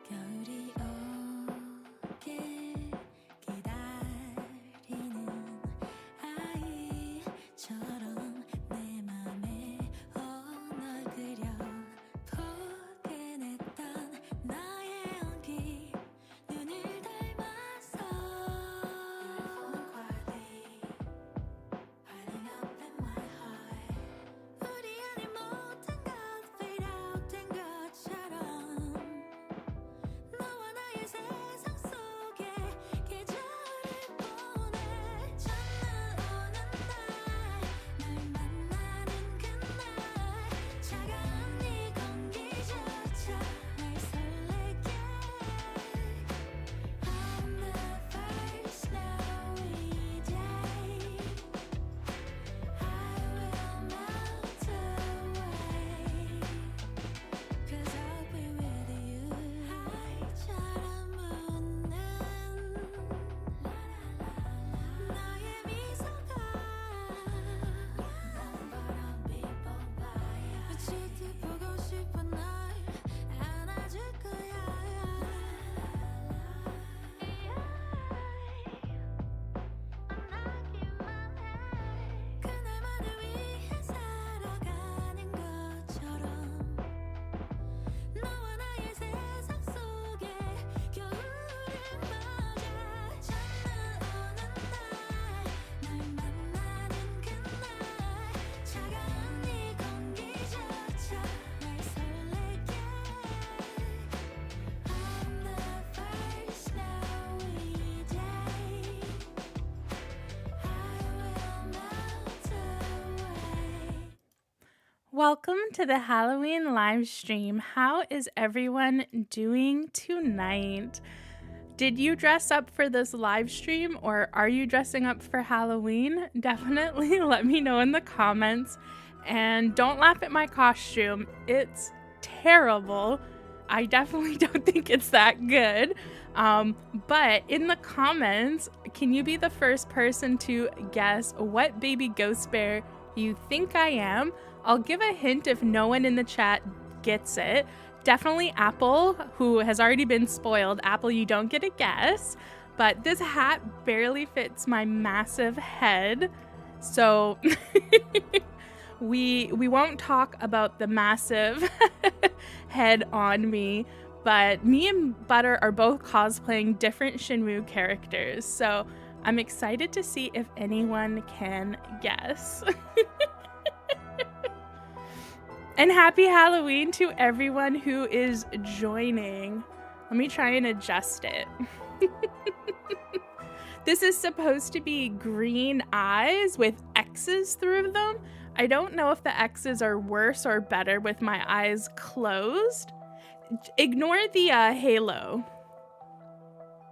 겨울이 오게 기다리는 아이처럼 내 맘에 널 그려 포근했던 나의 온기 눈을 닮았어 Piling up in my heart 우리 안에 모든 것 fade out 된 것처럼 너와 나의 세상 속에 계절을 보내 첫눈 오는 날 널 만나는 그날 차가운 네 공기조차 날 설레게 On the first snowy day I will melt away Cause I'll be with you 하이처럼 웃는 너의 미소가 바람이 뽑아야 미칠 듯 보고 싶어 널 안아줄 거야 만나기만 해 그날만을 위해 살아가는 것처럼 너와 나의 세상 속에 겨울을 맞아 첫눈 오는 날 널 만나는 그날 차가운 네 공기조차 날 설레게 On the first snowy day I will melt away Welcome to the Halloween live stream. How is everyone doing tonight? Did you dress up for this live stream or are you dressing up for Halloween? Definitely let me know in the comments. And don't laugh at my costume. It's terrible. I definitely don't think it's that good. But in the comments, can you be the first person to guess what baby ghost bear you think I am? I'll give a hint if no one in the chat gets it. Definitely Apple, who has already been spoiled. Apple, you don't get a guess. But this hat barely fits my massive head. So we won't talk about the massive head on me. But me and Butter are both cosplaying different Shenmue characters. So I'm excited to see if anyone can guess. And happy Halloween to everyone who is joining. Let me try and adjust it. This is supposed to be green eyes with X's through them. I don't know if the X's are worse or better with my eyes closed. Ignore the halo.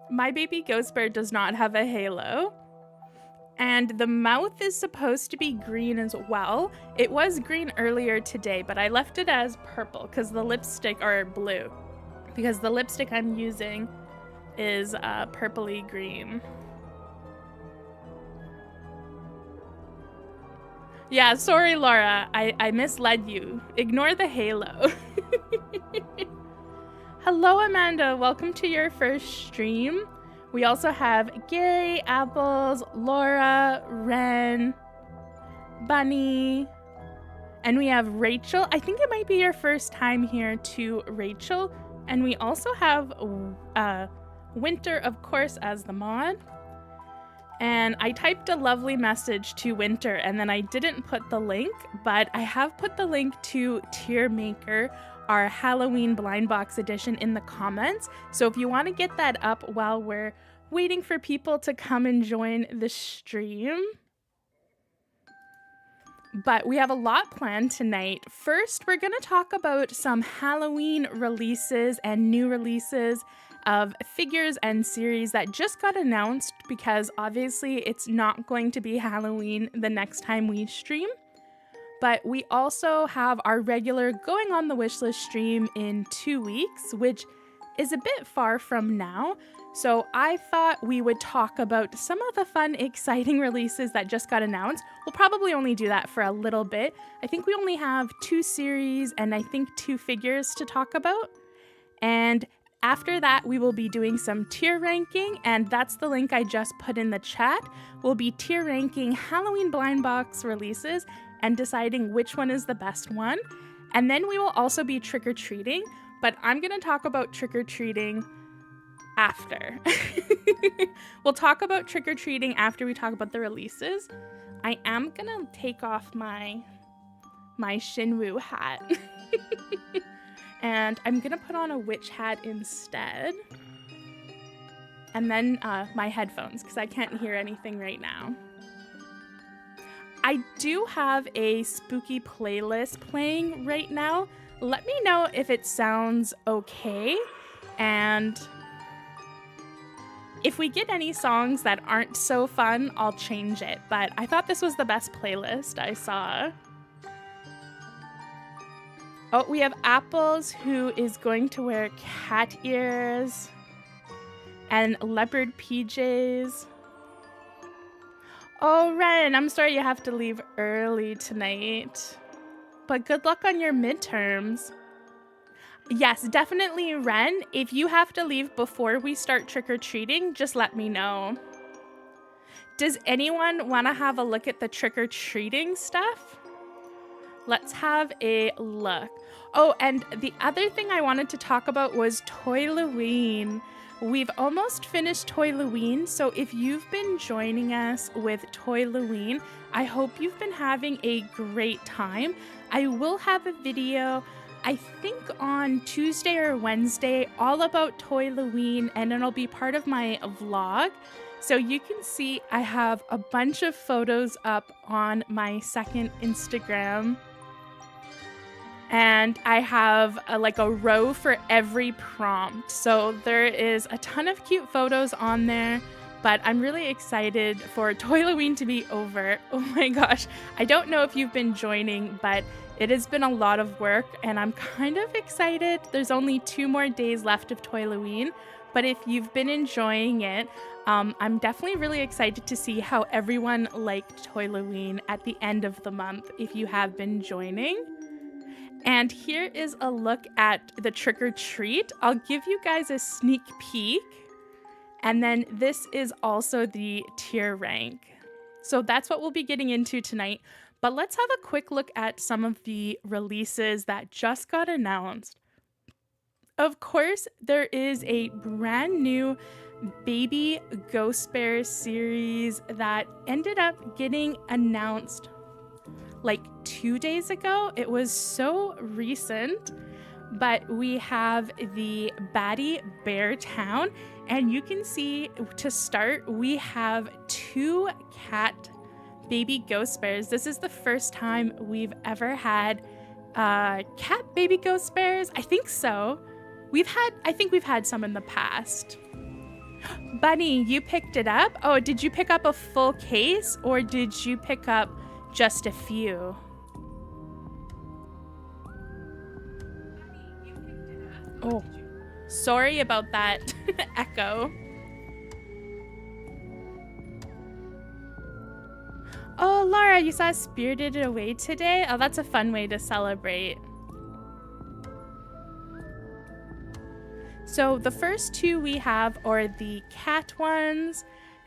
My baby ghost bear does not have a halo. And the mouth is supposed to be green as well. It was green earlier today, but I left it as purple because the lipstick, or blue, because the lipstick I'm using is purpley green. Yeah, sorry, Laura. I misled you. Ignore the halo. Hello, Amanda. Welcome to your first stream. We also have Gary, Apples, Laura, Ren, Bunny, and we have Rachel. I think it might be your first time here too, Rachel. And we also have Winter, of course, as the mod. And I typed a lovely message to Winter and then I didn't put the link, but I have put the link to Tier Maker, our Halloween blind box edition, in the comments. So if you want to get that up while we're waiting for people to come and join the stream. But we have a lot planned tonight. First, we're going to talk about some Halloween releases and new releases of figures and series that just got announced, because obviously it's not going to be Halloween the next time we stream. But we also have our regular Going on the Wishlist stream in 2 weeks, which is a bit far from now. So I thought we would talk about some of the fun, exciting releases that just got announced. We'll probably only do that for a little bit. I think we only have 2 series and I think 2 figures to talk about. And after that, we will be doing some tier ranking, and that's the link I just put in the chat. We'll be tier ranking Halloween blind box releases and deciding which one is the best one. And then we will also be trick-or-treating, but I'm going to talk about trick-or-treating after. We'll talk about trick-or-treating after we talk about the releases. I am going to take off my Shinwoo hat. And I'm gonna put on a witch hat instead. And then my headphones, because I can't hear anything right now. I do have a spooky playlist playing right now. Let me know if it sounds okay. And if we get any songs that aren't so fun, I'll change it. But I thought this was the best playlist I saw. Oh, we have Apples, who is going to wear cat ears and leopard PJs. Oh, Ren, I'm sorry you have to leave early tonight. But good luck on your midterms. Yes, definitely, Ren. If you have to leave before we start trick-or-treating, just let me know. Does anyone want to have a look at the trick-or-treating stuff? Let's have a look. Oh, and the other thing I wanted to talk about was Toyloween. We've almost finished Toyloween, so if you've been joining us with Toyloween, I hope you've been having a great time. I will have a video, I think on Tuesday or Wednesday, all about Toyloween, and it'll be part of my vlog. So you can see I have a bunch of photos up on my second Instagram. And I have like a row for every prompt. So there is a ton of cute photos on there, but I'm really excited for Toyloween to be over. Oh my gosh. I don't know if you've been joining, but it has been a lot of work and I'm kind of excited. There's only 2 more days left of Toyloween, but if you've been enjoying it, I'm definitely really excited to see how everyone liked Toyloween at the end of the month if you have been joining. And here is a look at the trick or treat. I'll give you guys a sneak peek. And then this is also the tier rank. So that's what we'll be getting into tonight. But let's have a quick look at some of the releases that just got announced. Of course, there is a brand new Baby Ghost Bear series that ended up getting announced like 2 days ago. It was so recent, but we have the Batty Bear Town, and you can see to start we have 2 cat baby ghost bears. This is the first time we've ever had cat baby ghost bears. I think so. I think we've had some in the past. Bunny, you picked it up? Oh, did you pick up a full case or did you pick up just a few? Oh, sorry about that echo. Oh, Laura, you saw Spirited Away today? Oh, that's a fun way to celebrate. So the first 2 we have are the cat ones.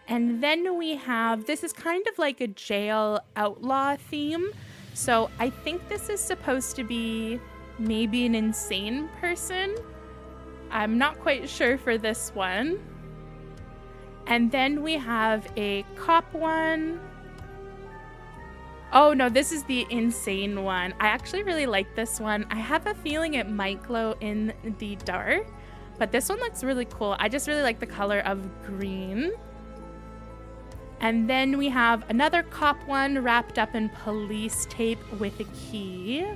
And then we have, this is kind of like a jail outlaw theme. So I think this is supposed to be maybe an insane person. I'm not quite sure for this one. And then we have a cop one. Oh no, this is the insane one. I actually really like this one. I have a feeling it might glow in the dark, but this one looks really cool. I just really like the color of green. And then we have another cop one wrapped up in police tape with a key.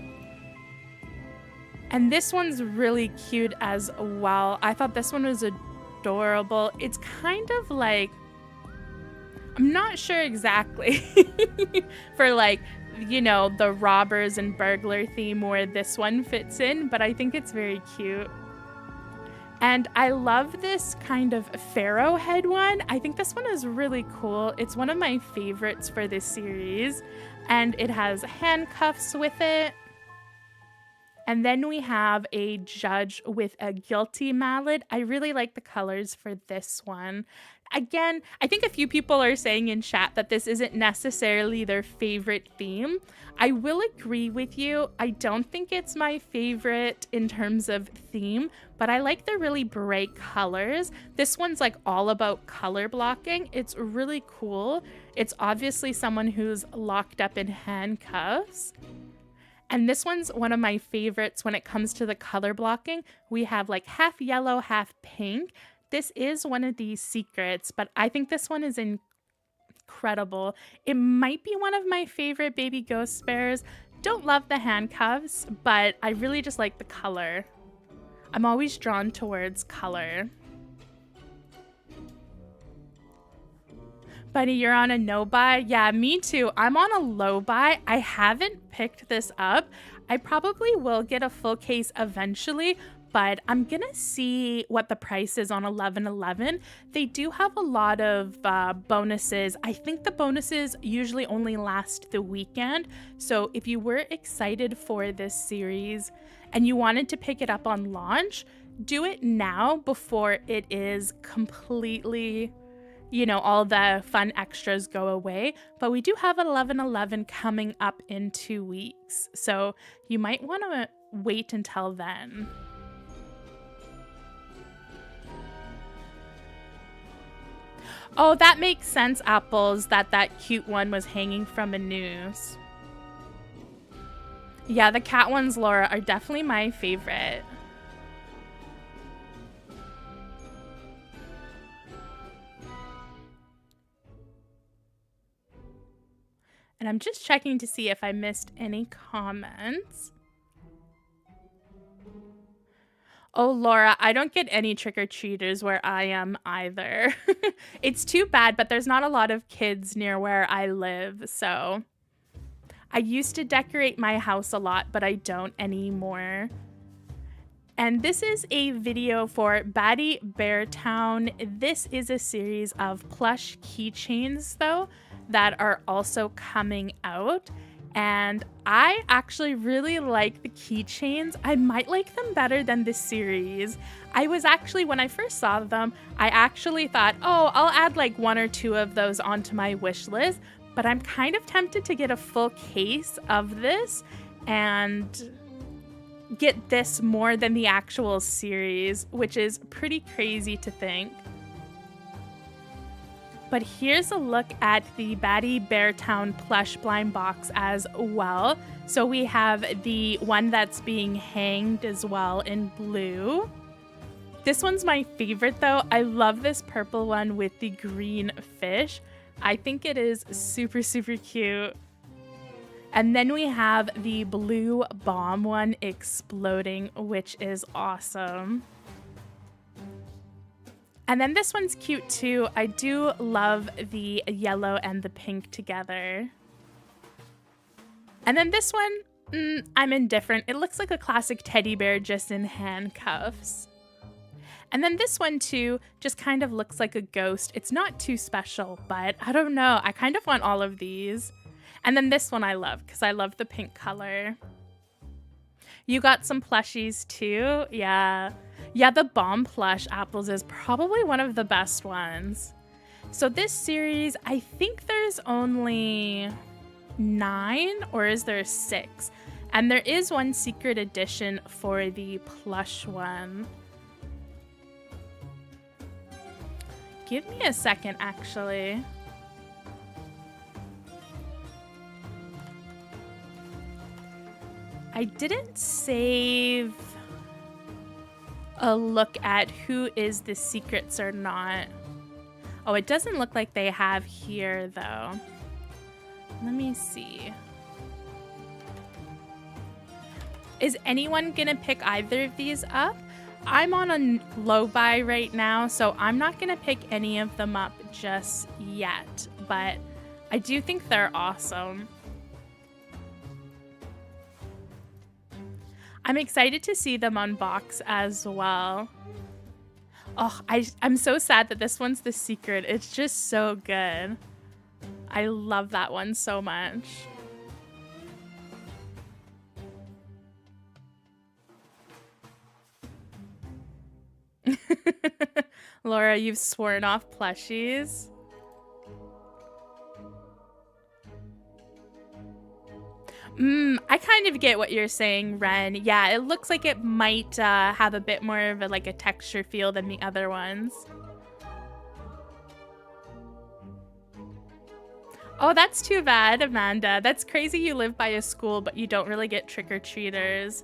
And this one's really cute as well. I thought this one was adorable. It's kind of like, I'm not sure exactly for like, you know, the robbers and burglar theme where this one fits in, but I think it's very cute. And I love this kind of pharaoh head one. I think this one is really cool. It's one of my favorites for this series. And it has handcuffs with it. And then we have a judge with a guilty mallet. I really like the colors for this one. Again, I think a few people are saying in chat that this isn't necessarily their favorite theme. I will agree with you. I don't think it's my favorite in terms of theme, but I like the really bright colors. This one's like all about color blocking. It's really cool. It's obviously someone who's locked up in handcuffs. And this one's one of my favorites when it comes to the color blocking. We have like half yellow, half pink. This is one of these secrets, but I think this one is incredible. It might be one of my favorite baby ghost bears. Don't love the handcuffs, but I really just like the color. I'm always drawn towards color. Buddy, you're on a no buy? Yeah, me too. I'm on a low buy. I haven't picked this up. I probably will get a full case eventually, but I'm gonna see what the price is on 11/11. They do have a lot of bonuses. I think the bonuses usually only last the weekend. So if you were excited for this series and you wanted to pick it up on launch, do it now before it is completely, you know, all the fun extras go away. But we do have 11/11 coming up in 2 weeks. So you might want to wait until then. Oh, that makes sense, Apples, that cute one was hanging from a noose. Yeah, the cat ones, Laura, are definitely my favorite. And I'm just checking to see if I missed any comments. Oh, Laura, I don't get any trick-or-treaters where I am either. It's too bad, but there's not a lot of kids near where I live, so. I used to decorate my house a lot, but I don't anymore. And this is a video for Batty Bear Town. This is a series of plush keychains, though, that are also coming out. And I actually really like the keychains. I might like them better than this series. I was actually, when I first saw them, I actually thought, oh, I'll add like 1 or 2 of those onto my wish list. But I'm kind of tempted to get a full case of this and get this more than the actual series, which is pretty crazy to think. But here's a look at the Batty Bear Town plush blind box as well. So we have the one that's being hanged as well in blue. This one's my favorite though. I love this purple one with the green fish. I think it is super, super cute. And then we have the blue bomb one exploding, which is awesome. And then this one's cute too. I do love the yellow and the pink together. And then this one, I'm indifferent. It looks like a classic teddy bear just in handcuffs. And then this one too just kind of looks like a ghost. It's not too special, but I don't know. I kind of want all of these. And then this one I love because I love the pink color. You got some plushies too? Yeah. Yeah, the bomb plush Apples is probably one of the best ones. So this series, I think there's only 9 or is there 6? And there is one secret edition for the plush one. Give me a second, actually. I didn't save a look at who is the secrets or not. Oh, it doesn't look like they have here though. Let me see. Is anyone gonna pick either of these up? I'm on a low buy right now, so I'm not gonna pick any of them up just yet, but I do think they're awesome. I'm excited to see them unbox as well. Oh, I'm so sad that this one's the secret. It's just so good. I love that one so much. Laura, you've sworn off plushies. I kind of get what you're saying, Ren. Yeah, it looks like it might have a bit more of a texture feel than the other ones. Oh, that's too bad, Amanda. That's crazy you live by a school, but you don't really get trick-or-treaters.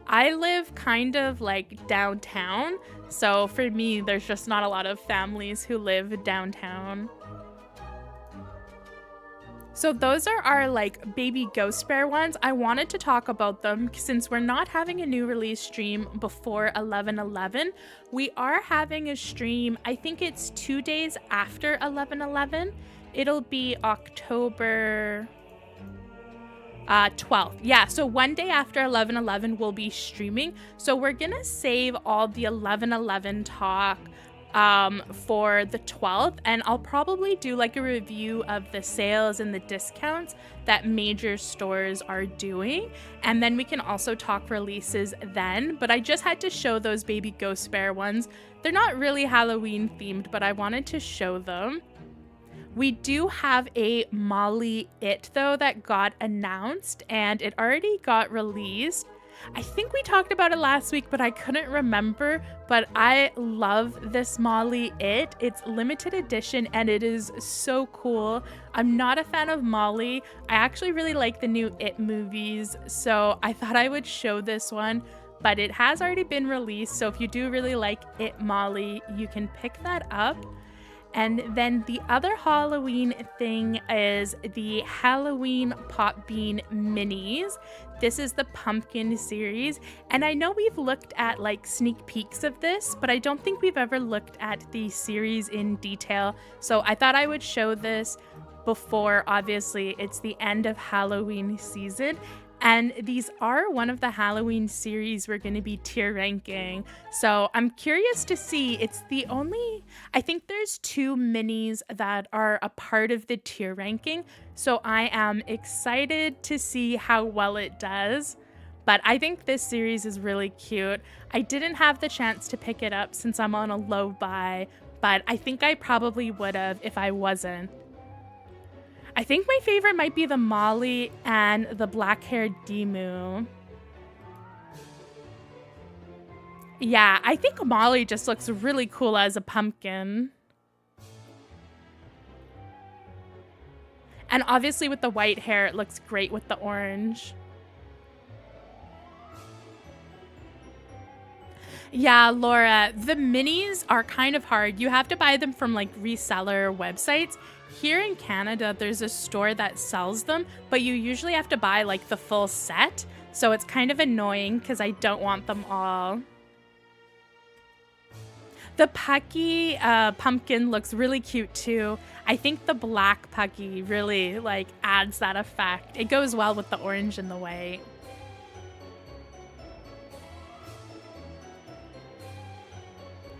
I live kind of downtown, so for me, there's just not a lot of families who live downtown. So those are our baby ghost bear ones. I wanted to talk about them since we're not having a new release stream before 11/11. We are having a stream, I think it's 2 days after 11/11. It'll be October 12th. Yeah, so 1 day after 11/11 we'll be streaming. So we're gonna save all the 11/11 talk for the 12th, and I'll probably do a review of the sales and the discounts that major stores are doing, and then we can also talk releases then. But I just had to show those baby ghost bear ones. They're not really Halloween themed, but I wanted to show them. We do have a Molly It though that got announced, and it already got released. I think we talked about it last week, but I couldn't remember. But I love this Molly It. It's limited edition and it is so cool. I'm not a fan of Molly. I actually really like the new It movies, so I thought I would show this one. But it has already been released, so if you do really like It Molly, you can pick that up. And then the other Halloween thing is the Halloween Pop Bean Minis. This is the pumpkin series. And I know we've looked at sneak peeks of this, but I don't think we've ever looked at the series in detail. So I thought I would show this before, obviously, it's the end of Halloween season. And these are one of the Halloween series we're going to be tier ranking. So I'm curious to see. It's the only, I think there's 2 minis that are a part of the tier ranking. So I am excited to see how well it does. But I think this series is really cute. I didn't have the chance to pick it up since I'm on a low buy, but I think I probably would have if I wasn't. I think my favorite might be the Molly and the black-haired Demu. Yeah, I think Molly just looks really cool as a pumpkin. And obviously with the white hair, it looks great with the orange. Yeah, Laura, the minis are kind of hard. You have to buy them from reseller websites. Here in Canada, there's a store that sells them, but you usually have to buy the full set. So it's kind of annoying because I don't want them all. The Pucky pumpkin looks really cute too. I think the black Pucky really adds that effect. It goes well with the orange and the white.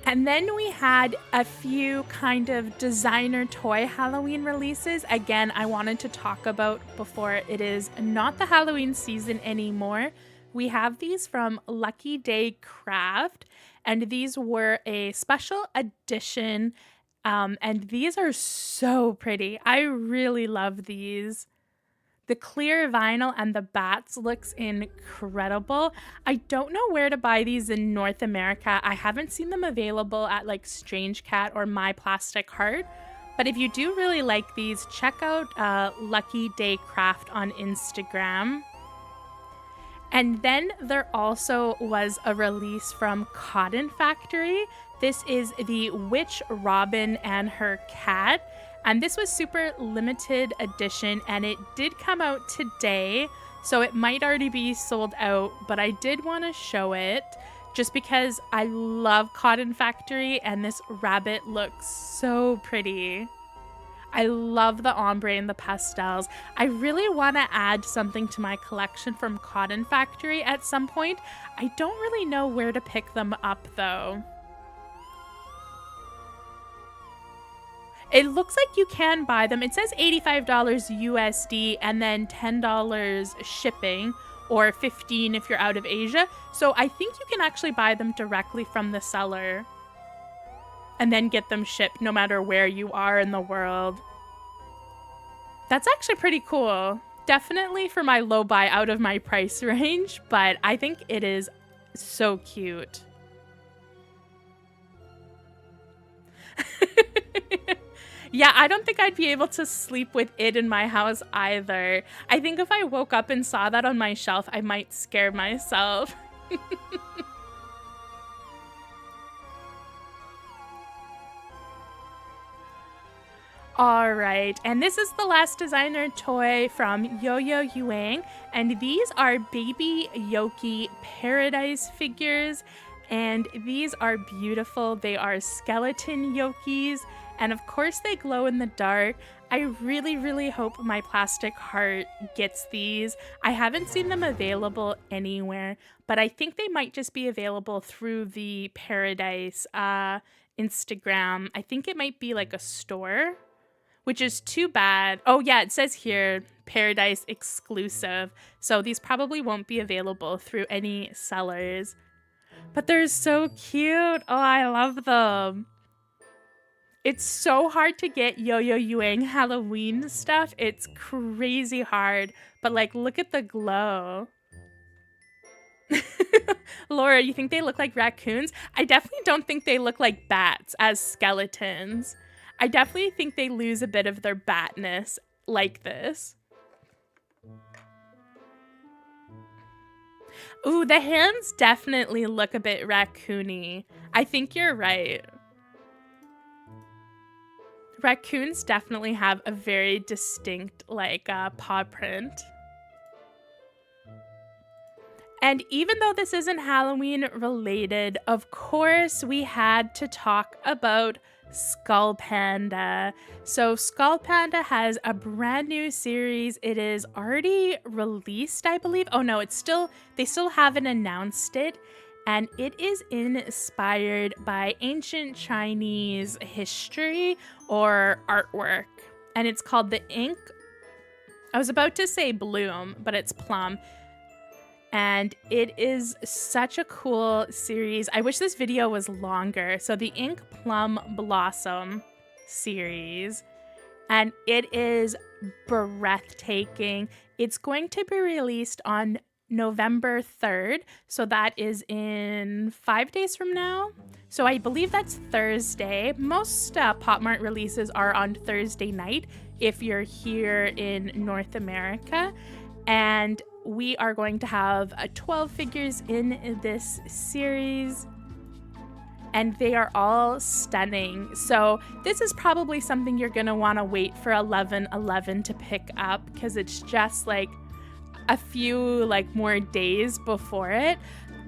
And then we had a few kind of designer toy Halloween releases. Again, I wanted to talk about before it is not the Halloween season anymore. We have these from Lucky Day Craft, and these were a special edition, and these are so pretty. I really love these. The clear vinyl and the bats looks incredible. I don't know where to buy these in North America. I haven't seen them available at Strange Cat or My Plastic Heart. But if you do really like these, check out Lucky Day Craft on Instagram. And then there also was a release from Cotton Factory. This is the Witch Robin and her cat. And this was super limited edition, and it did come out today. So it might already be sold out, but I did want to show it just because I love Cotton Factory and this rabbit looks so pretty. I love the ombre and the pastels. I really want to add something to my collection from Cotton Factory at some point. I don't really know where to pick them up though. It looks like you can buy them. It says $85 USD and then $10 shipping, or $15 if you're out of Asia. So I think you can actually buy them directly from the seller and then get them shipped no matter where you are in the world. That's actually pretty cool. Definitely for my low buy, out of my price range, but I think it is so cute. Yeah, I don't think I'd be able to sleep with it in my house either. I think if I woke up and saw that on my shelf, I might scare myself. All right, and this is the last designer toy from Yo-Yo Yuang, and these are Baby Yoki Paradise figures, and these are beautiful. They are skeleton Yokis, and of course they glow in the dark. I really, really hope my plastic heart gets these. I haven't seen them available anywhere, but I think they might just be available through the Paradise Instagram. I think it might be like a store, which is too bad. Oh yeah, it says here, Paradise exclusive. So these probably won't be available through any sellers. But they're so cute. Oh, I love them. It's so hard to get Yo-Yo Yuang Halloween stuff. It's crazy hard. But like, look at the glow. Laura, you think they look like raccoons? I definitely don't think they look like bats as skeletons. I definitely think they lose a bit of their batness like this. Ooh, the hands definitely look a bit raccoony. I think you're right. Raccoons definitely have a very distinct paw print. And even though this isn't Halloween related, of course we had to talk about Skull Panda. So Skull Panda has a brand new series. It is already released, I believe. Oh no, they still haven't announced it. And it is inspired by ancient Chinese history or artwork. And it's called The Ink. I was about to say Bloom, but it's Plum. And it is such a cool series. I wish this video was longer. So the Ink Plum Blossom series. And it is breathtaking. It's going to be released on November 3rd. So that is in 5 days from now. So I believe that's Thursday. Most Popmart releases are on Thursday night if you're here in North America. And we are going to have 12 figures in this series, and they are all stunning. So this is probably something you're going to want to wait for 11/11 to pick up, because it's just like a few more days before it.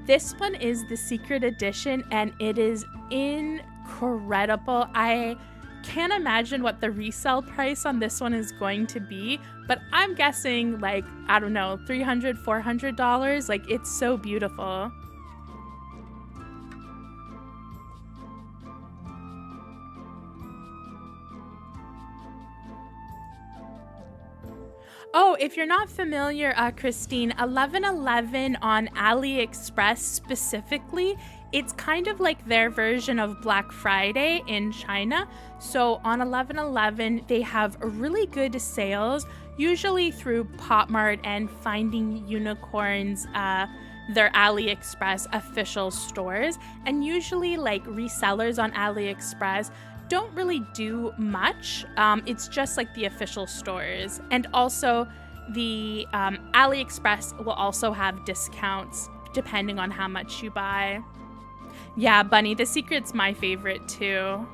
This one is the secret edition, and it is incredible. I can't imagine what the resale price on this one is going to be, but I'm guessing I don't know, $300, $400. It's so beautiful. Oh, if you're not familiar, Christine, 11/11 on AliExpress specifically, it's kind of like their version of Black Friday in China. So on 11/11, they have really good sales, usually through Popmart and Finding Unicorns, their AliExpress official stores. And usually resellers on AliExpress don't really do much. It's just the official stores. And also the AliExpress will also have discounts depending on how much you buy. Yeah, Bunny, the Secret's my favorite too.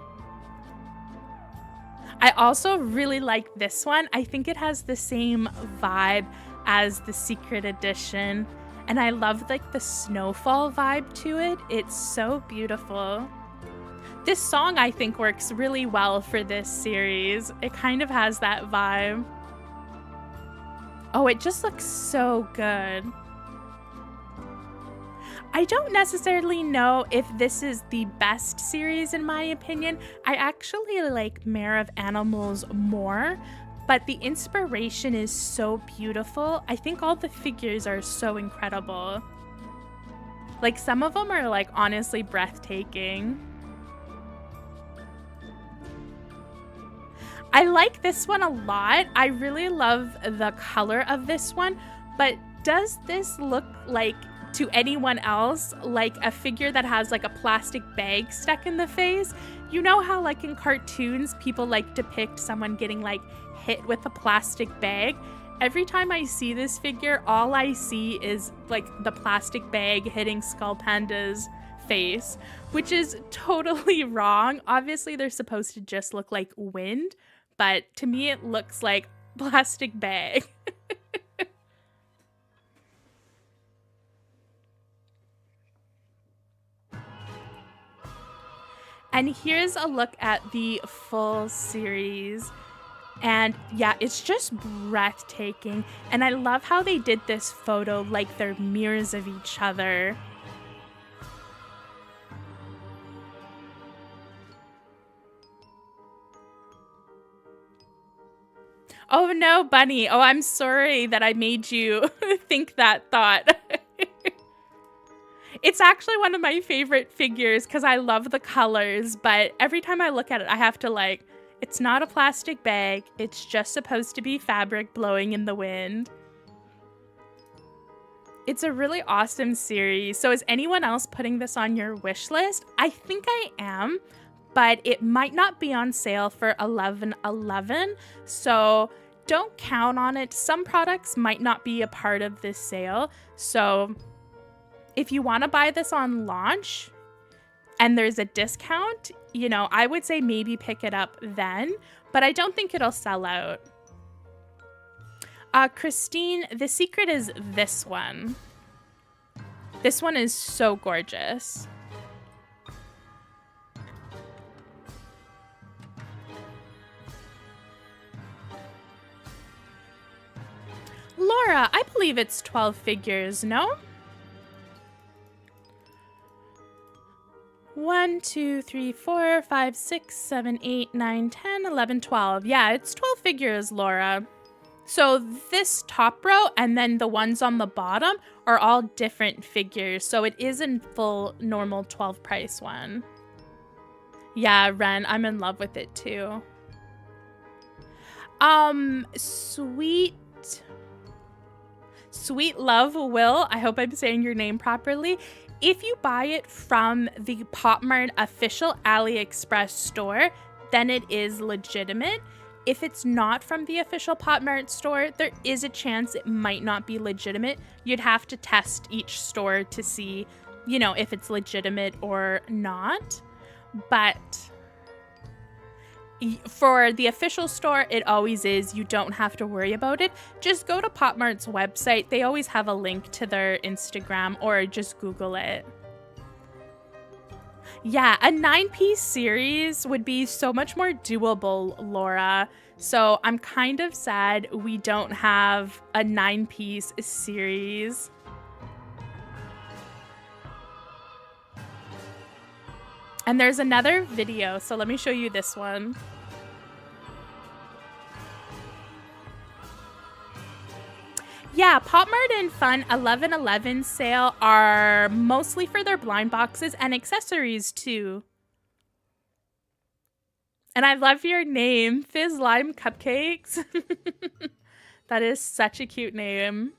I also really like this one. I think it has the same vibe as the Secret Edition. And I love like the snowfall vibe to it. It's so beautiful. This song I think works really well for this series. It kind of has that vibe. Oh, it just looks so good. I don't necessarily know if this is the best series in my opinion. I actually like Mare of Animals more, but the inspiration is so beautiful. I think all the figures are so incredible. Like some of them are like honestly breathtaking. I like this one a lot. I really love the color of this one, but does this look like to anyone else like a figure that has like a plastic bag stuck in the face? You know how like in cartoons people like depict someone getting like hit with a plastic bag? Every time I see this figure, all I see is like the plastic bag hitting Skull Panda's face, which is totally wrong. Obviously they're supposed to just look like wind, but to me it looks like plastic bag. And here's a look at the full series. And yeah, it's just breathtaking. And I love how they did this photo like they're mirrors of each other. Oh no, Bunny. Oh, I'm sorry that I made you think that thought. It's actually one of my favorite figures because I love the colors, but every time I look at it, I have to like, it's not a plastic bag. It's just supposed to be fabric blowing in the wind. It's a really awesome series. So is anyone else putting this on your wish list? I think I am, but it might not be on sale for $11.11. So don't count on it. Some products might not be a part of this sale. So if you want to buy this on launch and there's a discount, you know, I would say maybe pick it up then, but I don't think it'll sell out. Christine, the secret is this one. This one is so gorgeous. Laura, I believe it's 12 figures, no? 1, 2, 3, 4, 5, 6, 7, 8, 9, 10, 11, 12. Yeah, it's 12 figures, Laura. So this top row and then the ones on the bottom are all different figures. So it is in full normal 12 price one. Yeah, Ren, I'm in love with it too. Sweet Love Will, I hope I'm saying your name properly. If you buy it from the Popmart official AliExpress store, then it is legitimate. If it's not from the official Popmart store, there is a chance it might not be legitimate. You'd have to test each store to see, you know, if it's legitimate or not. But for the official store, it always is. You don't have to worry about it. Just go to Popmart's website. They always have a link to their Instagram, or just Google it. Yeah, a 9-piece series would be so much more doable, Laura. So I'm kind of sad we don't have a 9-piece series. And there's another video, so let me show you this one. Yeah, Popmart and Fun 11/11 sale are mostly for their blind boxes and accessories too. And I love your name, Fizz Lime Cupcakes. That is such a cute name.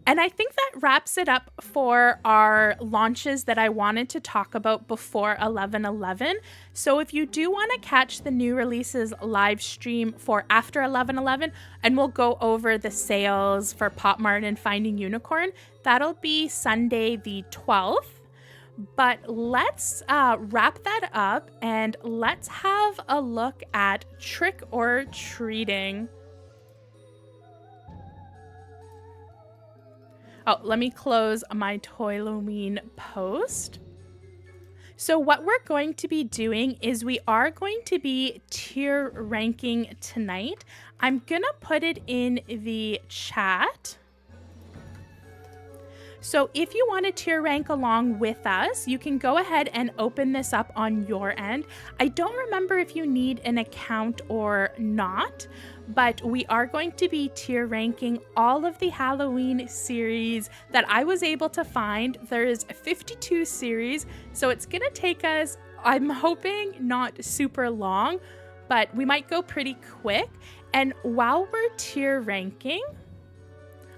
And I think that wraps it up for our launches that I wanted to talk about before 11/11. So if you do want to catch the new releases live stream for after 11/11, and we'll go over the sales for Popmart and Finding Unicorn, that'll be Sunday the 12th. But let's wrap that up and let's have a look at trick or treating. Oh, let me close my Toyloween post. So what we're going to be doing is we are going to be tier ranking tonight. I'm gonna put it in the chat. So if you want to tier rank along with us, you can go ahead and open this up on your end. I don't remember if you need an account or not, but we are going to be tier ranking all of the Halloween series that I was able to find. There's 52 series, so it's gonna take us, I'm hoping, not super long, but we might go pretty quick. And while we're tier ranking,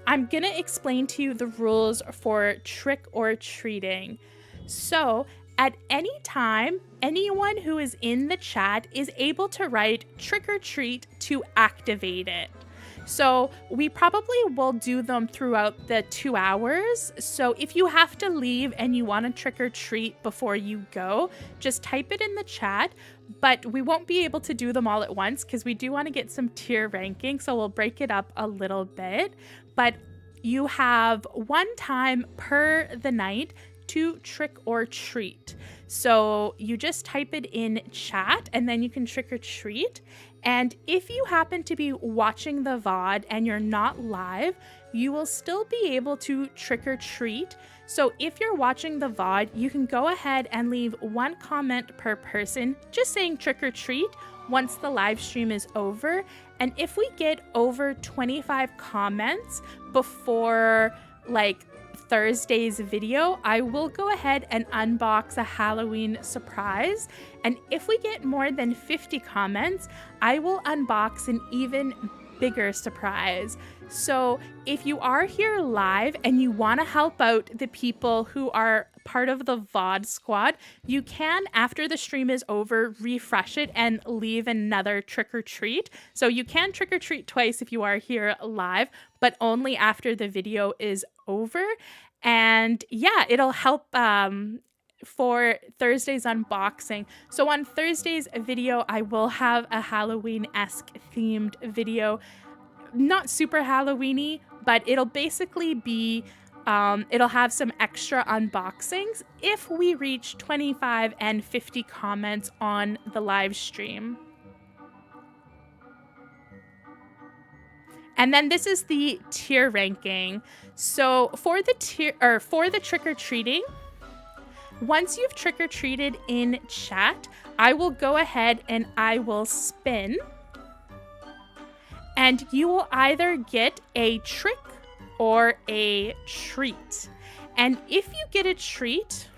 I'm gonna explain to you the rules for trick or treating. So at any time, anyone who is in the chat is able to write trick or treat to activate it. So we probably will do them throughout the 2 hours. So if you have to leave and you want to trick or treat before you go, just type it in the chat. But we won't be able to do them all at once because we do want to get some tier ranking. So we'll break it up a little bit. But you have one time per the night to trick or treat. So you just type it in chat and then you can trick or treat. And if you happen to be watching the VOD and you're not live, you will still be able to trick or treat. So if you're watching the VOD, you can go ahead and leave one comment per person, just saying trick or treat once the live stream is over. And if we get over 25 comments before like Thursday's video, I will go ahead and unbox a Halloween surprise. And if we get more than 50 comments, I will unbox an even bigger surprise. So if you are here live and you want to help out the people who are part of the VOD squad, you can, after the stream is over, refresh it and leave another trick or treat. So you can trick or treat twice if you are here live, but only after the video is over. And yeah, it'll help for Thursday's unboxing. So on Thursday's video, I will have a Halloween-esque themed video. Not super Halloween-y, but it'll basically be, it'll have some extra unboxings if we reach 25 and 50 comments on the live stream. And then this is the tier ranking. So for the trick-or-treating, once you've trick-or-treated in chat, I will go ahead and I will spin. And you will either get a trick or a treat. And if you get a treat,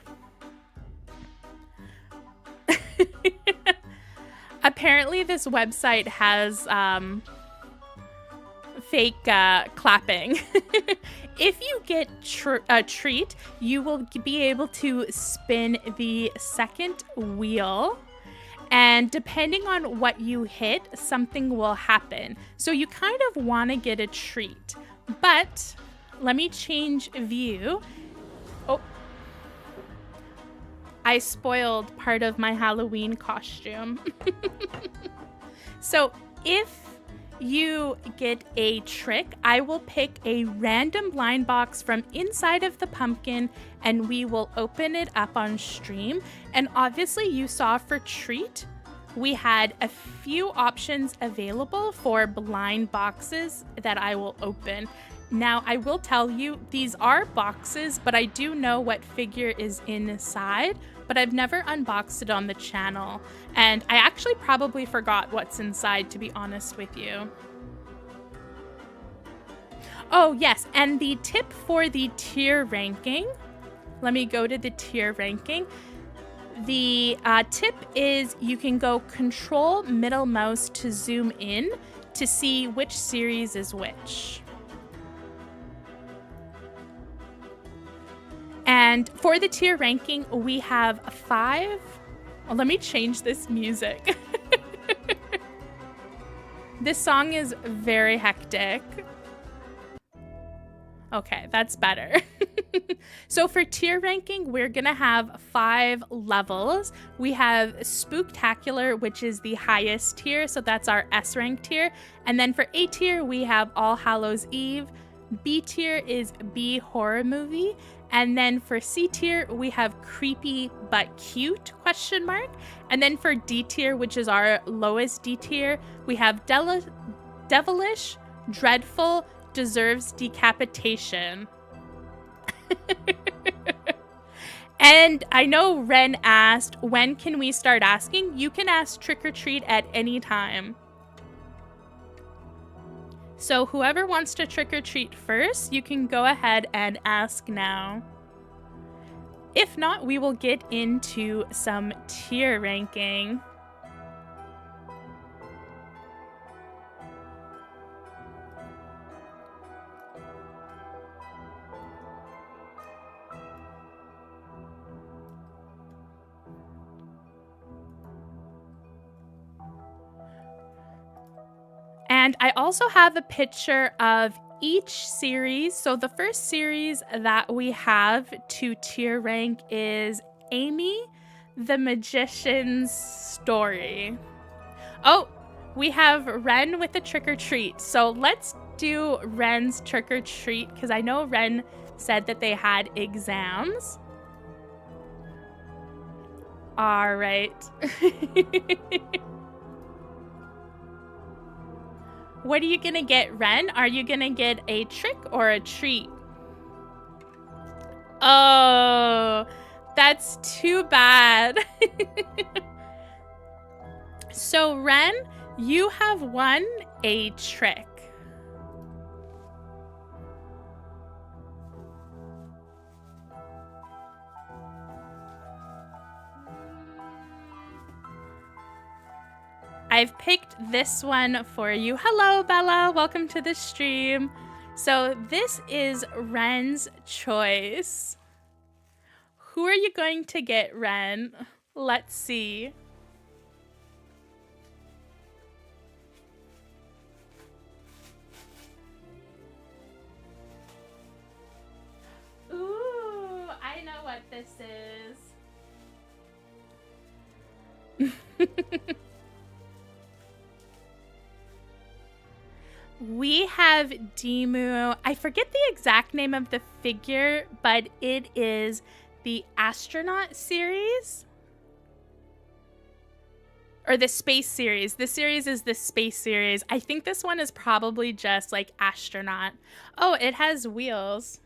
apparently this website has fake clapping. If you get a treat, you will be able to spin the second wheel. And depending on what you hit, something will happen. So you kind of want to get a treat. But let me change view. Oh, I spoiled part of my Halloween costume. So if you get a trick, I will pick a random blind box from inside of the pumpkin and we will open it up on stream. And obviously you saw for treat, we had a few options available for blind boxes that I will open. Now, I will tell you, these are boxes, but I do know what figure is inside, but I've never unboxed it on the channel. And I actually probably forgot what's inside, to be honest with you. Oh, yes, and the tip for the tier ranking, let me go to the tier ranking. The tip is you can go control middle mouse to zoom in to see which series is which. And for the tier ranking, we have 5. Oh, let me change this music. This song is very hectic. Okay, that's better. So for tier ranking, we're gonna have 5 levels. We have Spooktacular, which is the highest tier, so that's our S rank tier. And then for A tier, we have All Hallows Eve. B tier is B horror movie. And then for C tier, we have Creepy but Cute ? And then for D tier, which is our lowest D tier, we have Devilish, Dreadful, Deserves Decapitation. And I know Ren asked, when can we start asking? You can ask trick or treat at any time. So whoever wants to trick or treat first, you can go ahead and ask now. If not, we will get into some tier ranking. And I also have a picture of each series. So the first series that we have to tier rank is Amy the Magician's Story. Oh, we have Ren with a trick or treat. So let's do Ren's trick or treat because I know Ren said that they had exams. All right. What are you gonna get, Ren? Are you gonna get a trick or a treat? Oh, that's too bad. So, Ren, you have won a trick. I've picked this one for you. Hello, Bella. Welcome to the stream. So this is Ren's choice. Who are you going to get, Ren? Let's see. Ooh, I know what this is. We have Demu. I forget the exact name of the figure, but it is the astronaut series. Or the space series. The series is the space series. I think this one is probably just like astronaut. Oh, it has wheels.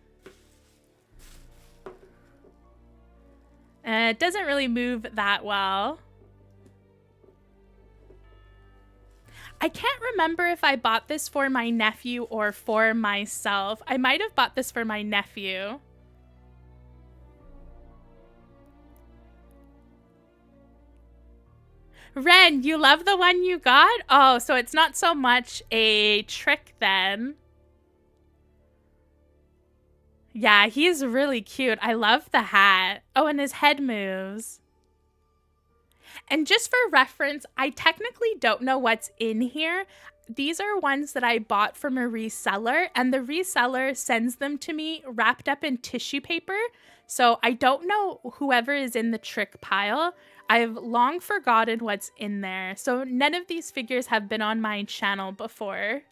It doesn't really move that well. I can't remember if I bought this for my nephew or for myself. I might have bought this for my nephew. Ren, you love the one you got? Oh, so it's not so much a trick then. Yeah, he's really cute. I love the hat. Oh, and his head moves. And just for reference, I technically don't know what's in here. These are ones that I bought from a reseller, and the reseller sends them to me wrapped up in tissue paper. So I don't know whoever is in the trick pile. I've long forgotten what's in there. So none of these figures have been on my channel before.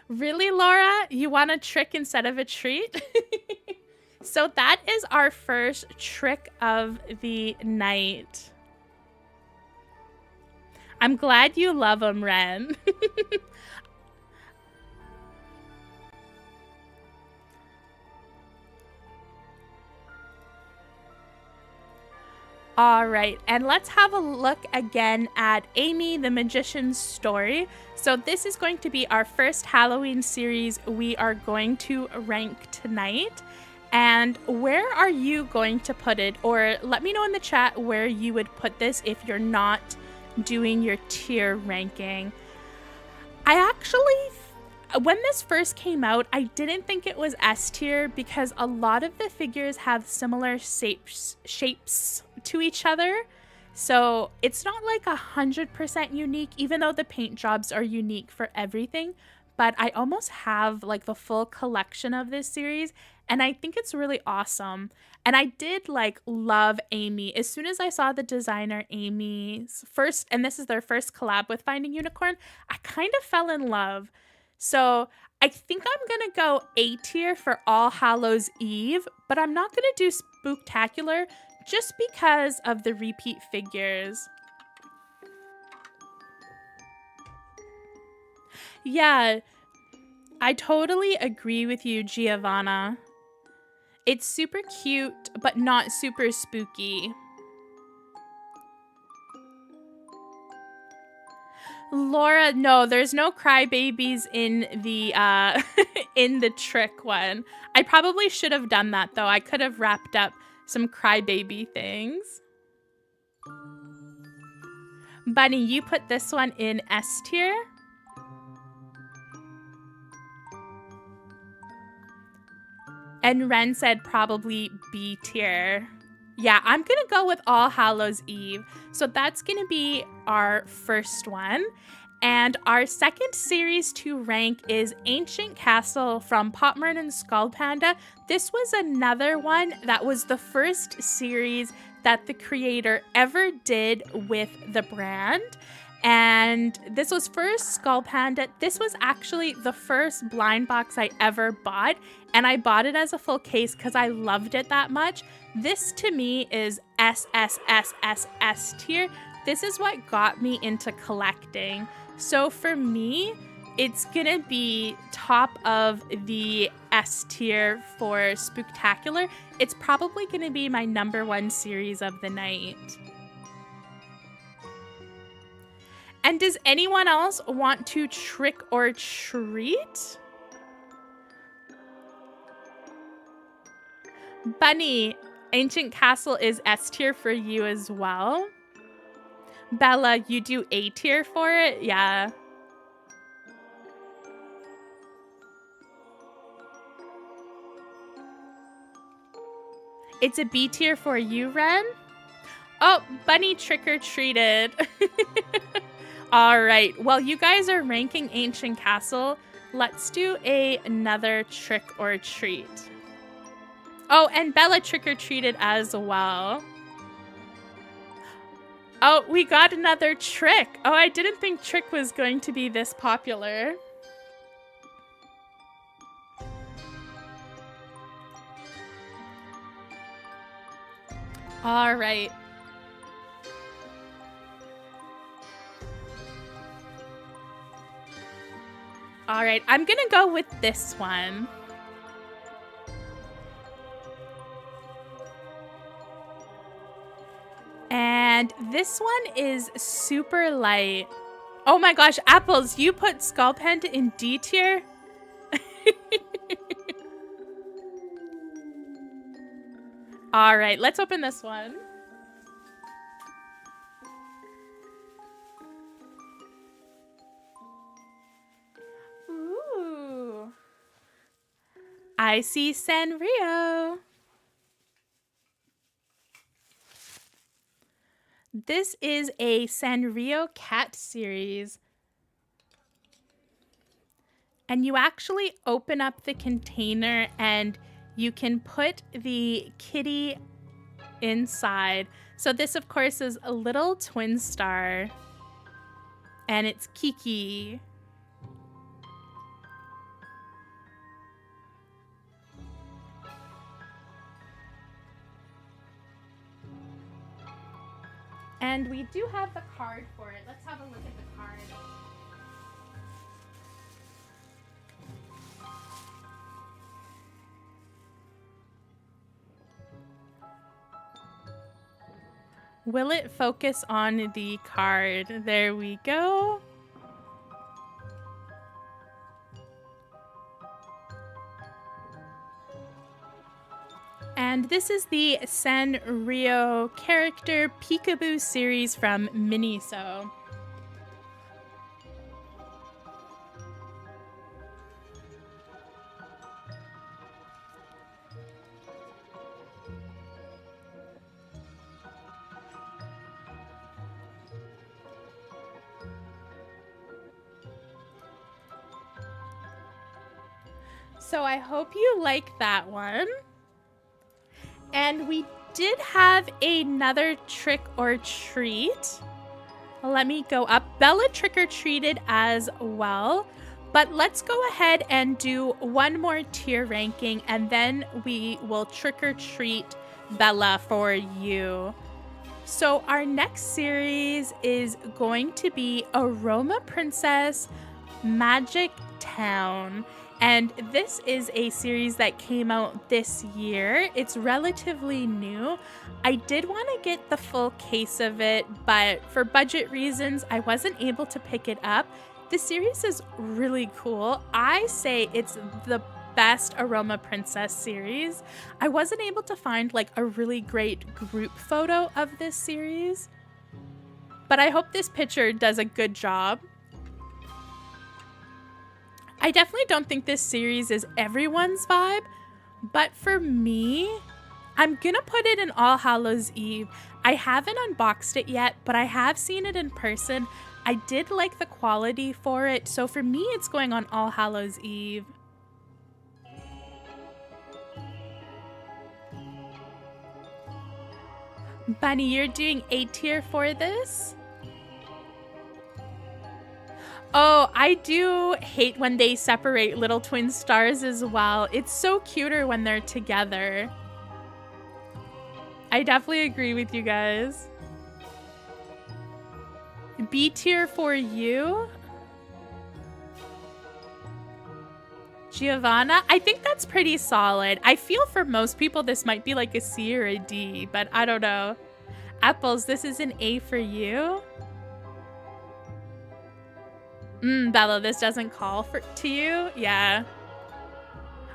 Really, Laura? You want a trick instead of a treat? So that is our first trick of the night. I'm glad you love them, Ren. All right, and let's have a look again at Amy the Magician's Story. So this is going to be our first Halloween series we are going to rank tonight. And where are you going to put it? Or let me know in the chat where you would put this if you're not doing your tier ranking. I actually When this first came out, I didn't think it was S tier because a lot of the figures have similar shapes to each other. So it's not like 100% unique, even though the paint jobs are unique for everything. But I almost have like the full collection of this series, and I think it's really awesome. And I did like love Amy. As soon as I saw the designer Amy's first, and this is their first collab with Finding Unicorn, I kind of fell in love. So I think I'm going to go A tier for All Hallows Eve, but I'm not going to do Spooktacular just because of the repeat figures. Yeah, I totally agree with you, Giovanna. It's super cute, but not super spooky. Laura, no, there's no crybabies in the in the trick one. I probably should have done that though. I could have wrapped up some crybaby things. Bunny, you put this one in S tier. And Ren said probably B tier. Yeah, I'm going to go with All Hallows Eve. So that's going to be our first one. And our second series to rank is Ancient Castle from Popmart and Skull Panda. This was another one that was the first series that the creator ever did with the brand. And this was first Skull Panda. This was actually the first blind box I ever bought. And I bought it as a full case because I loved it that much. This to me is SSSSS tier. This is what got me into collecting. So for me, it's gonna be top of the S tier for Spooktacular. It's probably gonna be my #1 series of the night. And does anyone else want to trick or treat? Bunny, Ancient Castle is S tier for you as well. Bella, you do A tier for it? Yeah. It's a B tier for you, Ren? Oh, Bunny trick-or-treated. All right. Well, you guys are ranking Ancient Castle. Let's do another trick or treat. Oh, and Bella trick-or-treated as well. Oh, we got another trick. Oh, I didn't think trick was going to be this popular. All right. All right, I'm gonna go with this one. And this one is super light. Oh my gosh, Apples, you put Skull Panda in D tier? All right, let's open this one. Ooh. I see Sanrio. This is a Sanrio cat series. And you actually open up the container and you can put the kitty inside. So this, of course, is a little twin star. And it's Kiki. And we do have the card for it. Let's have a look at the card. Will it focus on the card? There we go. And this is the Sanrio character Peekaboo series from Miniso. So I hope you like that one. And we did have another trick or treat. Let me go up. Bella trick-or-treated as well. But let's go ahead and do one more tier ranking, and then we will trick-or-treat Bella for you. So our next series is going to be Aroma Princess Magic Town. And this is a series that came out this year. It's relatively new. I did want to get the full case of it, but for budget reasons, I wasn't able to pick it up. The series is really cool. I say it's the best Aroma Princess series. I wasn't able to find like a really great group photo of this series, but I hope this picture does a good job. I definitely don't think this series is everyone's vibe, but for me, I'm gonna put it in All Hallows Eve. I haven't unboxed it yet, but I have seen it in person. I did like the quality for it, so for me, it's going on All Hallows Eve. Bunny, you're doing A tier for this? Oh, I do hate when they separate little twin stars as well. It's so cuter when they're together. I definitely agree with you guys. B tier for you? Giovanna? I think that's pretty solid. I feel for most people this might be like a C or a D, but I don't know. Apples, this is an A for you? Bella, this doesn't call to you? Yeah.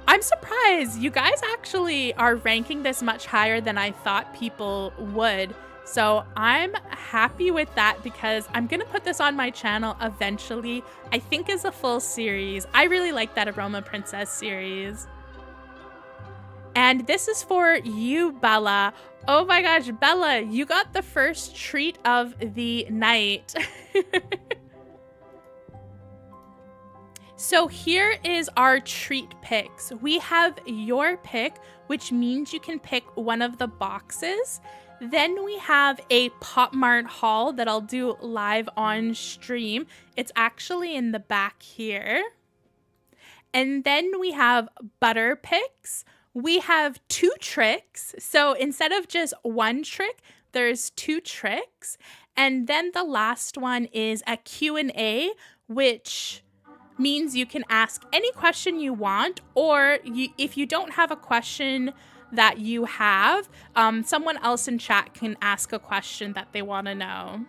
I'm surprised. You guys actually are ranking this much higher than I thought people would. So I'm happy with that because I'm going to put this on my channel eventually. I think as a full series. I really like that Aroma Princess series. And this is for you, Bella. Oh my gosh, Bella, you got the first treat of the night. So here is our treat picks. We have your pick, which means you can pick one of the boxes. Then we have a Popmart haul that I'll do live on stream. It's actually in the back here. And then we have butter picks. We have 2 tricks. So instead of just one trick, there's 2 tricks. And then the last one is a Q&A, which means you can ask any question you want, or if you don't have a question that you have, someone else in chat can ask a question that they want to know.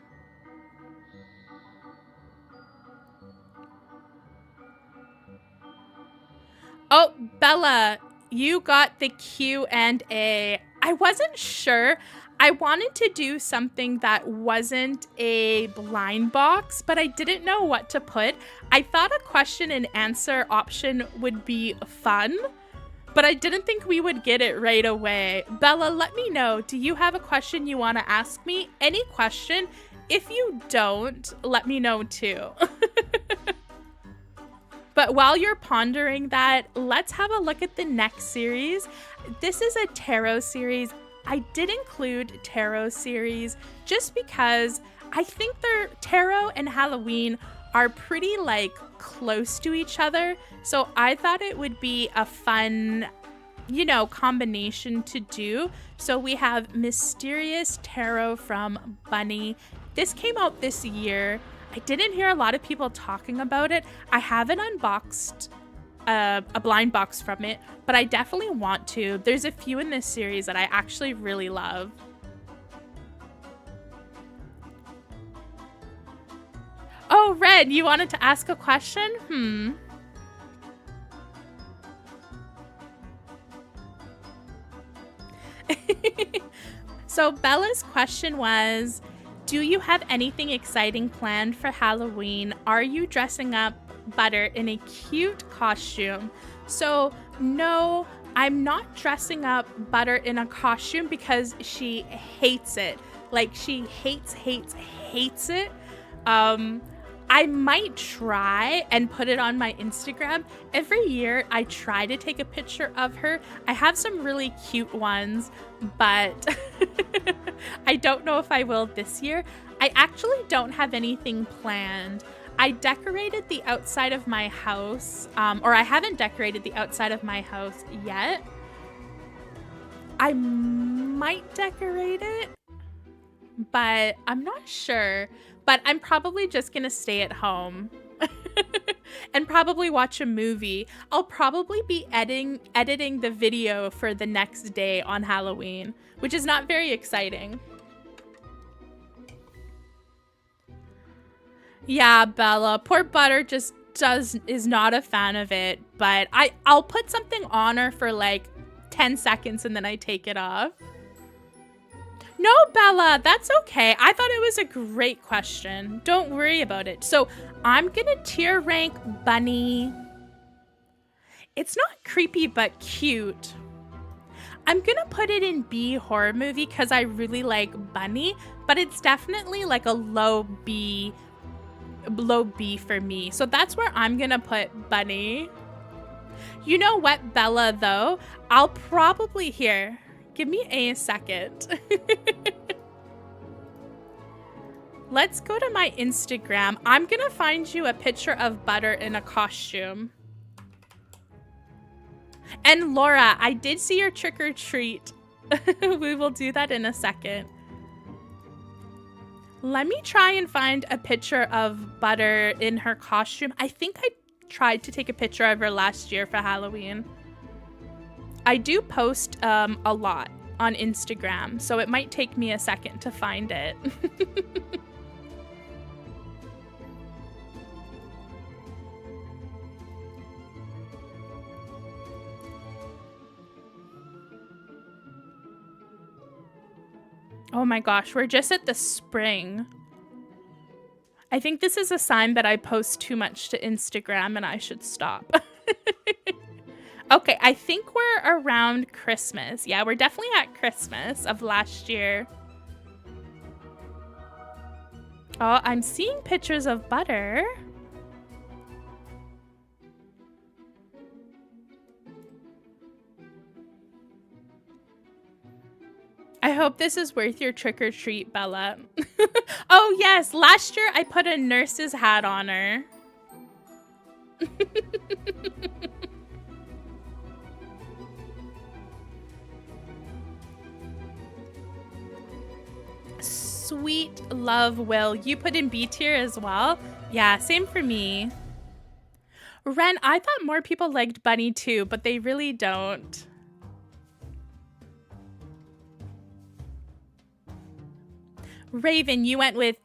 Oh, Bella, you got the Q&A. I wasn't sure. I wanted to do something that wasn't a blind box, but I didn't know what to put. I thought a question and answer option would be fun, but I didn't think we would get it right away. Bella, let me know. Do you have a question you want to ask me? Any question? If you don't, let me know too. But while you're pondering that, let's have a look at the next series. This is a tarot series. I did include tarot series just because I think their tarot and Halloween are pretty like close to each other. So I thought it would be a fun, combination to do. So we have Mysterious Tarot from Bunny. This came out this year. I didn't hear a lot of people talking about it. I haven't unboxed a blind box from it, but I definitely want to. There's a few in this series that I actually really love. Oh, Red, you wanted to ask a question? So Bella's question was, do you have anything exciting planned for Halloween? Are you dressing up Butter in a cute costume? So no, I'm not dressing up Butter in a costume because she hates it. Like she hates it. I might try and put it on my Instagram. Every year I try to take a picture of her. I have some really cute ones, but I don't know if I will this year. I actually don't have anything planned. I decorated the outside of my house, or I haven't decorated the outside of my house yet. I might decorate it, but I'm not sure. But I'm probably just gonna stay at home and probably watch a movie. I'll probably be editing the video for the next day on Halloween, which is not very exciting. Yeah, Bella, poor Butter just is not a fan of it, but I'll put something on her for like 10 seconds and then I take it off. No, Bella, that's okay. I thought it was a great question. Don't worry about it. So I'm gonna tier rank Bunny. It's not creepy, but cute. I'm gonna put it in B horror movie because I really like Bunny, but it's definitely like a low B for me. So that's where I'm gonna put Bunny. You know what, Bella, though? I'll probably here. Give me a second. Let's go to my Instagram. I'm gonna find you a picture of Butter in a costume. And Laura, I did see your trick or treat. We will do that in a second. Let me try and find a picture of Butter in her costume. I think I tried to take a picture of her last year for Halloween. I do post a lot on Instagram, so it might take me a second to find it. Oh my gosh, we're just at the spring. I think this is a sign that I post too much to Instagram and I should stop. Okay, I think we're around Christmas. Yeah, we're definitely at Christmas of last year. Oh, I'm seeing pictures of Butter. I hope this is worth your trick or treat, Bella. Oh yes, last year I put a nurse's hat on her. Sweet love, Will. You put in B tier as well? Yeah, same for me. Ren, I thought more people liked Bunny too, but they really don't. Raven, you went with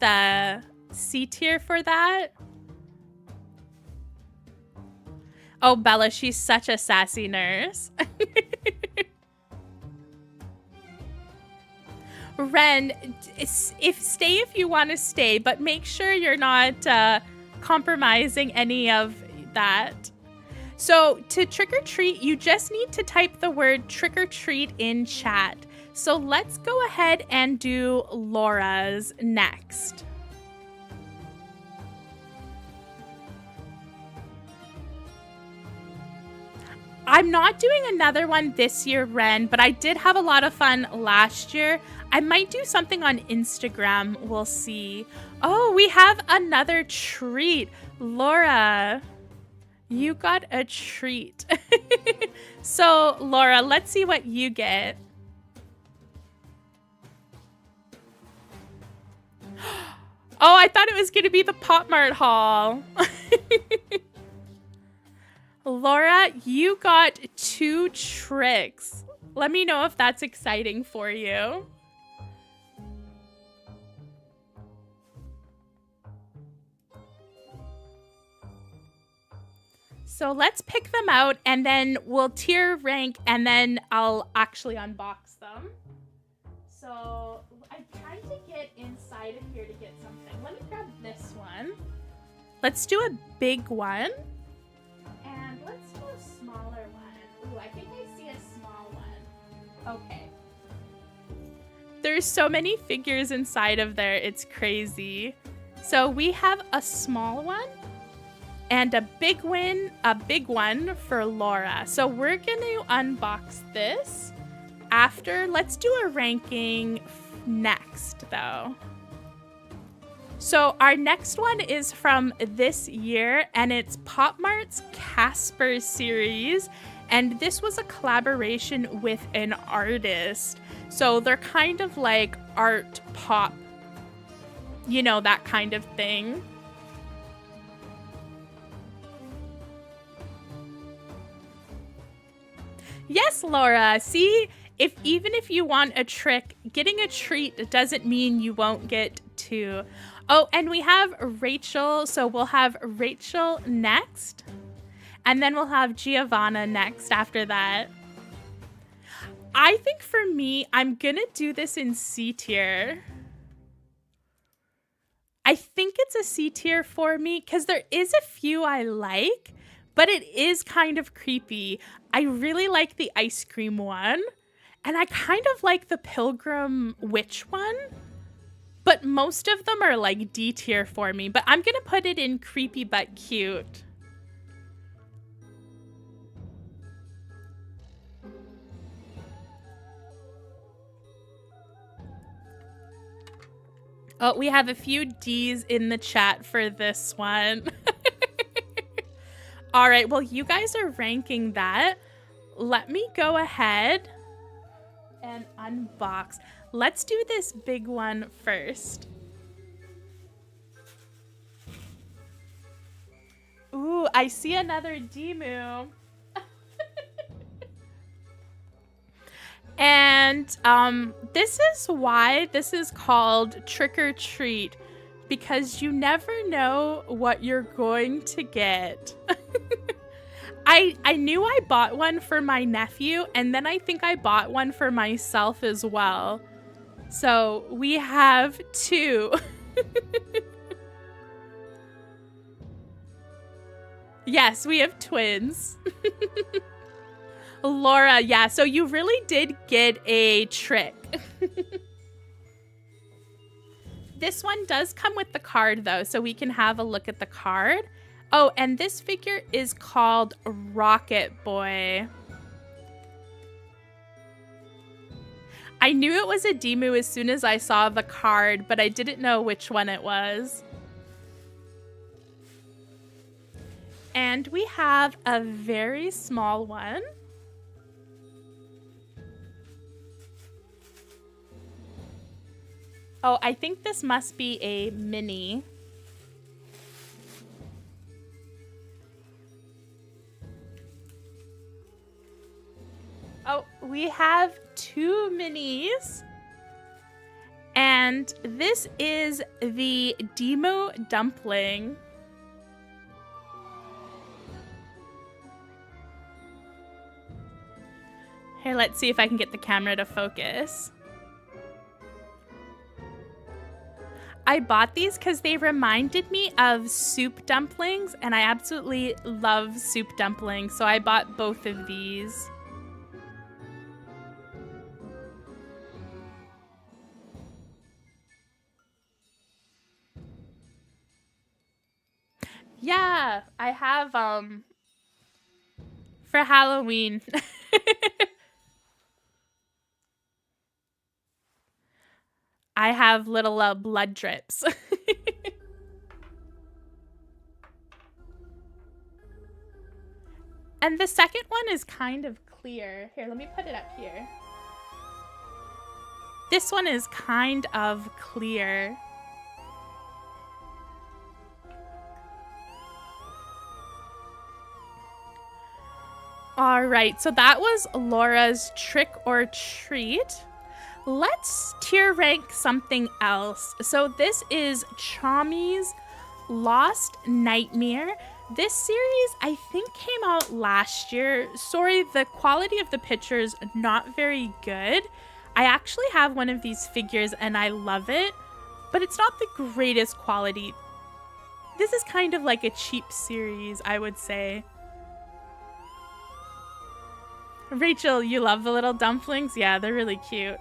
C tier for that? Oh, Bella, she's such a sassy nurse. Ren, stay if you want to stay, but make sure you're not compromising any of that. So to trick or treat, you just need to type the word trick or treat in chat. So let's go ahead and do Laura's next. I'm not doing another one this year, Ren, but I did have a lot of fun last year. I might do something on Instagram. We'll see. Oh, we have another treat. Laura, you got a treat. So, Laura, let's see what you get. Oh, I thought it was going to be the Popmart haul. Laura, you got 2 tricks. Let me know if that's exciting for you. So let's pick them out and then we'll tier rank and then I'll actually unbox them. So I tried to get inside of here to get something. Let me grab this one. Let's do a big one. And let's do a smaller one. Ooh, I think I see a small one. Okay. There's so many figures inside of there. It's crazy. So we have a small one and a big one for Laura. So we're gonna unbox this after. Let's do a ranking next though. So our next one is from this year, and it's Popmart's Casper series. And this was a collaboration with an artist. So they're kind of like art pop, you know, that kind of thing. Yes, Laura. See, even if you want a trick, getting a treat doesn't mean you won't get two. Oh, and we have Rachel. So we'll have Rachel next. And then we'll have Giovanna next after that. I think for me, I'm going to do this in C tier. I think it's a C tier for me because there is a few I like, but it is kind of creepy. I really like the ice cream one, and I kind of like the Pilgrim Witch one. But most of them are like D tier for me. But I'm going to put it in creepy but cute. Oh, we have a few D's in the chat for this one. All right, well, you guys are ranking that. Let me go ahead and unbox. Let's do this big one first. Ooh, I see another Demu. And this is why this is called Trick or Treat, because you never know what you're going to get. I knew I bought one for my nephew, and then I think I bought one for myself as well. So we have two. Yes, we have twins. Laura, yeah, so you really did get a trick. This one does come with the card, though, so we can have a look at the card. Oh, and this figure is called Rocket Boy. I knew it was a Demu as soon as I saw the card, but I didn't know which one it was. And we have a very small one. Oh, I think this must be a mini. Oh, we have two minis. And this is the Demu dumpling. Here, let's see if I can get the camera to focus. I bought these because they reminded me of soup dumplings, and I absolutely love soup dumplings, so I bought both of these. Yeah, I have, for Halloween. I have little blood drips. And the second one is kind of clear. Here, let me put it up here. This one is kind of clear. All right, so that was Laura's Trick or Treat. Let's tier rank something else. So this is Chami's Lost Nightmare. This series, I think, came out last year. Sorry, the quality of the pictures not very good. I actually have one of these figures and I love it, but it's not the greatest quality. This is kind of like a cheap series, I would say. Rachel, you love the little dumplings? Yeah, they're really cute.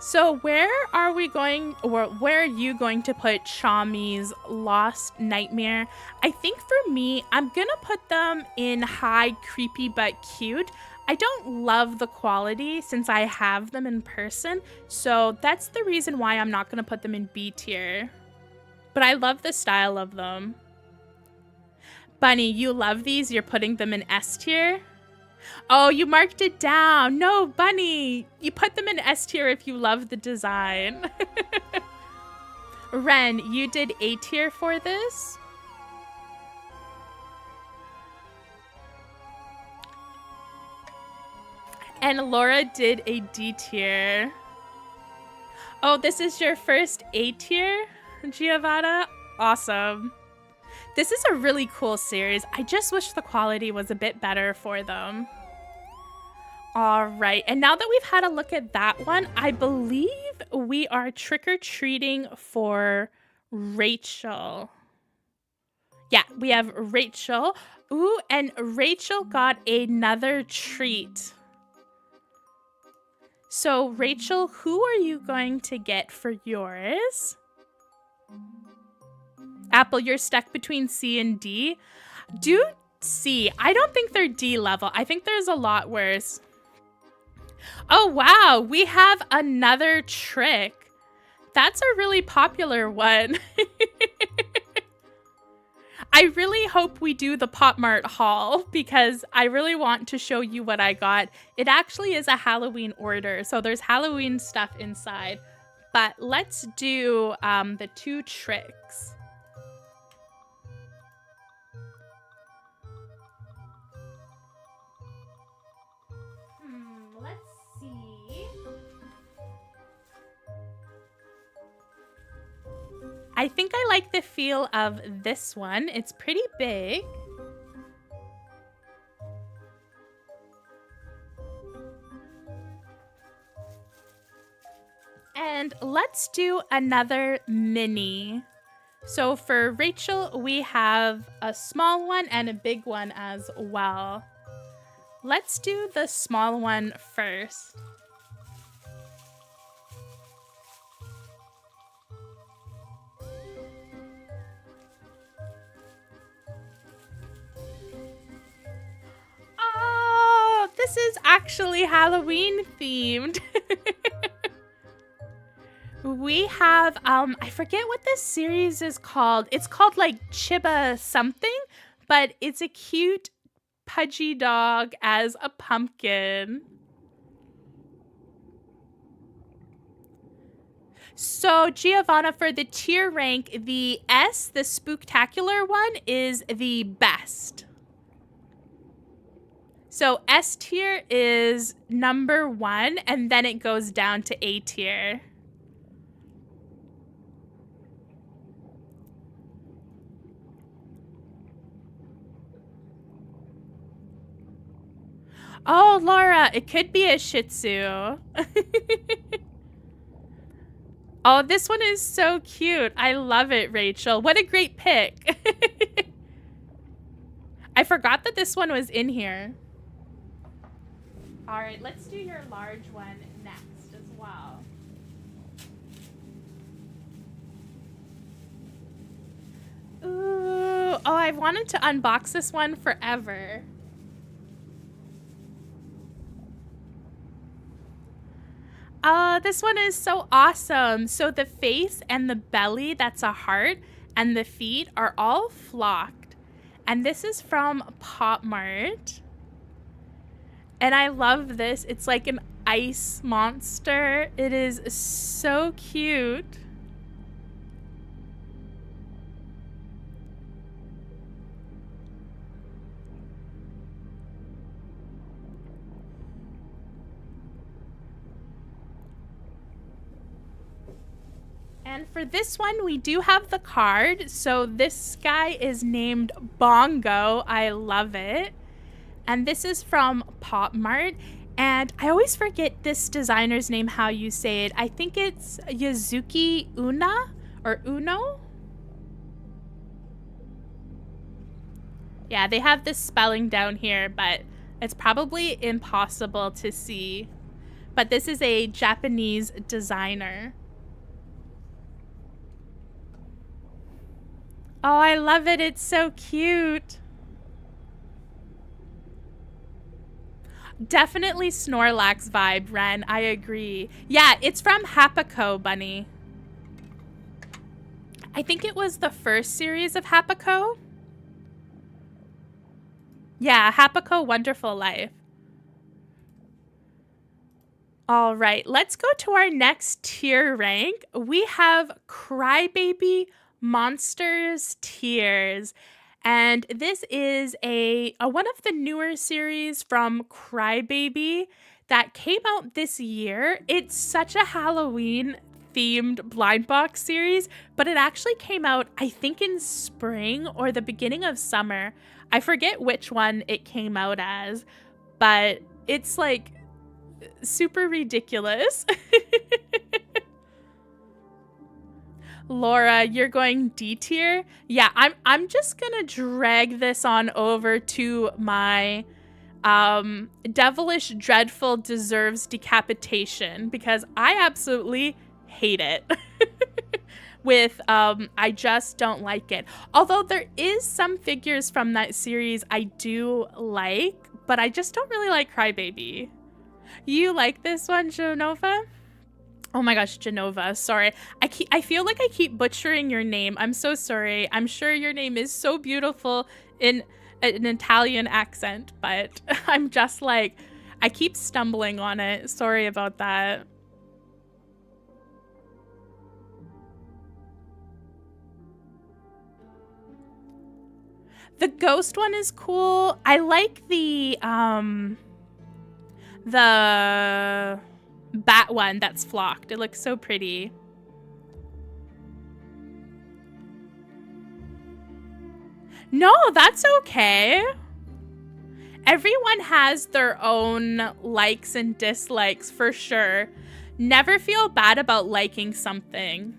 So where are we going, or where are you going to put Chami's Lost Nightmare? I think for me, I'm gonna put them in high, creepy but cute. I don't love the quality since I have them in person, so that's the reason why I'm not gonna put them in B tier. But I love the style of them. Bunny, you love these? You're putting them in S tier? Oh, you marked it down. No, Bunny. You put them in S tier if you love the design. Ren, you did A tier for this? And Laura did a D tier. Oh, this is your first A tier, Giovanna? Awesome. This is a really cool series. I just wish the quality was a bit better for them. All right, and now that we've had a look at that one, I believe we are trick-or-treating for Rachel. Yeah, we have Rachel. Ooh, and Rachel got another treat. So, Rachel, who are you going to get for yours? Apple, you're stuck between C and D. Do C. I don't think they're D level. I think there's a lot worse. Oh, wow. We have another trick. That's a really popular one. I really hope we do the Popmart haul because I really want to show you what I got. It actually is a Halloween order, so there's Halloween stuff inside. But let's do the two tricks. Let's see. I think I like the feel of this one. It's pretty big. And let's do another mini. So for Rachel, we have a small one and a big one as well. Let's do the small one first. Oh, this is actually Halloween themed. We have, I forget what this series is called. It's called like Chiba something, but it's a cute pudgy dog as a pumpkin. So Giovanna, for the tier rank, the S, the spooktacular one, is the best. So S tier is number 1, and then it goes down to A tier. Oh, Laura, it could be a Shih Tzu. Oh, this one is so cute. I love it, Rachel. What a great pick. I forgot that this one was in here. All right, let's do your large one next as well. Ooh, oh, I've wanted to unbox this one forever. This one is so awesome. So the face and the belly, that's a heart, and the feet are all flocked. And this is from Popmart. And I love this. It's like an ice monster. It is so cute. And for this one, we do have the card. So this guy is named Bongo. I love it. And this is from Popmart. And I always forget this designer's name, how you say it. I think it's Yuzuki Una or Uno. Yeah, they have this spelling down here, but it's probably impossible to see. but this is a Japanese designer. Oh, I love it. It's so cute. Definitely Snorlax vibe, Ren. I agree. Yeah, it's from Hapako, Bunny. I think it was the first series of Hapako. Yeah, Hapako Wonderful Life. All right, let's go to our next tier rank. We have Crybaby Monsters Tiers. And this is a one of the newer series from Crybaby that came out this year. It's such a Halloween themed blind box series, but it actually came out, I think, in spring or the beginning of summer. I forget which one it came out as, but it's like super ridiculous. Laura, you're going D tier? Yeah, I'm just gonna drag this on over to my Devilish Dreadful Deserves Decapitation because I absolutely hate it. With I just don't like it. Although there is some figures from that series I do like, but I just don't really like Crybaby. You like this one, Genova? Oh my gosh, Genova. Sorry. I feel like I keep butchering your name. I'm so sorry. I'm sure your name is so beautiful in an Italian accent, but I'm just like, I keep stumbling on it. Sorry about that. The ghost one is cool. I like the bat one that's flocked. It looks so pretty. No, that's okay. Everyone has their own likes and dislikes for sure. Never feel bad about liking something.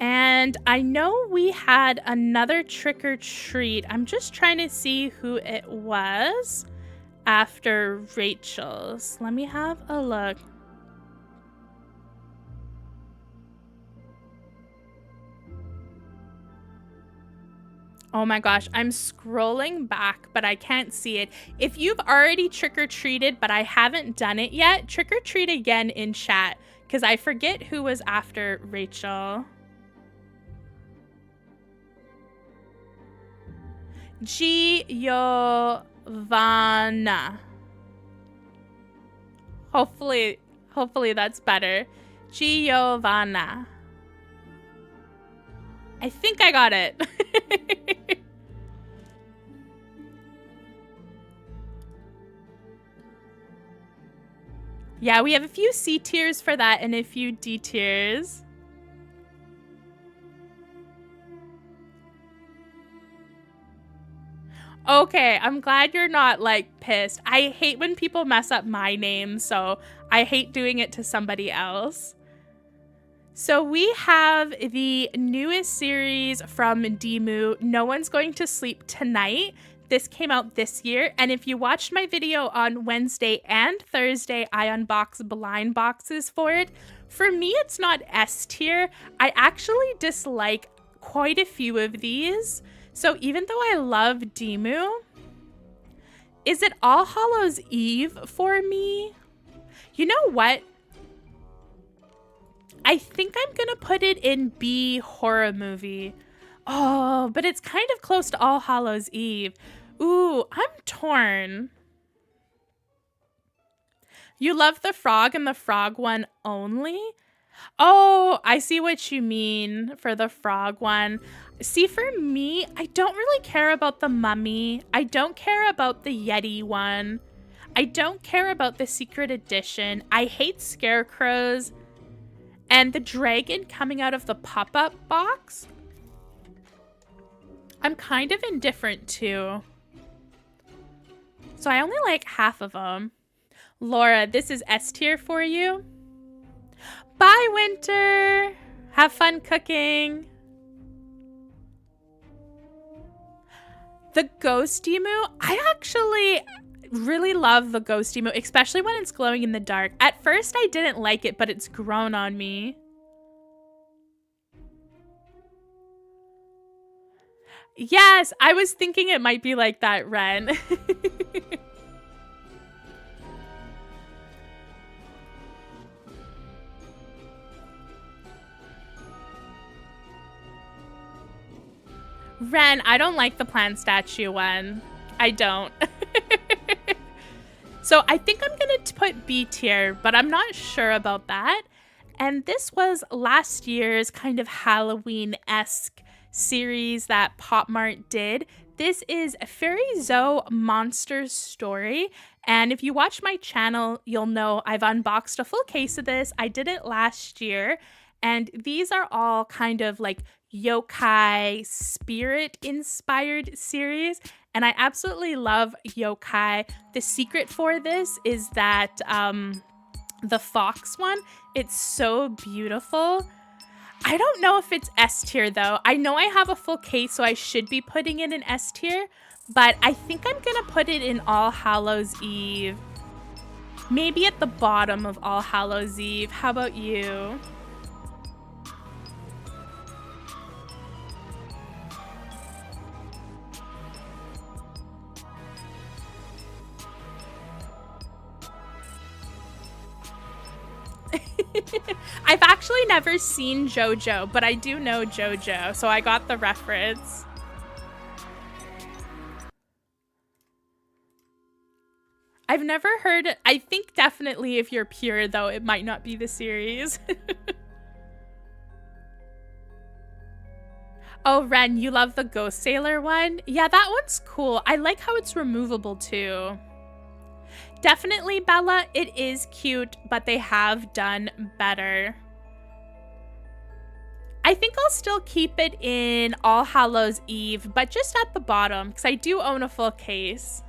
And I know we had another trick or treat. I'm just trying to see who it was after Rachel's. Let me have a look. Oh my gosh, I'm scrolling back, but I can't see it. If you've already trick-or-treated, but I haven't done it yet, trick-or-treat again in chat, because I forget who was after Rachel. Giovanna. Hopefully that's better. Giovanna. I think I got it. Yeah, we have a few C tiers for that and a few D tiers. Okay, I'm glad you're not like pissed. I hate when people mess up my name, so I hate doing it to somebody else. So we have the newest series from Demu, No One's Going to Sleep Tonight. This came out this year, and if you watched my video on Wednesday and Thursday, I unboxed blind boxes for it. For me, it's not S tier. I actually dislike quite a few of these. So even though I love Demu, is it All Hallows Eve for me? You know what? I think I'm gonna put it in B horror movie. Oh, but it's kind of close to All Hallows Eve. Ooh, I'm torn. You love the frog and the frog one only? Oh, I see what you mean for the frog one. See, for me, I don't really care about the mummy. I don't care about the Yeti one. I don't care about the secret edition. I hate scarecrows. And the dragon coming out of the pop-up box, I'm kind of indifferent to. So I only like half of them. Laura, this is S tier for you. Bye, Winter. Have fun cooking. The ghost emu, I actually really love the ghost emu, especially when it's glowing in the dark. At first, I didn't like it, but it's grown on me. Yes, I was thinking it might be like that, Ren. Ren, I don't like the plant statue one. I don't. So I think I'm going to put B tier, but I'm not sure about that. And this was last year's kind of Halloween-esque series that Popmart did. This is Fairy Zoo Monsters Story. And if you watch my channel, you'll know I've unboxed a full case of this. I did it last year. And these are all kind of like yokai spirit inspired series. And I absolutely love yokai. The secret for this is that the fox one, it's so beautiful. I don't know if it's S tier though. I know I have a full case, so I should be putting it in S tier, but I think I'm gonna put it in All Hallows Eve. Maybe at the bottom of All Hallows Eve. How about you? I've actually never seen JoJo, but I do know JoJo, so I got the reference. I've never heard it. I think definitely if you're pure, though, it might not be the series. Oh, Ren, you love the Ghost Sailor one? Yeah, that one's cool. I like how it's removable, too. Definitely, Bella, it is cute, but they have done better. I think I'll still keep it in All Hallows Eve, but just at the bottom, because I do own a full case.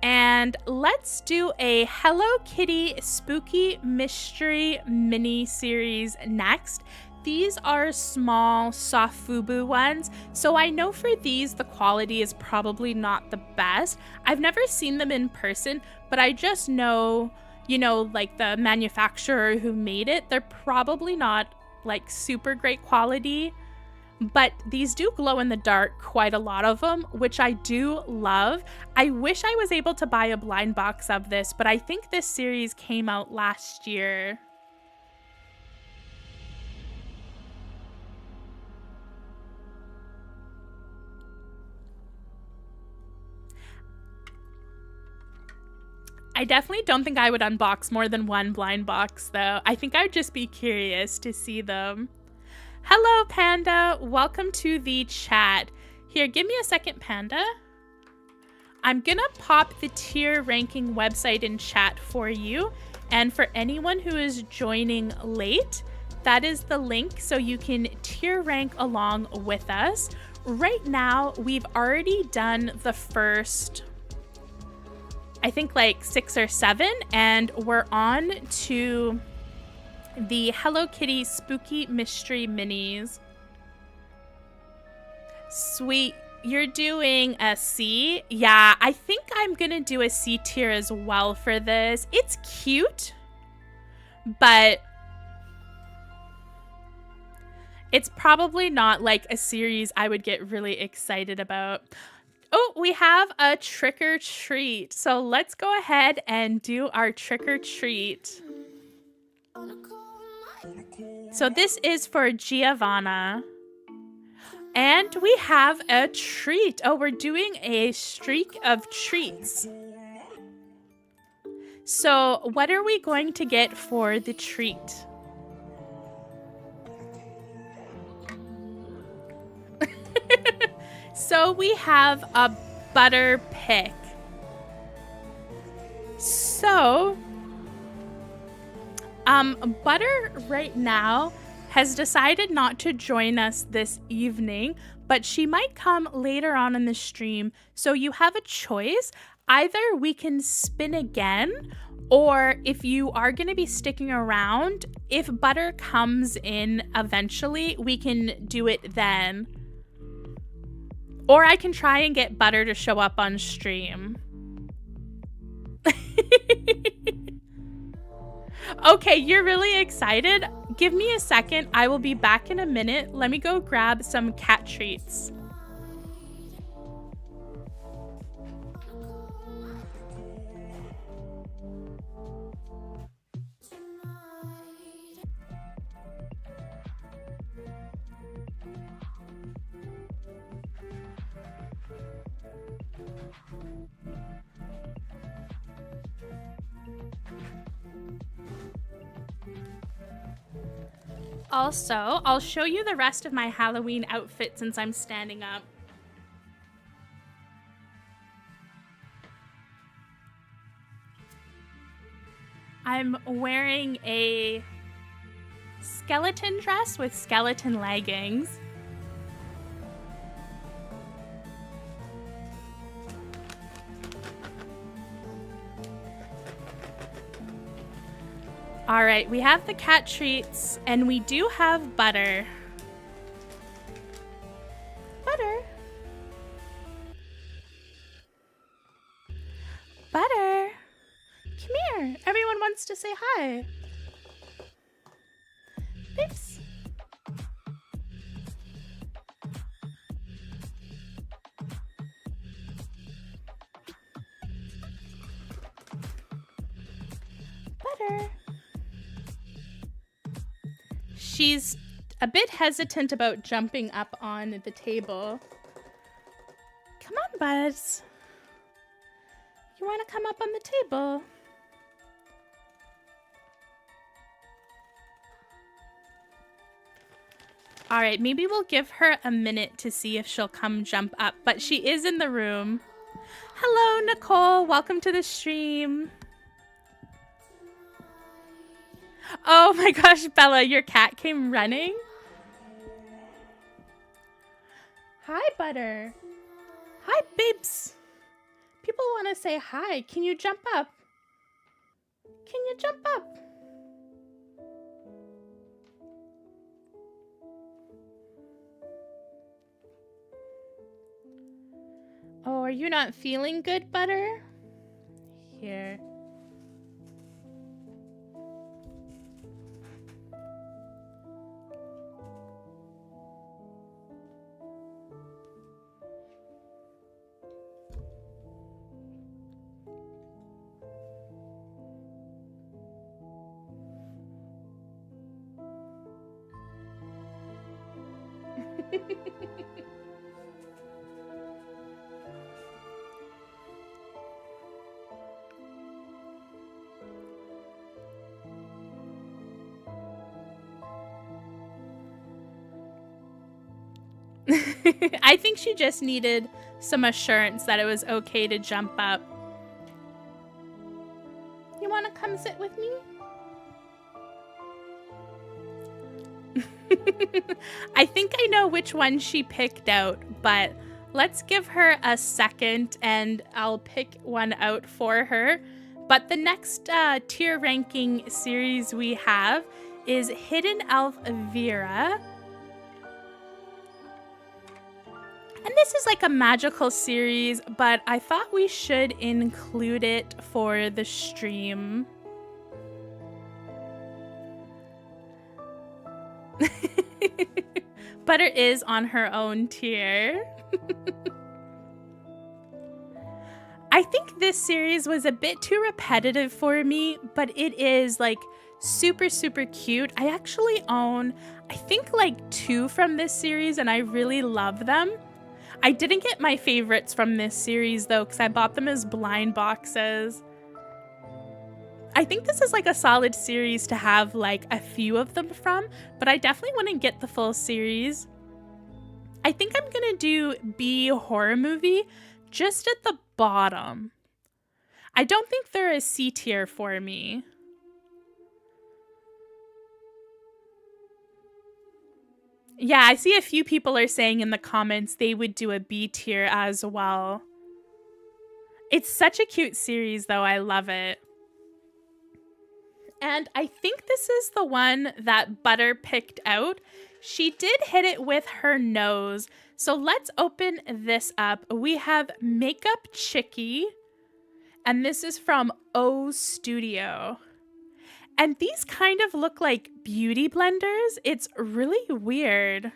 And let's do a Hello Kitty Spooky Mystery mini series next. These are small, soft FUBU ones, so I know for these the quality is probably not the best. I've never seen them in person, but I just know, you know, like the manufacturer who made it, they're probably not like super great quality, but these do glow in the dark, quite a lot of them, which I do love. I wish I was able to buy a blind box of this, but I think this series came out last year. I definitely don't think I would unbox more than one blind box, though. I think I would just be curious to see them. Hello, Panda. Welcome to the chat. Here, give me a second, Panda. I'm gonna pop the tier ranking website in chat for you. And for anyone who is joining late, that is the link so you can tier rank along with us. Right now, we've already done the first, I think like 6 or 7, and we're on to the Hello Kitty Spooky Mystery Minis. Sweet, you're doing a C? Yeah, I think I'm gonna do a C tier as well for this. It's cute, but it's probably not like a series I would get really excited about. Oh, we have a trick or treat. So let's go ahead and do our trick or treat. So this is for Giovanna. And we have a treat. Oh, we're doing a streak of treats. So what are we going to get for the treat? So we have a butter pick. So, Butter right now has decided not to join us this evening, but she might come later on in the stream. So you have a choice. Either we can spin again, or if you are going to be sticking around, if Butter comes in eventually, we can do it then. Or I can try and get Butter to show up on stream. Okay, you're really excited? Give me a second. I will be back in a minute. Let me go grab some cat treats. Also, I'll show you the rest of my Halloween outfit since I'm standing up. I'm wearing a skeleton dress with skeleton leggings. All right, we have the cat treats and we do have Butter. Butter. Butter. Come here. Everyone wants to say hi. Oops. Butter. She's a bit hesitant about jumping up on the table. Come on, Buzz. You want to come up on the table? All right, maybe we'll give her a minute to see if she'll come jump up, but she is in the room. Hello, Nicole. Welcome to the stream. Oh my gosh, Bella, your cat came running. Hi, Butter. Hi, babes. People want to say hi. Can you jump up? Can you jump up? Oh, are you not feeling good, Butter? Here. I think she just needed some assurance that it was okay to jump up. You want to come sit with me? I think I know which one she picked out, but let's give her a second and I'll pick one out for her. But the next tier ranking series we have is Hidden Elf Vera. And this is like a magical series, but I thought we should include it for the stream. Butter is on her own tier. I think this series was a bit too repetitive for me, but it is like super, super cute. I actually own, I think like 2 from this series and I really love them. I didn't get my favorites from this series though, because I bought them as blind boxes. I think this is like a solid series to have like a few of them from, but I definitely wouldn't get the full series. I think I'm gonna do B horror movie just at the bottom. I don't think they're a C tier for me. Yeah, I see a few people are saying in the comments they would do a B tier as well. It's such a cute series though, I love it. And I think this is the one that Butter picked out. She did hit it with her nose, So let's open this up. We have Makeup Chickie, and this is from O Studio. And these kind of look like beauty blenders. It's really weird.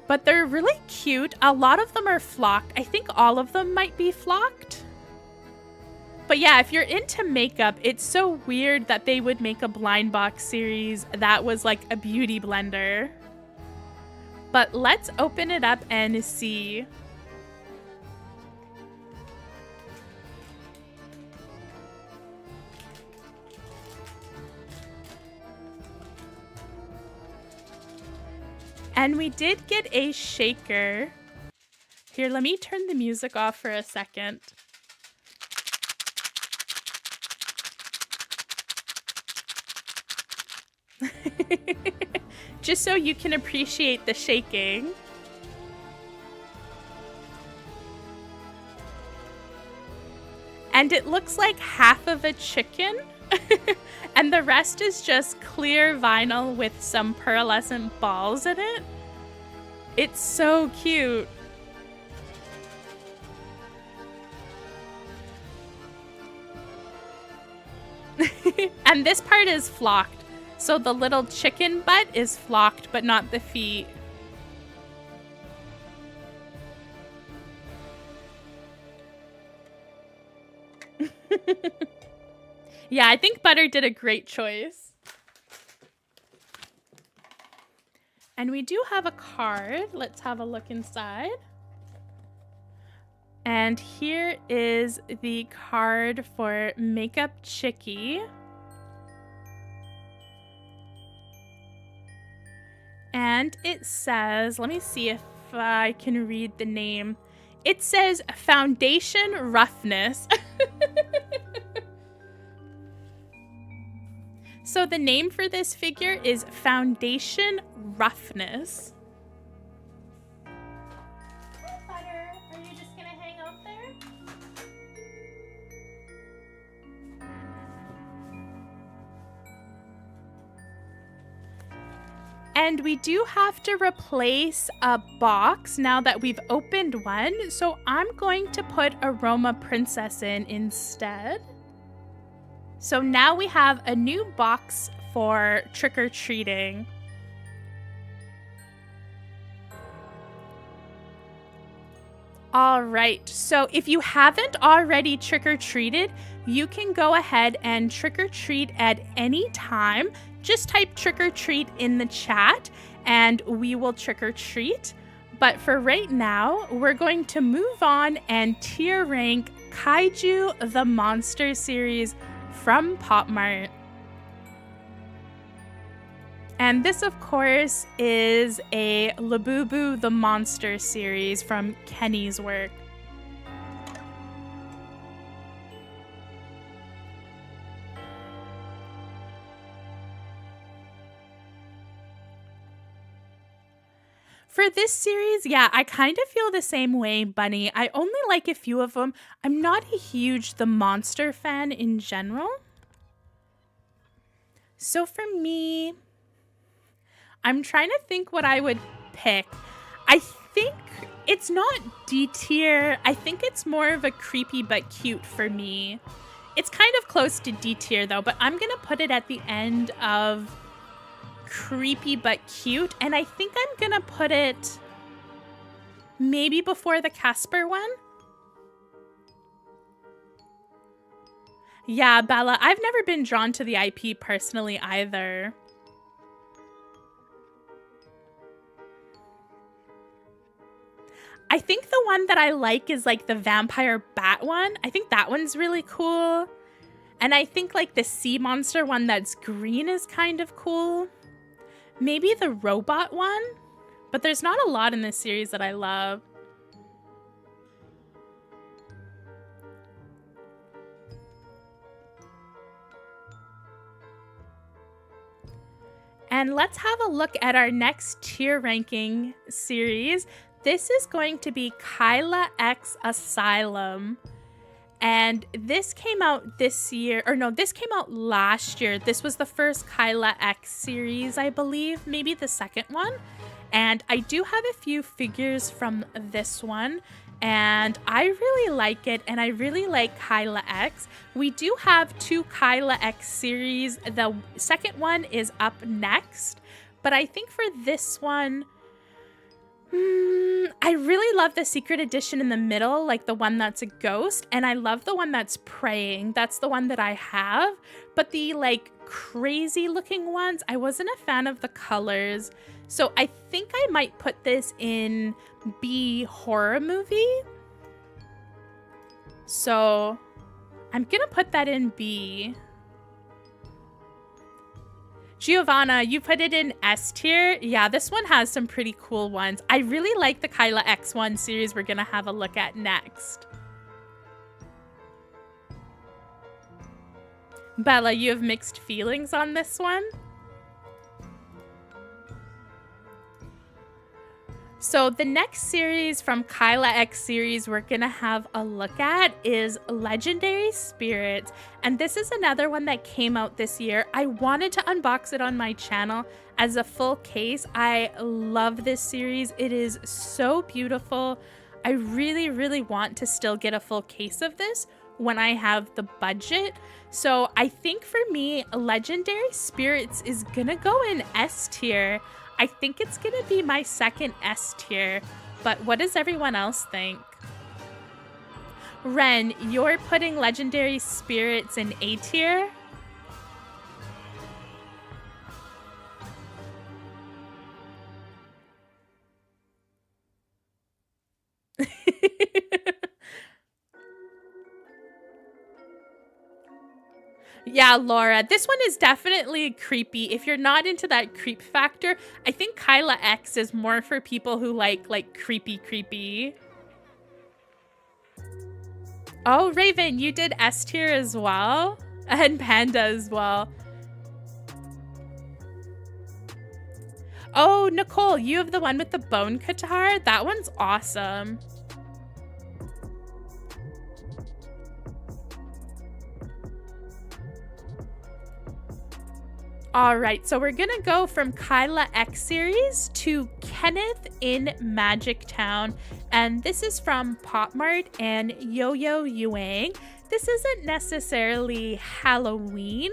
But they're really cute. A lot of them are flocked. I think all of them might be flocked. But yeah, if you're into makeup, it's so weird that they would make a blind box series that was like a beauty blender. But let's open it up and see. And we did get a shaker. Here, let me turn the music off for a second. Just so you can appreciate the shaking. And it looks like half of a chicken. And the rest is just clear vinyl with some pearlescent balls in it. It's so cute. And this part is flocked. So the little chicken butt is flocked, but not the feet. Yeah, I think Butter did a great choice. And we do have a card. Let's have a look inside. And here is the card for Makeup Chickie. And it says, let me see if I can read the name. It says Foundation Roughness. So the name for this figure is Foundation Roughness. Butter, are you just gonna hang out there? And we do have to replace a box now that we've opened one. So I'm going to put Aroma Princess in instead. So now we have a new box for trick-or-treating. All right, so if you haven't already trick-or-treated, you can go ahead and trick-or-treat at any time. Just type trick-or-treat in the chat and we will trick-or-treat. But for right now, we're going to move on and tier rank Kaiju the Monster series from Popmart. And this, of course, is a Labubu the Monster series from Kenny's work. For this series, yeah, I kind of feel the same way, Bunny. I only like a few of them. I'm not a huge The Monster fan in general. So for me, I'm trying to think what I would pick. I think it's not D tier. I think it's more of a creepy but cute for me. It's kind of close to D tier though, but I'm gonna put it at the end of creepy but cute, and I think I'm gonna put it maybe before the Casper one. Yeah, Bella, I've never been drawn to the IP personally either. I think the one that I like is like the vampire bat one. I think that one's really cool. And I think like the sea monster one that's green is kind of cool. Maybe the robot one, but there's not a lot in this series that I love. And let's have a look at our next tier ranking series. This is going to be Kyla X Asylum. And this came out this year, or no, this came out last year. This was the first Kyla X series, I believe, maybe the second one. And I do have a few figures from this one, and I really like it, and I really like Kyla X. We do have 2 Kyla X series. The second one is up next, but I think for this one, I really love the secret edition in the middle, like the one that's a ghost, and I love the one that's praying. That's the one that I have, but the like crazy looking ones, I wasn't a fan of the colors. So I think I might put this in B horror movie. So I'm gonna put that in B. Giovanna, you put it in S tier. Yeah, this one has some pretty cool ones. I really like the Kyla X1 series we're gonna have a look at next. Bella, you have mixed feelings on this one? So the next series from Kyla X series we're gonna have a look at is Legendary Spirits, and this is another one that came out this year. I wanted to unbox it on my channel as a full case. I love this series. It is so beautiful. I really want to still get a full case of this when I have the budget. So I think for me, Legendary Spirits is gonna go in S tier. I think it's gonna be my second S tier, but what does everyone else think? Ren, you're putting Legendary Spirits in A tier? Yeah, Laura, this one is definitely creepy. If you're not into that creep factor, I think Kyla X is more for people who like creepy. Oh, Raven, you did S tier as well? And Panda as well. Oh, Nicole, you have the one with the bone guitar? That one's awesome. All right, so we're gonna go from Kyla X series to Kenneth in Magic Town, and this is from Popmart and Yo-Yo Yuang. This isn't necessarily Halloween,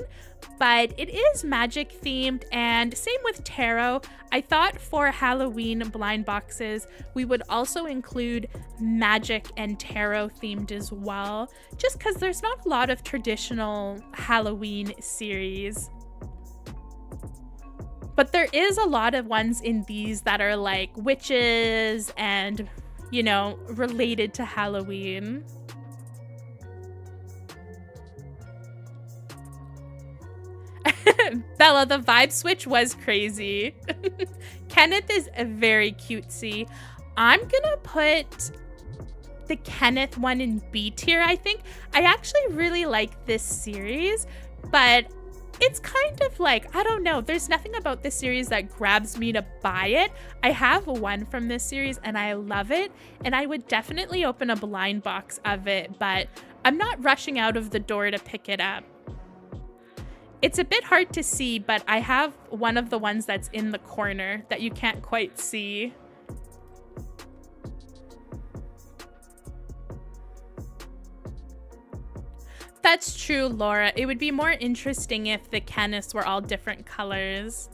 but it is magic themed, and same with tarot. I thought for Halloween blind boxes, we would also include magic and tarot themed as well, just because there's not a lot of traditional Halloween series. But there is a lot of ones in these that are like witches and, you know, related to Halloween. Bella, the vibe switch was crazy. Kenneth is very cutesy. I'm gonna put the Kenneth one in B tier, I think. I actually really like this series, but it's kind of like, I don't know, there's nothing about this series that grabs me to buy it. I have one from this series and I love it, and I would definitely open a blind box of it, but I'm not rushing out of the door to pick it up. It's a bit hard to see, but I have one of the ones that's in the corner that you can't quite see. That's true, Laura. It would be more interesting if the Kenneths were all different colors.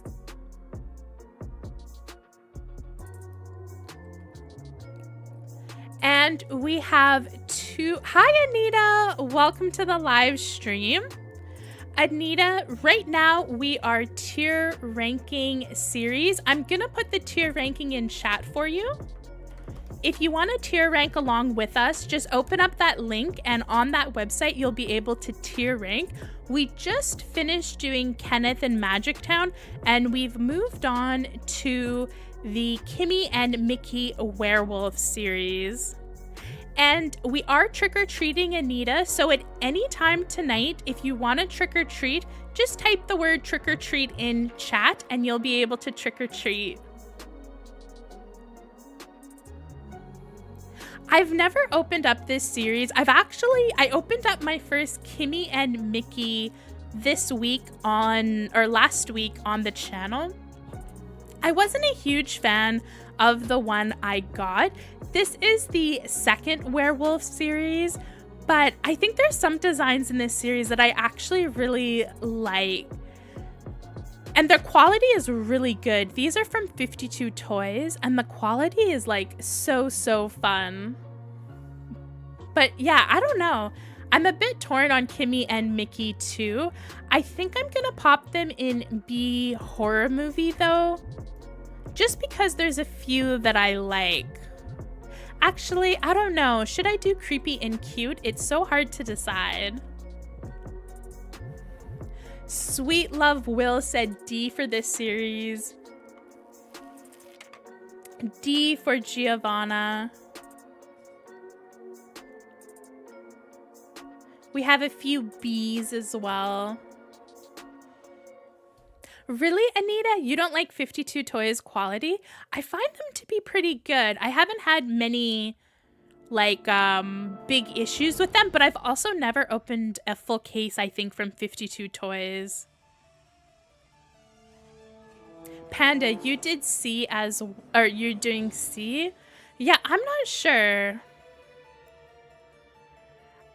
And we have two. Hi, Anita. Welcome to the live stream. Anita, right now we are tier ranking series. I'm gonna put the tier ranking in chat for you. If you want to tier rank along with us, just open up that link, and on that website you'll be able to tier rank. We just finished doing Kenneth and Magic Town, and we've moved on to the Kimmy and Mickey Werewolf series. And we are trick-or-treating, Anita, so at any time tonight, if you want to trick-or-treat, just type the word trick-or-treat in chat and you'll be able to trick-or-treat. I've never opened up this series. I opened up my first Kimmy and Mickey this week last week on the channel. I wasn't a huge fan of the one I got. This is the second werewolf series, but I think there's some designs in this series that I actually really like. And their quality is really good. These are from 52 Toys, and the quality is like so fun. But yeah, I don't know. I'm a bit torn on Kimmy and Mickey too. I think I'm gonna pop them in B horror movie though, just because there's a few that I like. Actually, I don't know. Should I do creepy and cute? It's so hard to decide. Sweet Love Will said D for this series. D for Giovanna. We have a few B's as well. Really, Anita? You don't like 52 Toys quality? I find them to be pretty good. I haven't had many like big issues with them, but I've also never opened a full case, I think, from 52 Toys. Panda, you did C or you're doing C? Yeah, I'm not sure.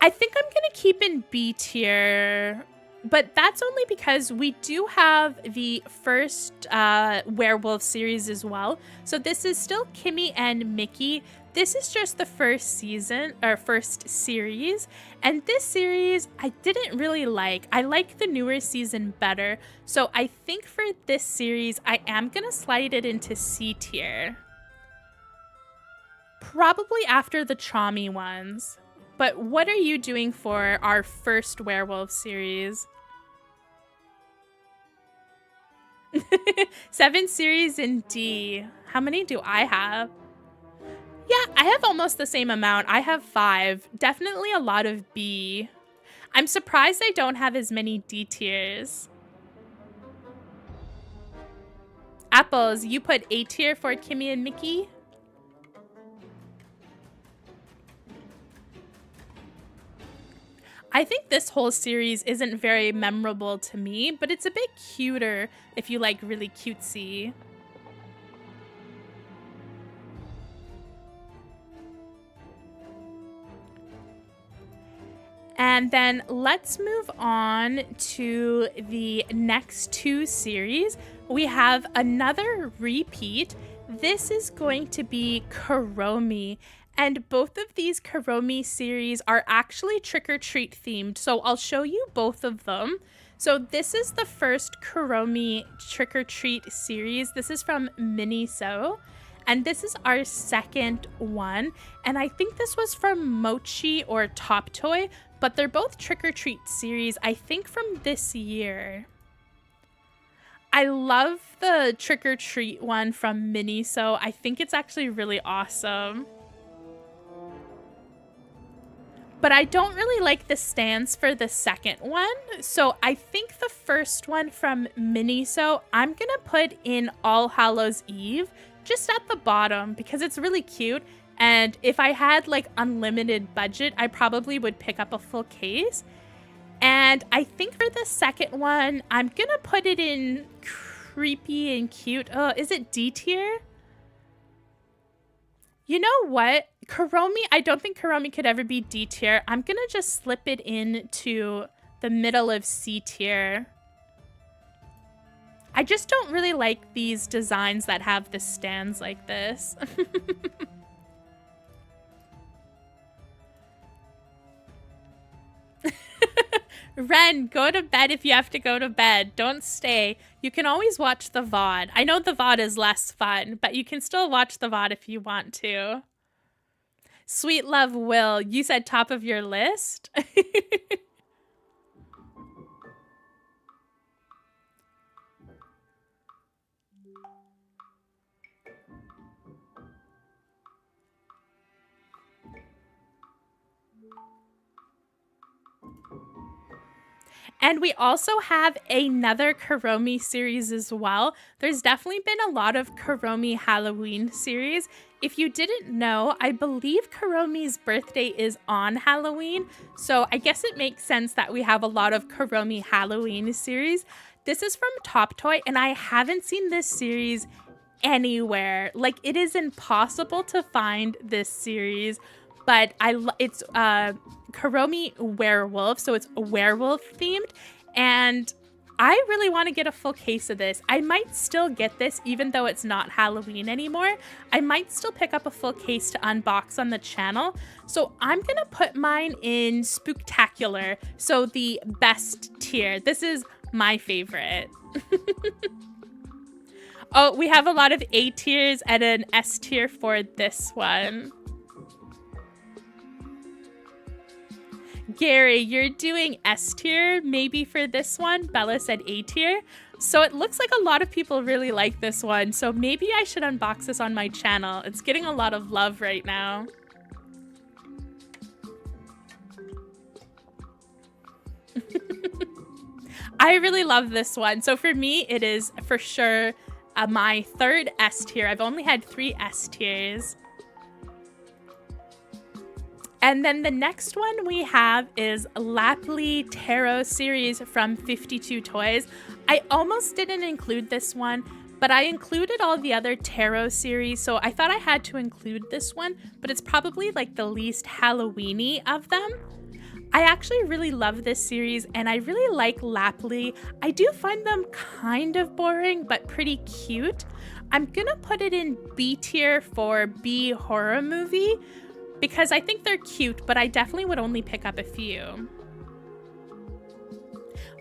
I think I'm gonna keep in B tier, but that's only because we do have the first werewolf series as well. So this is still Kimmy and Mickey. This is just the first season or first series, and this series I didn't really like. I like the newer season better, so I think for this series I am gonna slide it into C tier. Probably after the Chommy ones. But what are you doing for our first werewolf series? 7 series in D. How many do I have? Yeah, I have almost the same amount. I have 5. Definitely a lot of B. I'm surprised I don't have as many D tiers. Apples, you put A tier for Kimmy and Mickey? I think this whole series isn't very memorable to me, but it's a bit cuter if you like really cutesy. And then let's move on to the next 2 series. We have another repeat. This is going to be Kuromi. And both of these Kuromi series are actually trick-or-treat themed. So I'll show you both of them. So this is the first Kuromi trick-or-treat series. This is from Miniso. And this is our second one. And I think this was from Mochi or Top Toy. But they're both trick-or-treat series, I think from this year. I love the trick-or-treat one from Miniso. I think it's actually really awesome. But I don't really like the stands for the second one. So I think the first one from Miniso, I'm gonna put in All Hallows Eve, just at the bottom, because it's really cute. And if I had like unlimited budget, I probably would pick up a full case. And I think for the second one, I'm gonna put it in creepy and cute. Oh, is it D tier? You know what? Kuromi, I don't think Kuromi could ever be D tier. I'm gonna just slip it into the middle of C tier. I just don't really like these designs that have the stands like this. Ren, go to bed if you have to go to bed. Don't stay. You can always watch the VOD. I know the VOD is less fun, but you can still watch the VOD if you want to. Sweet Love Will, you said top of your list? And we also have another Kuromi series as well. There's definitely been a lot of Kuromi Halloween series. If you didn't know, I believe Kuromi's birthday is on Halloween, so I guess it makes sense that we have a lot of Kuromi Halloween series. This is from Top Toy, and I haven't seen this series anywhere. Like, it is impossible to find this series, but it's Kuromi werewolf, so it's werewolf themed, and I really want to get a full case of this. I might still get this even though it's not Halloween anymore. I might still pick up a full case to unbox on the channel. So I'm gonna put mine in Spooktacular, so the best tier. This is my favorite. Oh, we have a lot of A tiers and an S tier for this one. Gary, you're doing S tier maybe for this one. Bella said A tier. So it looks like a lot of people really like this one. So maybe I should unbox this on my channel. It's getting a lot of love right now. I really love this one. So for me, it is for sure my third S tier. I've only had 3 S tiers. And then the next one we have is Lapley Tarot series from 52 Toys. I almost didn't include this one, but I included all the other tarot series, so I thought I had to include this one, but it's probably like the least Halloween-y of them. I actually really love this series, and I really like Lapley. I do find them kind of boring, but pretty cute. I'm gonna put it in B tier for B horror movie, because I think they're cute, but I definitely would only pick up a few.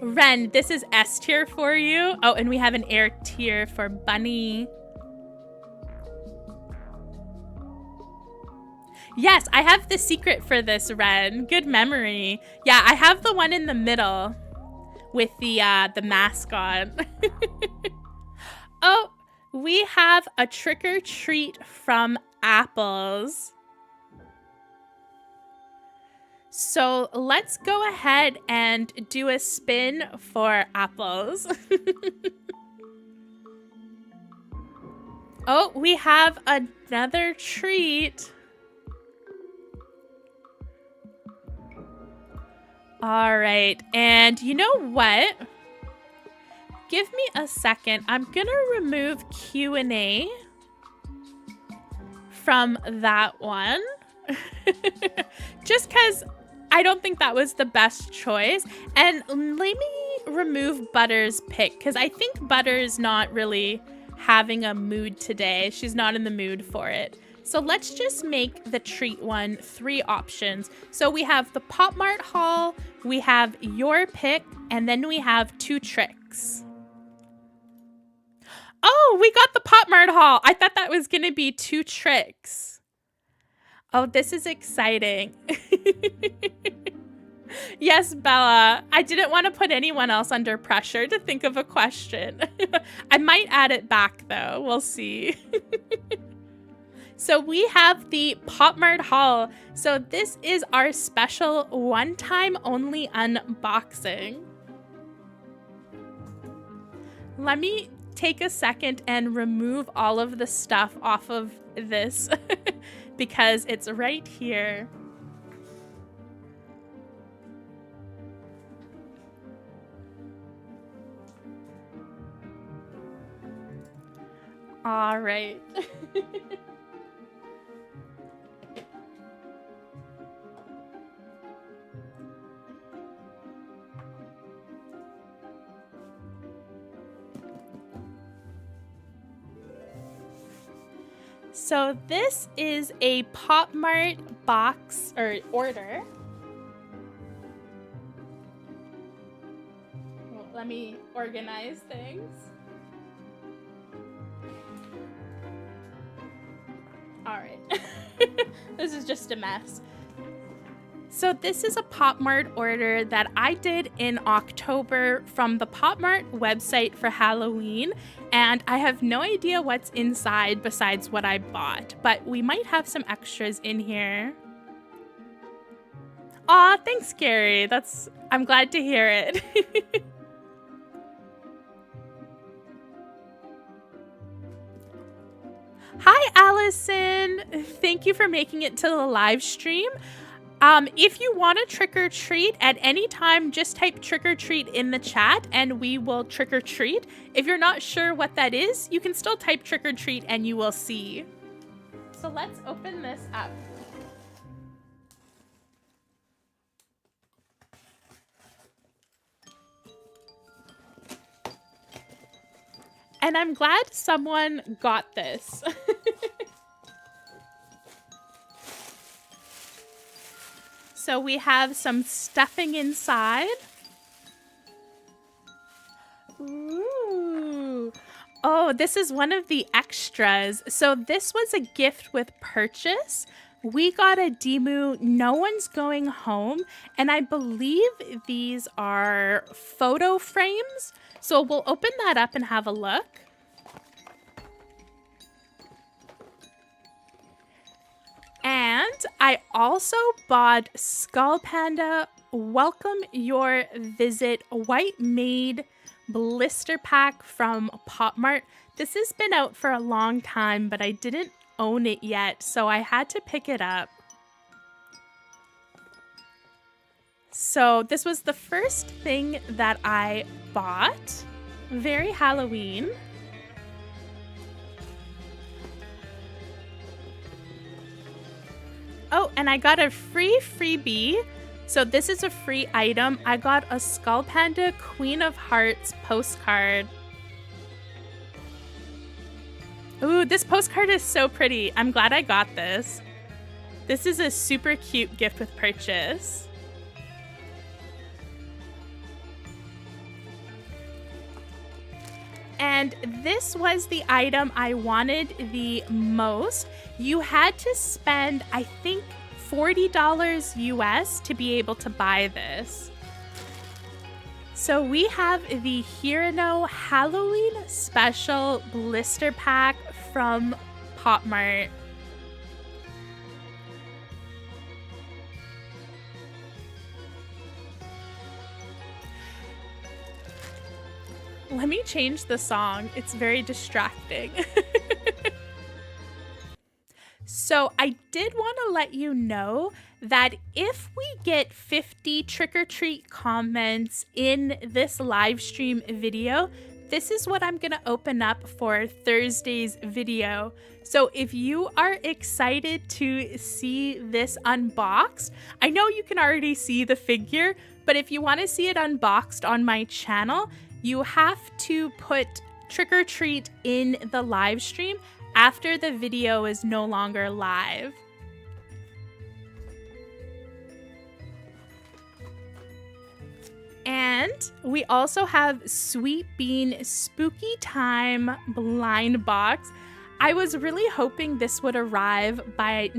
Ren, this is S tier for you. Oh, and we have an air tier for Bunny. Yes, I have the secret for this, Ren. Good memory. Yeah, I have the one in the middle with the mask on. Oh, we have a trick or treat from Apples. So let's go ahead and do a spin for Apples. Oh, we have another treat. All right, and you know what? Give me a second. I'm gonna remove Q&A from that one. Just because I don't think that was the best choice. And let me remove Butter's pick, because I think Butter's not really having a mood today. She's not in the mood for it. So let's just make the treat one 3 options. So we have the Popmart haul, we have your pick, and then we have 2 tricks. Oh, we got the Popmart haul. I thought that was going to be 2 tricks. Oh, this is exciting. Yes, Bella. I didn't want to put anyone else under pressure to think of a question. I might add it back, though. We'll see. So we have the Popmart haul. So this is our special one-time only unboxing. Let me take a second and remove all of the stuff off of this because it's right here. All right. So this is a Popmart box or order. Well, let me organize things. All right. This is just a mess. So this is a Popmart order that I did in October from the Popmart website for Halloween, and I have no idea what's inside besides what I bought, but we might have some extras in here. Aw, thanks, Gary. I'm glad to hear it. Hi, Allison. Thank you for making it to the live stream. If you want to trick or treat at any time, just type trick or treat in the chat and we will trick or treat. If you're not sure what that is, you can still type trick or treat and you will see. So let's open this up. And I'm glad someone got this. So we have some stuffing inside. Ooh. Oh, this is one of the extras. So this was a gift with purchase. We got a Demu, No One's Going Home, and I believe these are photo frames. So we'll open that up and have a look. And I also bought Skull Panda Welcome Your Visit White Maid blister pack from Popmart. This has been out for a long time, but I didn't own it yet, so I had to pick it up. So this was the first thing that I bought. Very Halloween. Oh, and I got a freebie. So this is a free item. I got a Skull Panda Queen of Hearts postcard. Ooh, this postcard is so pretty. I'm glad I got this. This is a super cute gift with purchase. And this was the item I wanted the most. You had to spend, I think, $40 US to be able to buy this. So we have the Hirano Halloween Special Blister Pack from Popmart. Let me change the song. It's very distracting. So I did want to let you know that if we get 50 trick-or-treat comments in this live stream video, this is what I'm going to open up for Thursday's video. So if you are excited to see this unboxed, I know you can already see the figure, but if you want to see it unboxed on my channel, you have to put trick or treat in the live stream after the video is no longer live. And we also have Sweet Bean Spooky Time blind box. I was really hoping this would arrive by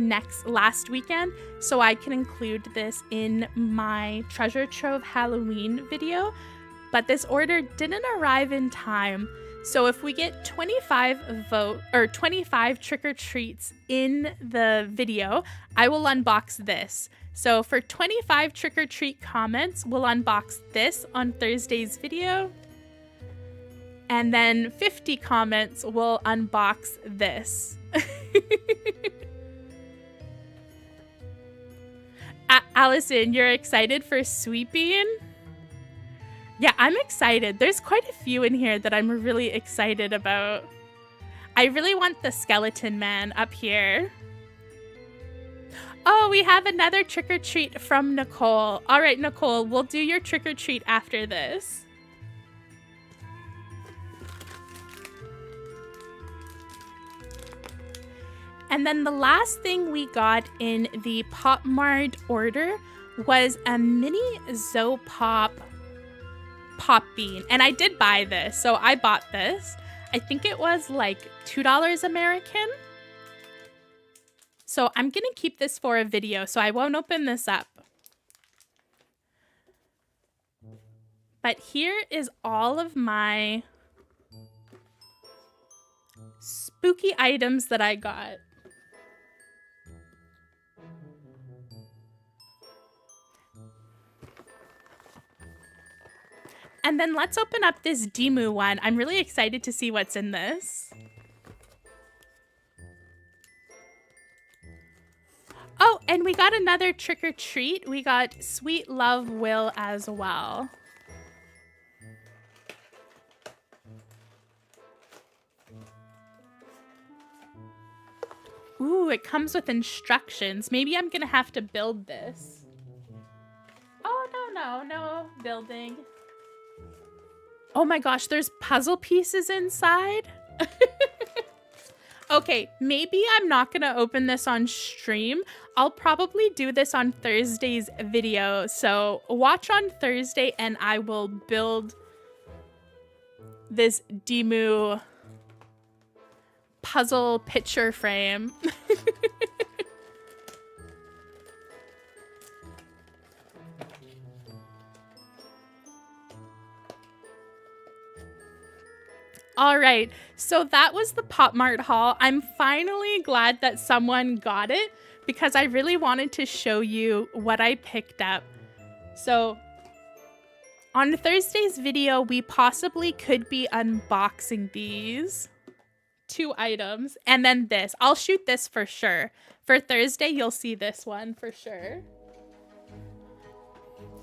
last weekend so I can include this in my Treasure Trove Halloween video. But this order didn't arrive in time. So if we get 25 trick-or-treats in the video, I will unbox this. So for 25 trick-or-treat comments, we'll unbox this on Thursday's video. And then 50 comments, we'll unbox this. Allison, you're excited for Sweet Bean? Yeah, I'm excited. There's quite a few in here that I'm really excited about. I really want the skeleton man up here. Oh, we have another trick-or-treat from Nicole. All right, Nicole, we'll do your trick-or-treat after this. And then the last thing we got in the Popmart order was a mini Zopop Pop Bean. And I did buy this, so I bought this. I think it was like $2 American. So I'm gonna keep this for a video, so I won't open this up. But here is all of my spooky items that I got. And then let's open up this Demu one. I'm really excited to see what's in this. Oh, and we got another trick or treat. We got Sweet Love Will as well. Ooh, it comes with instructions. Maybe I'm gonna have to build this. Oh, no building. Oh my gosh, there's puzzle pieces inside. Okay, maybe I'm not gonna open this on stream. I'll probably do this on Thursday's video. So watch on Thursday and I will build this Demu puzzle picture frame. All right, so that was the Popmart haul. I'm finally glad that someone got it because I really wanted to show you what I picked up. So on Thursday's video, we possibly could be unboxing these 2 items and then this. I'll shoot this for sure. For Thursday, you'll see this one for sure.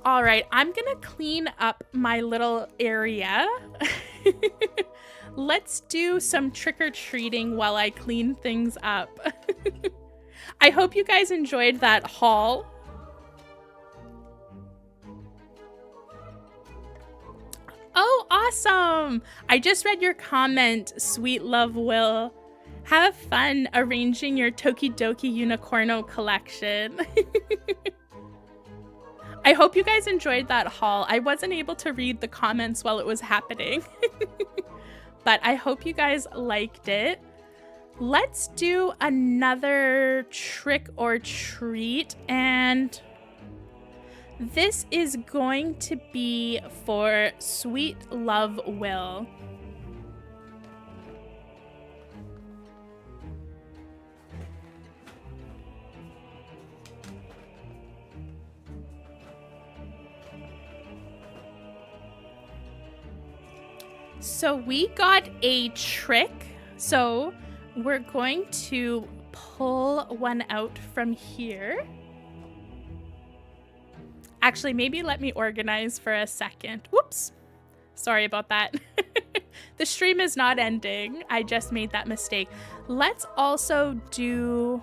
All right, I'm gonna clean up my little area. Let's do some trick-or-treating while I clean things up. I hope you guys enjoyed that haul. Oh, awesome! I just read your comment, Sweet Love Will. Have fun arranging your Tokidoki Unicorno collection. I hope you guys enjoyed that haul. I wasn't able to read the comments while it was happening. But I hope you guys liked it. Let's do another trick or treat. And this is going to be for Sweet Love Will. So we got a trick. So we're going to pull one out from here. Actually, maybe let me organize for a second. Whoops. Sorry about that. The stream is not ending. I just made that mistake. Let's also do...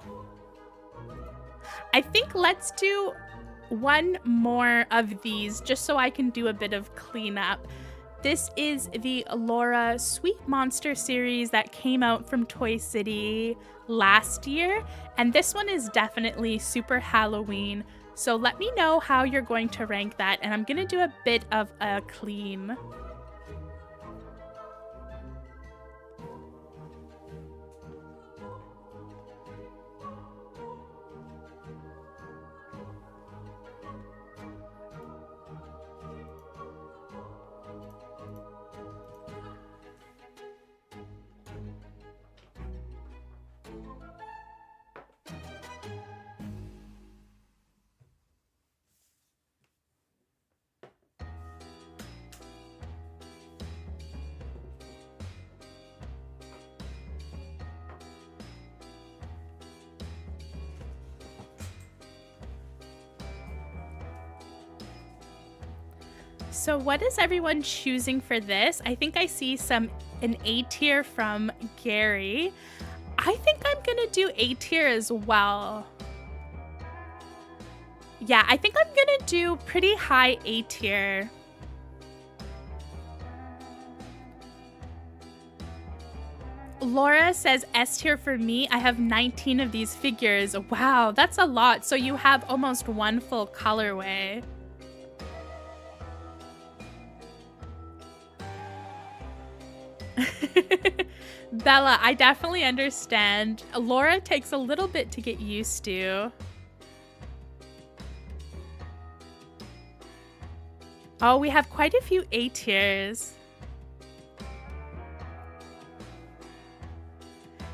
I think let's do one more of these just so I can do a bit of cleanup. This is the Laura Sweet Monster series that came out from Toy City last year. And this one is definitely super Halloween. So let me know how you're going to rank that. And I'm going to do a bit of a clean. So what is everyone choosing for this? I think I see an A tier from Gary. I think I'm gonna do A tier as well. Yeah, I think I'm gonna do pretty high A tier. Laura says S tier for me. I have 19 of these figures. Wow, that's a lot. So you have almost one full colorway. Bella, I definitely understand. Laura takes a little bit to get used to. Oh, we have quite a few A tiers.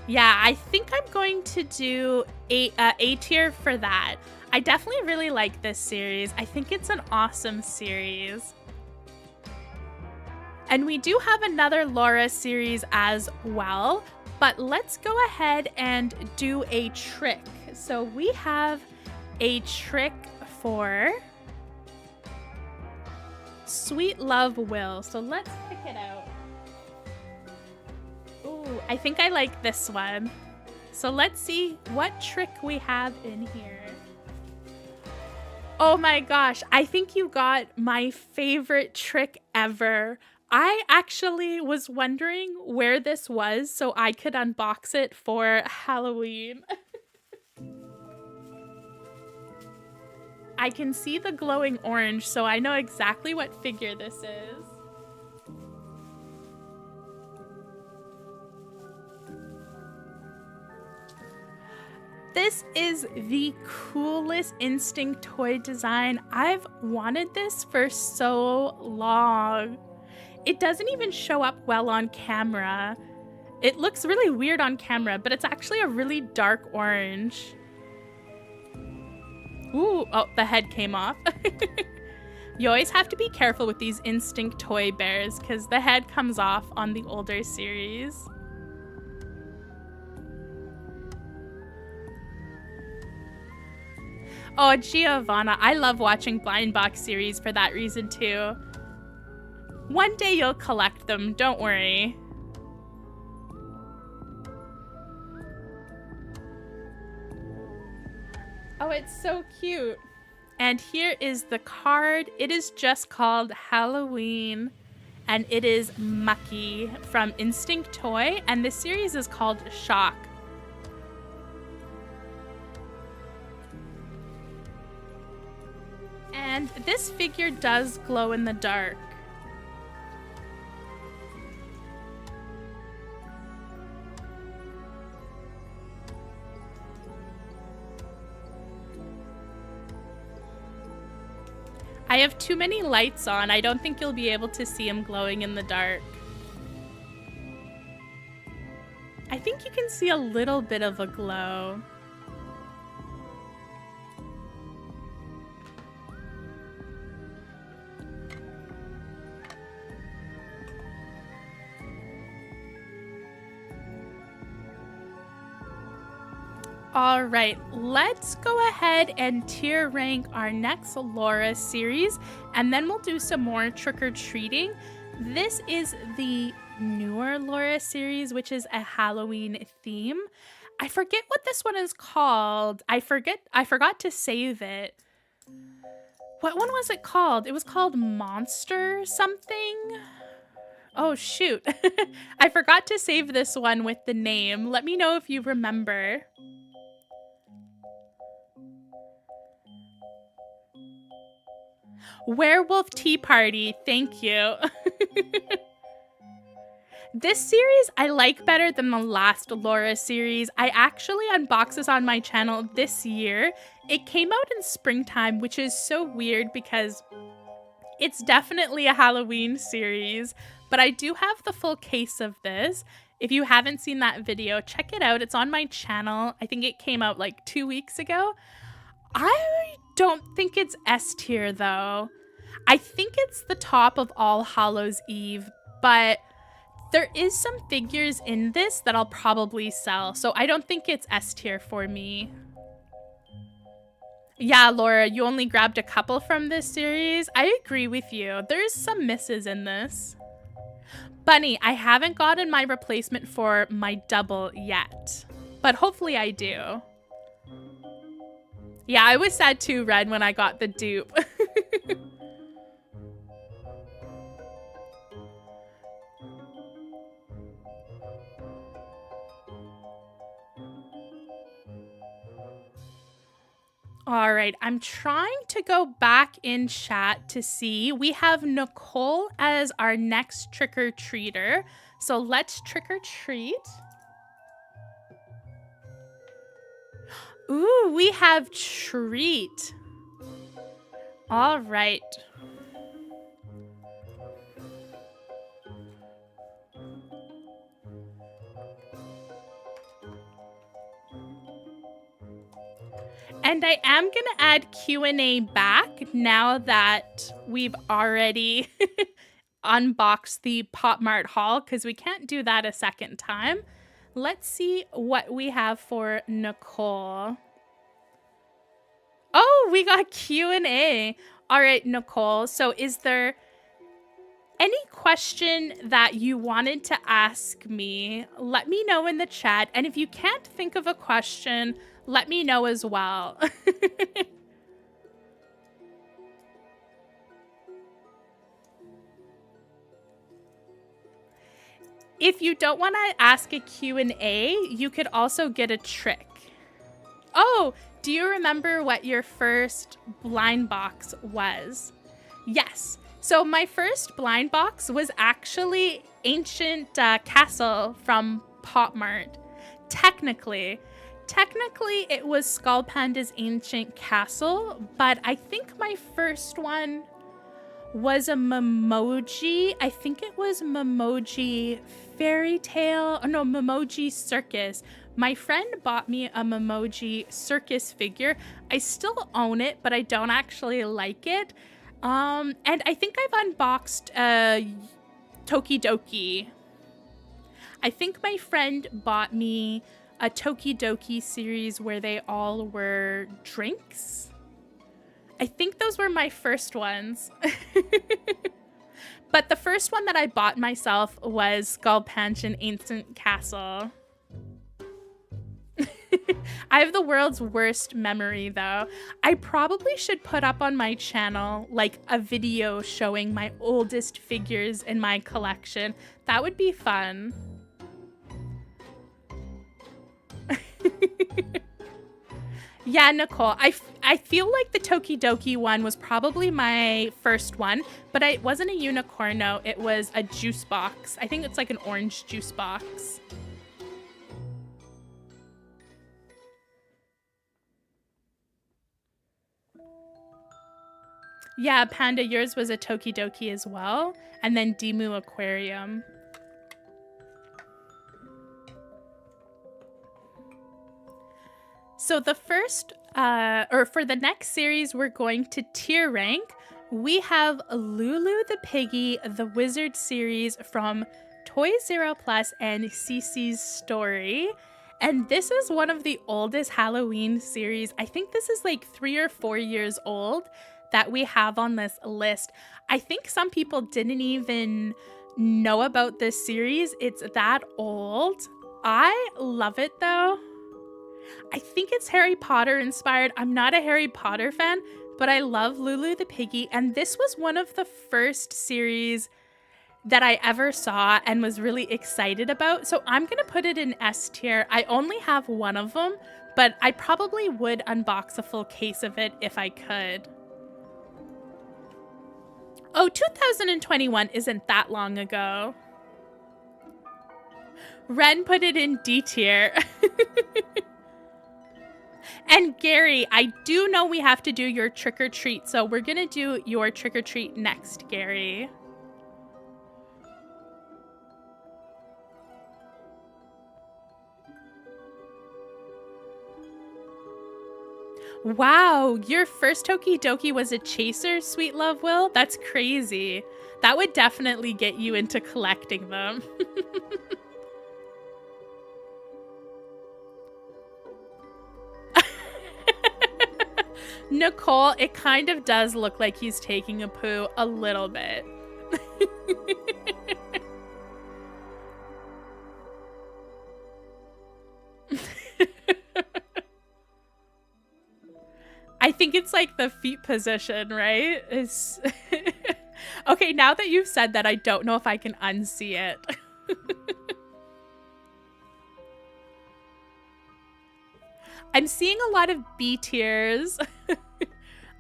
Yeah, I think I'm going to do A tier for that. I definitely really like this series. I think it's an awesome series. And we do have another Laura series as well, but let's go ahead and do a trick. So we have a trick for Sweet Love Will. So let's pick it out. Ooh, I think I like this one. So let's see what trick we have in here. Oh my gosh, I think you got my favorite trick ever. I actually was wondering where this was so I could unbox it for Halloween. I can see the glowing orange, so I know exactly what figure this is. This is the coolest Instinct toy design. I've wanted this for so long. It doesn't even show up well on camera. It looks really weird on camera, but it's actually a really dark orange. Ooh, oh, the head came off. You always have to be careful with these Instinct toy bears because the head comes off on the older series. Oh, Giovanna, I love watching blind box series for that reason too. One day you'll collect them, don't worry. Oh, it's so cute. And here is the card. It is just called Halloween, and it is Mucky from Instinct Toy, and this series is called Shock. And this figure does glow in the dark. I have too many lights on. I don't think you'll be able to see him glowing in the dark. I think you can see a little bit of a glow. All right, let's go ahead and tier rank our next Laura series, and then we'll do some more trick-or-treating. This is the newer Laura series, which is a Halloween theme. I forget what this one is called. I forgot to save it. What one was it called? It was called Monster something. Oh, shoot. I forgot to save this one with the name. Let me know if you remember. Werewolf Tea Party, thank you. This series I like better than the last Laura series. I actually unboxed this on my channel this year. It came out in springtime, which is so weird because it's definitely a Halloween series, but I do have the full case of this. If you haven't seen that video, check it out. It's on my channel. I think it came out like 2 weeks ago. I don't think it's S tier though. I think it's the top of All Hallows Eve, but there is some figures in this that I'll probably sell, so I don't think it's S tier for me. Yeah, Laura, you only grabbed a couple from this series. I agree with you. There's some misses in this. Bunny, I haven't gotten my replacement for my double yet, but hopefully I do. Yeah, I was sad too, Red, when I got the dupe. All right, I'm trying to go back in chat to see. We have Nicole as our next trick-or-treater. So let's trick-or-treat. Ooh, we have Treat. All right. And I am going to add Q&A back now that we've already unbox the Popmart haul because we can't do that a second time. Let's see what we have for Nicole. Oh, we got Q&A. All right, Nicole. So is there any question that you wanted to ask me? Let me know in the chat. And if you can't think of a question, let me know as well. If you don't want to ask a Q&A, you could also get a trick. Oh, do you remember what your first blind box was? Yes. So my first blind box was actually Ancient Castle from Popmart. Technically, it was Skull Panda's Ancient Castle, but I think my first one was a Memoji. I think it was Memoji Fairy Tale. Oh no, Memoji Circus. My friend bought me a Memoji Circus figure. I still own it, but I don't actually like it. And I think I've unboxed Tokidoki. I think my friend bought me a Tokidoki series where they all were drinks. I think those were my first ones. But the first one that I bought myself was Skull Panda's Ancient Castle. I have the world's worst memory, though. I probably should put up on my channel like a video showing my oldest figures in my collection. That would be fun. Yeah, Nicole, I feel like the Tokidoki one was probably my first one, but it wasn't a unicorno, it was a juice box. I think it's like an orange juice box. Yeah, Panda, yours was a Tokidoki as well, and then Demu Aquarium. So the first, or for the next series, we're going to tier rank. We have Lulu the Piggy, the Wizard series from Toy Zero Plus and Cece's Story. And this is one of the oldest Halloween series. I think this is like 3 or 4 years old that we have on this list. I think some people didn't even know about this series. It's that old. I love it though. I think it's Harry Potter inspired. I'm not a Harry Potter fan, but I love Lulu the Piggy. And this was one of the first series that I ever saw and was really excited about. So I'm going to put it in S tier. I only have one of them, but I probably would unbox a full case of it if I could. Oh, 2021 isn't that long ago. Ren put it in D tier. And Gary, I do know we have to do your trick or treat, so we're gonna do your trick or treat next, Gary. Wow, your first Tokidoki was a chaser, Sweet Love Will? That's crazy. That would definitely get you into collecting them. Nicole, it kind of does look like he's taking a poo a little bit. I think it's like the feet position, right? It's okay, now that you've said that, I don't know if I can unsee it. I'm seeing a lot of B tiers.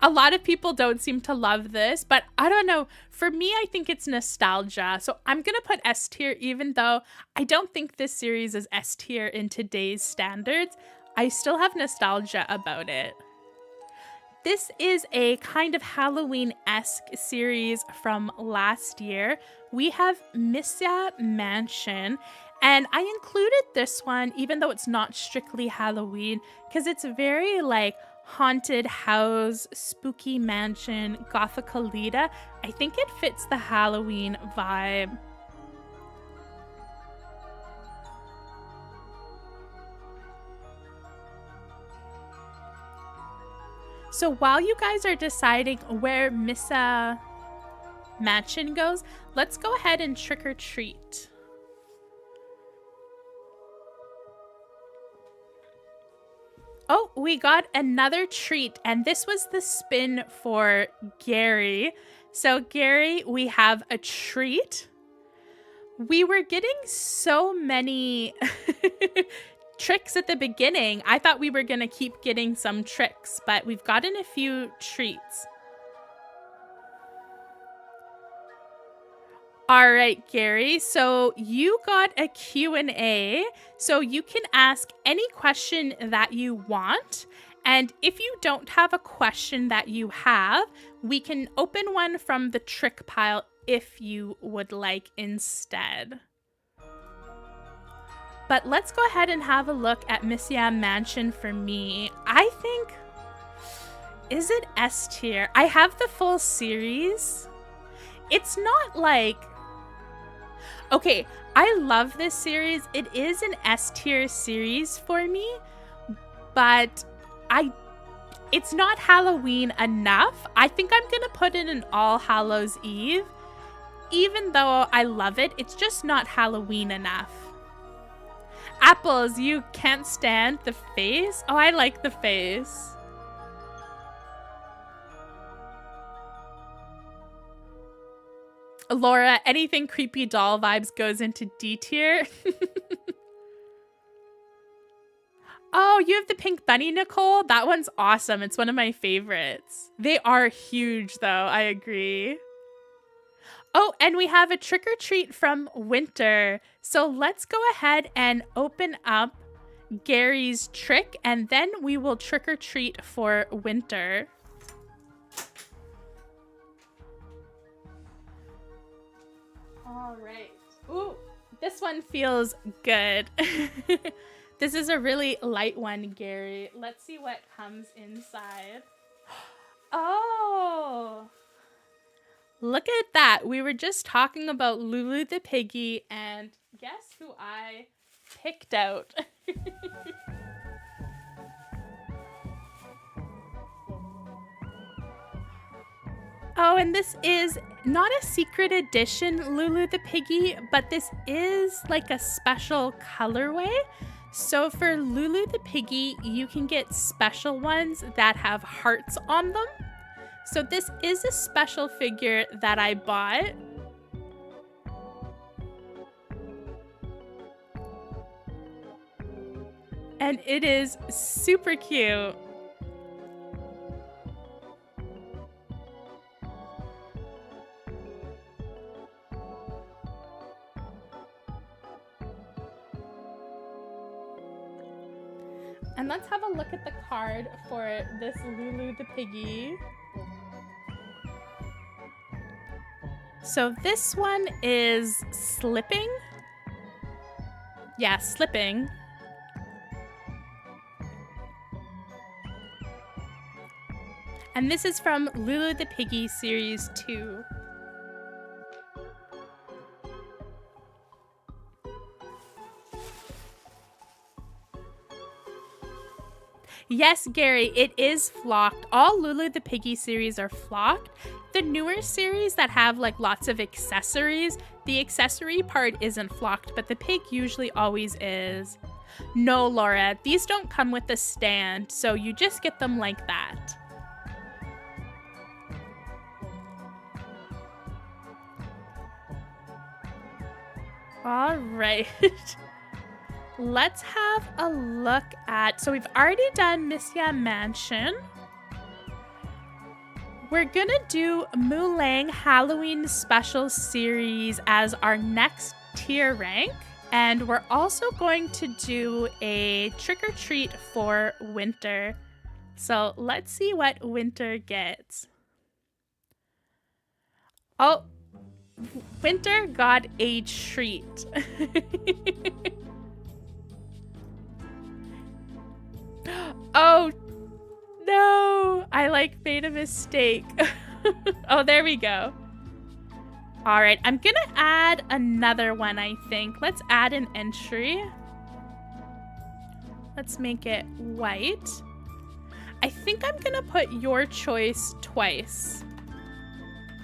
A lot of people don't seem to love this, but I don't know. For me, I think it's nostalgia. So I'm going to put S tier, even though I don't think this series is S tier in today's standards. I still have nostalgia about it. This is a kind of Halloween-esque series from last year. We have Misia Mansion, and I included this one, even though it's not strictly Halloween, because it's very like haunted house, spooky mansion, Gothicalita. I think it fits the Halloween vibe. So while you guys are deciding where Missa Mansion goes, let's go ahead and trick or treat. Oh, we got another treat, and this was the spin for Gary. So Gary, we have a treat. We were getting so many tricks at the beginning. I thought we were gonna keep getting some tricks, but we've gotten a few treats. All right, Gary, so you got a Q&A, so you can ask any question that you want. And if you don't have a question that you have, we can open one from the trick pile if you would like instead. But let's go ahead and have a look at Missa Mansion for me. I think, is it S tier? I have the full series. It's not like, okay, I love this series. It is an S tier series for me, but it's not Halloween enough. I think I'm gonna put it in All Hallows Eve. Even though I love it, it's just not Halloween enough. Apples, you can't stand the face? Oh, I like the face. Laura, anything creepy doll vibes goes into D tier. Oh, you have the pink bunny, Nicole? That one's awesome. It's one of my favorites. They are huge, though. I agree. Oh, and we have a trick or treat from Winter. So let's go ahead and open up Gary's trick, and then we will trick or treat for Winter. All right. Ooh, this one feels good. This is a really light one, Gary. Let's see what comes inside. Oh, look at that. We were just talking about Lulu the Piggy, and guess who I picked out? Oh, and this is not a secret edition Lulu the Piggy, but this is like a special colorway. So for Lulu the Piggy, you can get special ones that have hearts on them. So this is a special figure that I bought. And it is super cute. And let's have a look at the card for this Lulu the Piggy. So this one is slipping. Yeah, slipping. And this is from Lulu the Piggy Series 2. Yes, Gary, it is flocked. All Lulu the Piggy series are flocked. The newer series that have like lots of accessories, the accessory part isn't flocked, but the pig usually always is. No, Laura, these don't come with a stand, so you just get them like that. All right. Let's have a look at, so we've already done Missa Mansion. We're gonna do Mulang Halloween Special Series as our next tier rank. And we're also going to do a trick or treat for Winter. So let's see what Winter gets. Oh, Winter got a treat. Oh, No, I like made a mistake. Oh, there we go. All right, I'm gonna add another one, I think. Let's add an entry. Let's make it white. I think I'm gonna put your choice twice.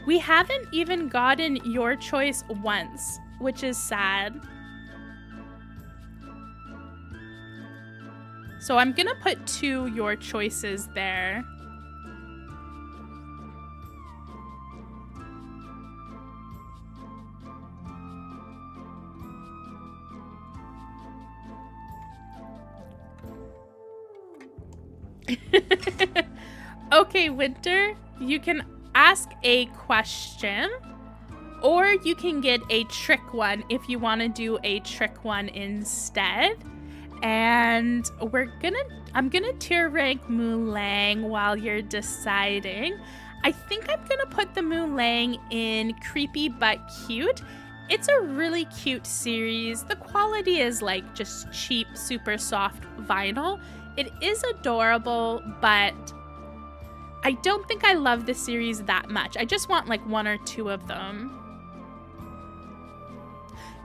We haven't even gotten your choice once, which is sad. So I'm gonna put 2 your choices there. Okay, Winter, you can ask a question, or you can get a trick one if you want to do a trick one instead. And I'm gonna tier rank Mulang while you're deciding. I think I'm gonna put the Mulang in creepy but cute. It's a really cute series. The quality is like just cheap, super soft vinyl. It is adorable, but I don't think I love the series that much. I just want like 1 or 2 of them.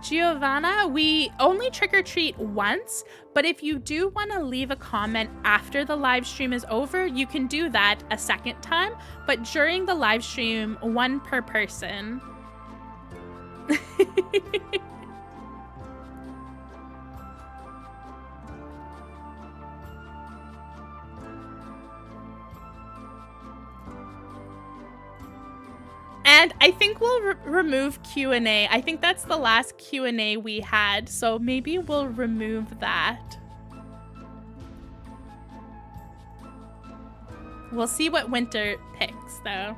Giovanna, we only trick-or-treat once, but if you do want to leave a comment after the live stream is over, you can do that a second time, but during the live stream, 1 per person. And I think we'll remove Q&A. I think that's the last Q&A we had, so maybe we'll remove that. We'll see what Winter picks, though.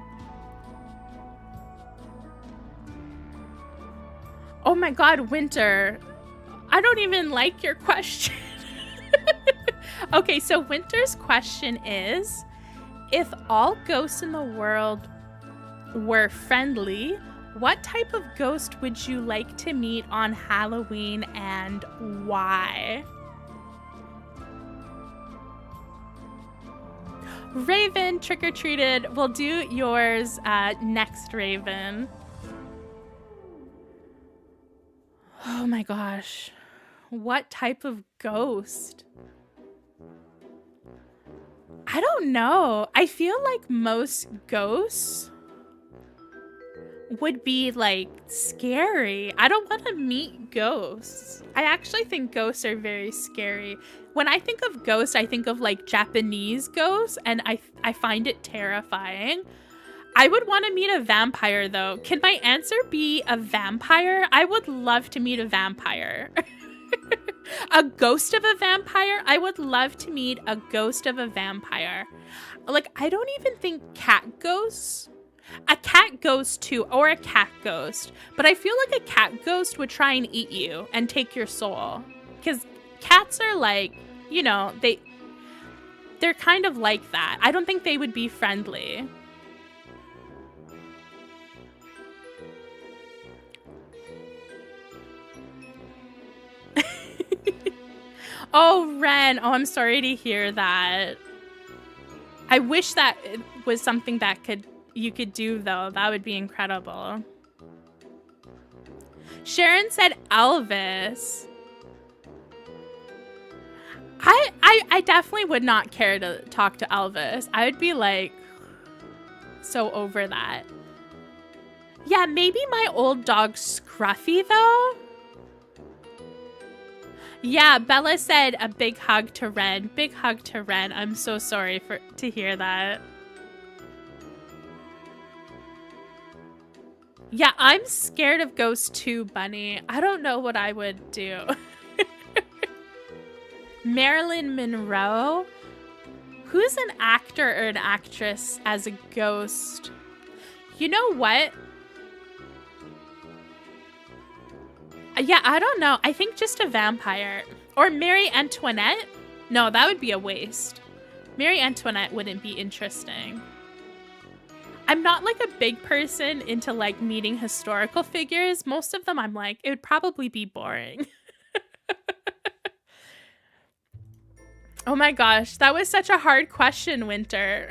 Oh my god, Winter. I don't even like your question. Okay, so Winter's question is, if all ghosts in the world were friendly, what type of ghost would you like to meet on Halloween and why? Raven trick-or-treated. We'll do yours next, Raven. Oh my gosh. What type of ghost? I don't know. I feel like most ghosts would be like scary. I don't want to meet ghosts. I actually think ghosts are very scary. When I think of ghosts, I think of like Japanese ghosts, and I find it terrifying. I would want to meet a vampire though. Can my answer be a vampire? I would love to meet a vampire. A ghost of a vampire? I would love to meet a ghost of a vampire. Like, I don't even think cat ghosts. A cat ghost too, or a cat ghost. But I feel like a cat ghost would try and eat you and take your soul. Because cats are like, you know, they're kind of like that. I don't think they would be friendly. Oh, Ren. Oh, I'm sorry to hear that. I wish that it was something that you could do, though. That would be incredible. Sharon said Elvis. I definitely would not care to talk to Elvis. I would be like so over that. Yeah, maybe my old dog Scruffy, though. Yeah, Bella said a big hug to Ren. Big hug to Ren. I'm so sorry to hear that. Yeah, I'm scared of ghosts too, Bunny. I don't know what I would do. Marilyn Monroe? Who's an actor or an actress as a ghost? You know what? Yeah, I don't know. I think just a vampire. Or Marie Antoinette? No, that would be a waste. Marie Antoinette wouldn't be interesting. I'm not like a big person into like meeting historical figures. Most of them I'm like, it would probably be boring. Oh my gosh, that was such a hard question, Winter.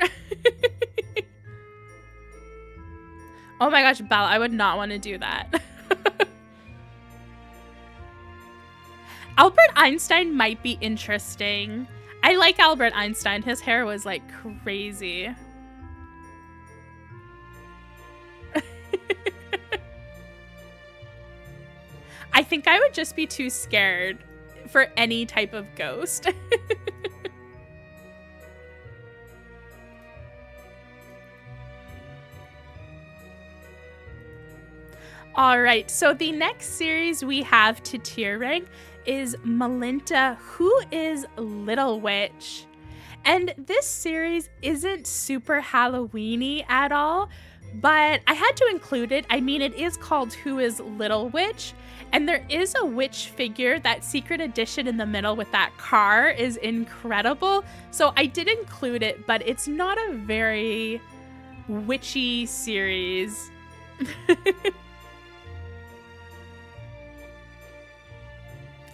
Oh my gosh, Belle, I would not want to do that. Albert Einstein might be interesting. I like Albert Einstein. His hair was like crazy. I think I would just be too scared for any type of ghost. All right, so the next series we have to tier rank is Melinda, Who is Little Witch? And this series isn't super Halloween-y at all, but I had to include it. I mean, it is called Who is Little Witch? And there is a witch figure. That secret edition in the middle with that car is incredible. So I did include it, but it's not a very witchy series.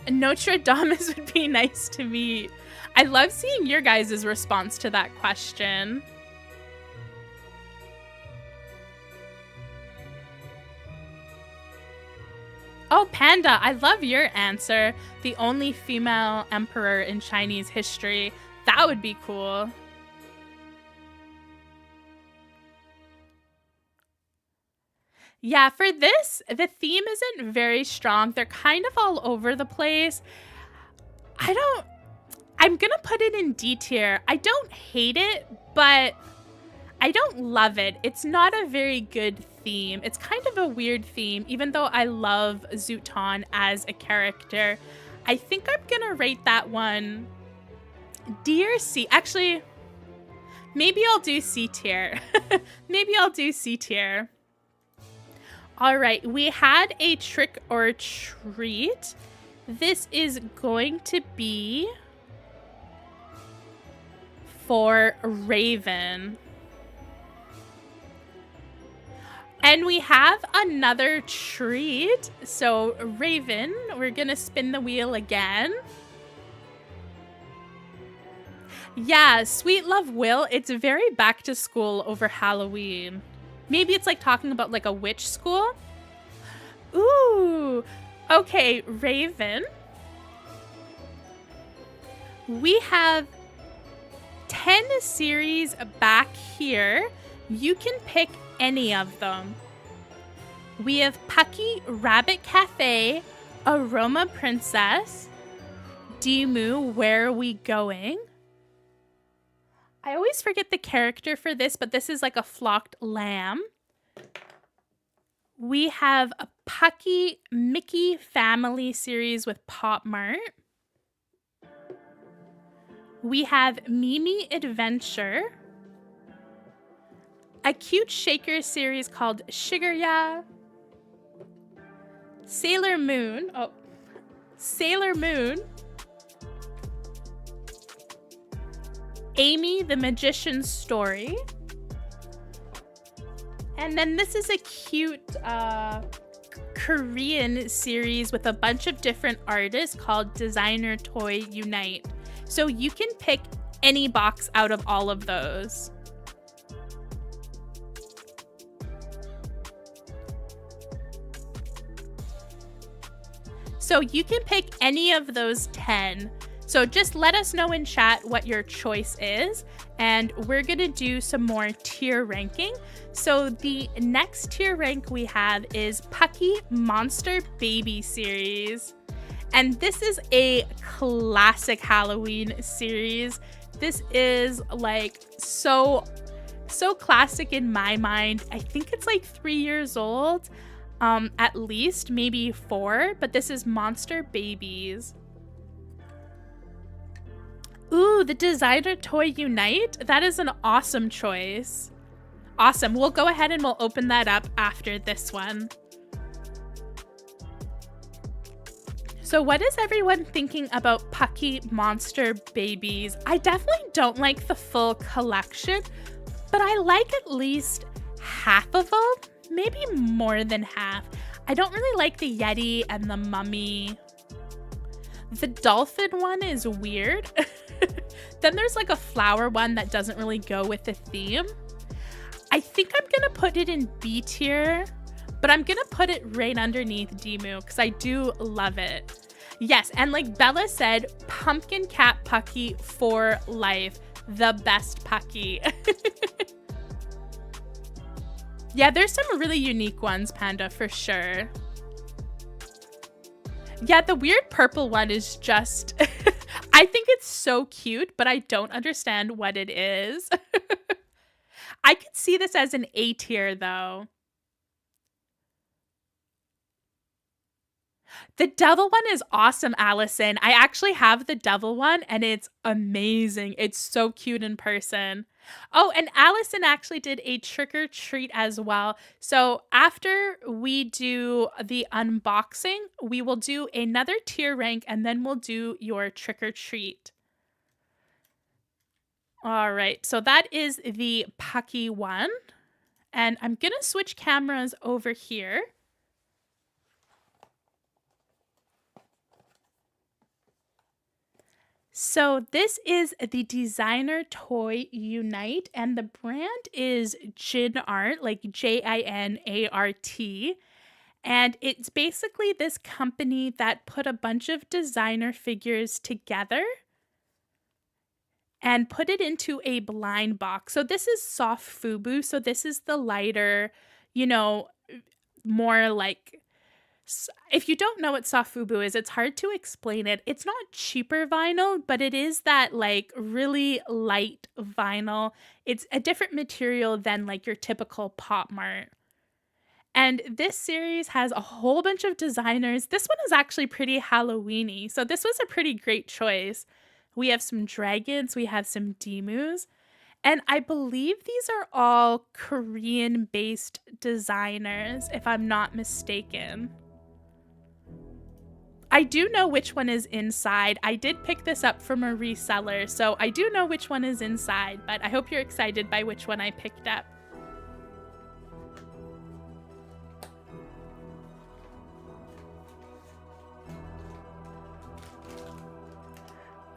Nostradamus would be nice to meet. I love seeing your guys' response to that question. Oh, Panda, I love your answer. The only female emperor in Chinese history. That would be cool. Yeah, for this, the theme isn't very strong. They're kind of all over the place. I'm gonna put it in D tier. I don't hate it, but I don't love it. It's not a very good theme. It's kind of a weird theme, even though I love Zooton as a character. I think I'm gonna rate that one D or C. Actually, maybe I'll do C tier. Maybe I'll do C tier. All right, we had a trick or treat. This is going to be for Raven. And we have another treat. So Raven, we're gonna spin the wheel again. Yeah, Sweet Love Will, it's very back to school over Halloween. Maybe it's like talking about like a witch school. Ooh, okay, Raven. We have 10 series back here. You can pick any of them. We have Pucky, Rabbit Cafe, Aroma Princess, Demu, Where Are We Going? I always forget the character for this, but this is like a flocked lamb. We have a Pucky Mickey Family series with Popmart. We have Mimi Adventure. A cute shaker series called Sugar Ya. Sailor Moon. Oh, Sailor Moon. Amy the Magician's Story. And then this is a cute Korean series with a bunch of different artists called Designer Toy Unite. So you can pick any box out of all of those. So you can pick any of those 10. So just let us know in chat what your choice is, and we're gonna do some more tier ranking. So the next tier rank we have is Pucky Monster Baby series. And this is a classic Halloween series. This is like so classic in my mind. I think it's like 3 years old, at least, maybe 4, but this is Monster Babies. Ooh, the Designer Toy Unite. That is an awesome choice. Awesome. We'll go ahead and we'll open that up after this one. So what is everyone thinking about Pucky Monster Babies? I definitely don't like the full collection, but I like at least half of them, maybe more than half. I don't really like the Yeti and the Mummy. The dolphin one is weird. Then there's like a flower one that doesn't really go with the theme. I think I'm gonna put it in B tier, but I'm gonna put it right underneath Demu because I do love it. Yes, and like Bella said, pumpkin cat Pucky for life. The best Pucky. Yeah, there's some really unique ones, Panda, for sure. Yeah, the weird purple one is just... I think it's so cute, but I don't understand what it is. I could see this as an A tier, though. The devil one is awesome, Allison. I actually have the devil one, and it's amazing. It's so cute in person. Oh, and Allison actually did a trick or treat as well. So after we do the unboxing, we will do another tier rank, and then we'll do your trick or treat. All right, so that is the Pucky one. And I'm going to switch cameras over here. So this is the Designer Toy Unite, and the brand is Jin Art, like Jinart. And it's basically this company that put a bunch of designer figures together and put it into a blind box. So this is soft FUBU. So this is the lighter, you know, more like... If you don't know what soft FUBU is, it's hard to explain it. It's not cheaper vinyl, but it is that like really light vinyl. It's a different material than like your typical Popmart. And this series has a whole bunch of designers. This one is actually pretty Halloween-y, so this was a pretty great choice. We have some dragons, we have some Demus, and I believe these are all Korean-based designers, if I'm not mistaken. I do know which one is inside. I did pick this up from a reseller, so I do know which one is inside, but I hope you're excited by which one I picked up.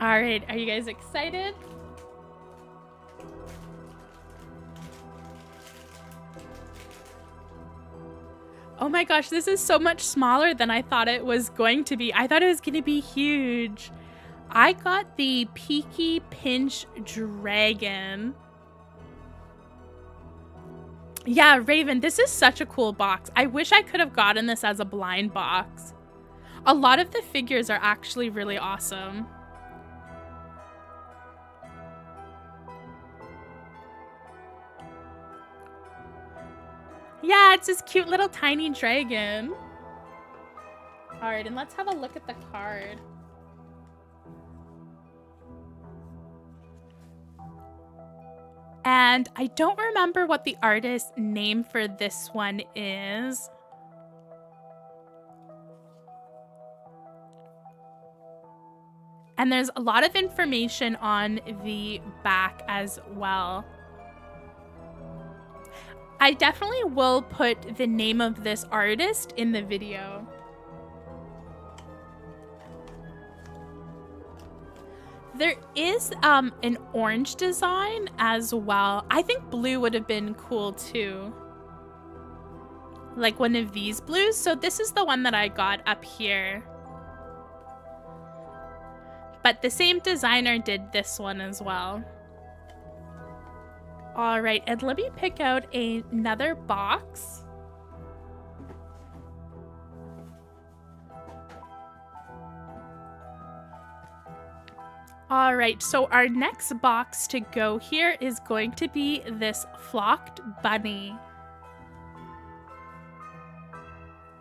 All right, are you guys excited? Oh my gosh, this is so much smaller than I thought it was going to be. I thought it was going to be huge. I got the Peaky Pinch Dragon. Yeah, Raven, this is such a cool box. I wish I could have gotten this as a blind box. A lot of the figures are actually really awesome. Yeah, it's this cute little tiny dragon. All right, and let's have a look at the card. And I don't remember what the artist name for this one is. And there's a lot of information on the back as well. I definitely will put the name of this artist in the video. There is an orange design as well. I think blue would have been cool too. Like one of these blues. So this is the one that I got up here. But the same designer did this one as well. All right, and let me pick out another box. All right, so our next box to go here is going to be this flocked bunny.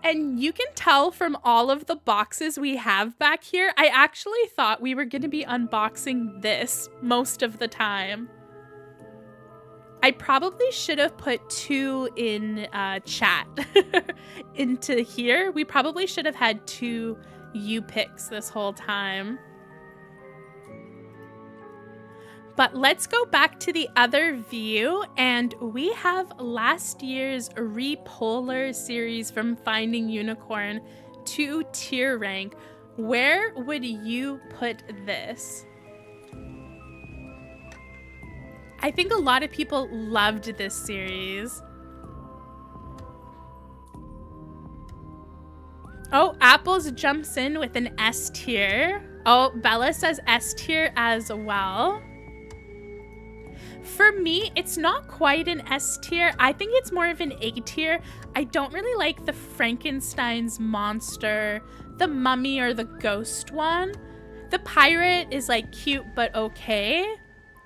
And you can tell from all of the boxes we have back here, I actually thought we were going to be unboxing this most of the time. I probably should have put two in chat into here. We probably should have had two U picks this whole time. But let's go back to the other view, and we have last year's Repolar series from Finding Unicorn to tier rank. Where would you put this? I think a lot of people loved this series. Oh, Apples jumps in with an S tier. Oh, Bella says S tier as well. For me, it's not quite an S tier. I think it's more of an A tier. I don't really like the Frankenstein's monster, the mummy, or the ghost one. The pirate is like cute but okay.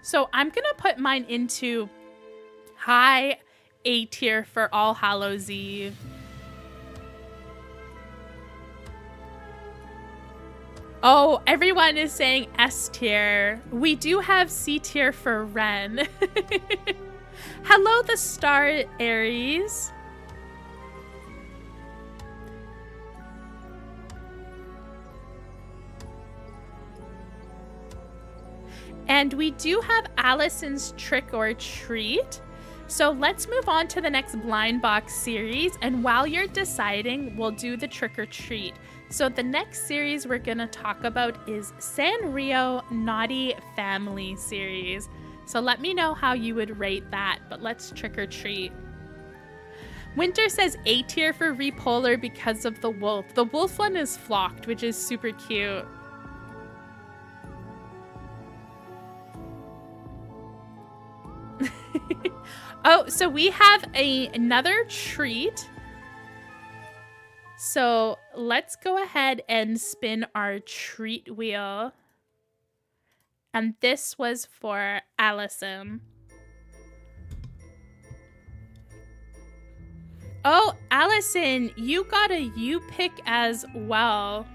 So I'm gonna put mine into high A tier for All Hallows Eve. Oh, everyone is saying S tier. We do have C tier for Ren. Hello, the star Aries. And we do have Allison's Trick or Treat. So let's move on to the next blind box series. And while you're deciding, we'll do the Trick or Treat. So the next series we're going to talk about is Sanrio Naughty Family series. So let me know how you would rate that, but let's Trick or Treat. Winter says A tier for Repolar because of the wolf. The wolf one is flocked, which is super cute. Oh, so we have another treat. So let's go ahead and spin our treat wheel. And this was for Allison. Oh, Allison, you got a U pick as well.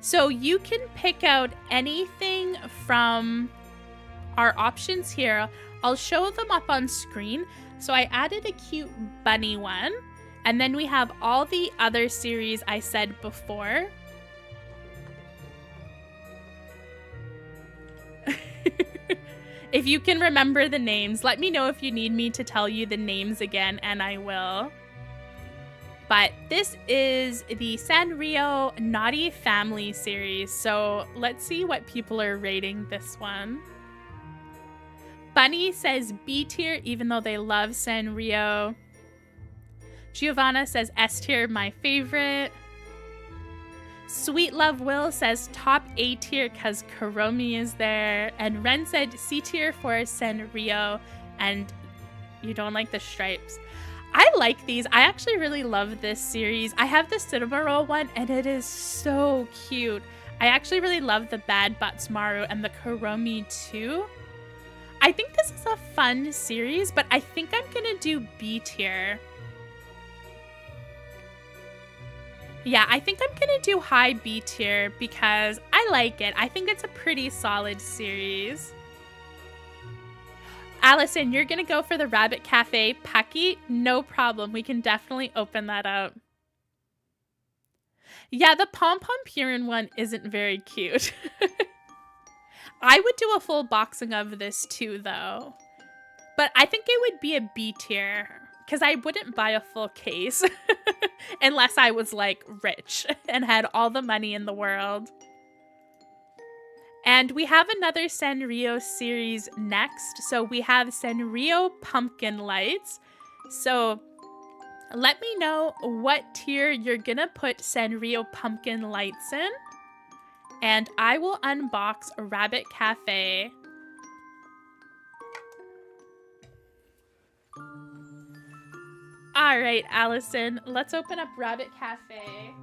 So you can pick out anything from our options here. I'll show them up on screen. So I added a cute bunny one. And then we have all the other series I said before. If you can remember the names, let me know if you need me to tell you the names again, and I will. But this is the Sanrio Naughty Family series. So let's see what people are rating this one. Bunny says B tier, even though they love Sanrio. Giovanna says S tier, my favorite. Sweet Love Will says top A tier because Kuromi is there. And Ren said C tier for Sanrio, and you don't like the stripes. I like these. I actually really love this series. I have the Cinema Roll one, and it is so cute. I actually really love the Bad Buttsmaru and the Kuromi too. I think this is a fun series, but I think I'm gonna do B tier. Yeah, I think I'm gonna do high B tier because I like it. I think it's a pretty solid series. Allison, you're gonna go for the Rabbit Cafe Pucky? No problem. We can definitely open that up. Yeah, the Pom Pom Purin one isn't very cute. I would do a full boxing of this too, though. But I think it would be a B tier because I wouldn't buy a full case unless I was like rich and had all the money in the world. And we have another Sanrio series next. So we have Sanrio Pumpkin Lights. So let me know what tier you're gonna put Sanrio Pumpkin Lights in. And I will unbox Rabbit Cafe. All right, Allison, let's open up Rabbit Cafe.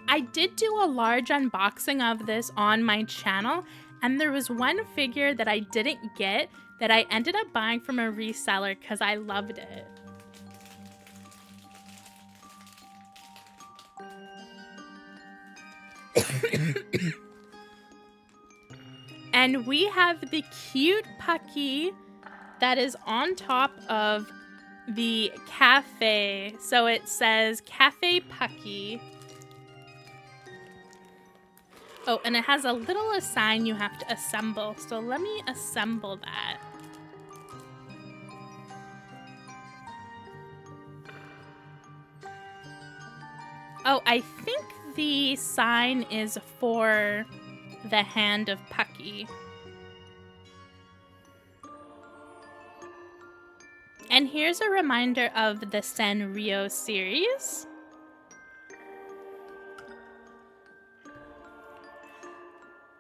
I did do a large unboxing of this on my channel, and there was one figure that I didn't get that I ended up buying from a reseller because I loved it. And we have the cute Pucky that is on top of the cafe. So it says Cafe Pucky. Oh, and it has a little sign you have to assemble. So let me assemble that. Oh, I think the sign is for the hand of Pucky. And here's a reminder of the Sanrio series.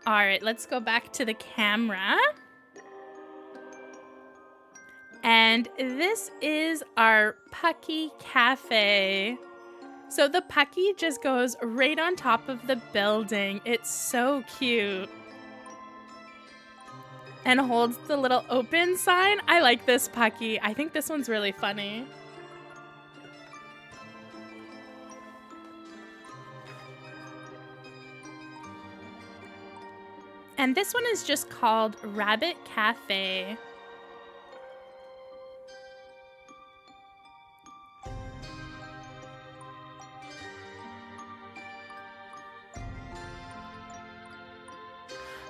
All right, let's go back to the camera. And this is our Pucky Cafe. So the Pucky just goes right on top of the building. It's so cute. And holds the little open sign. I like this Pucky. I think this one's really funny. And this one is just called Rabbit Cafe.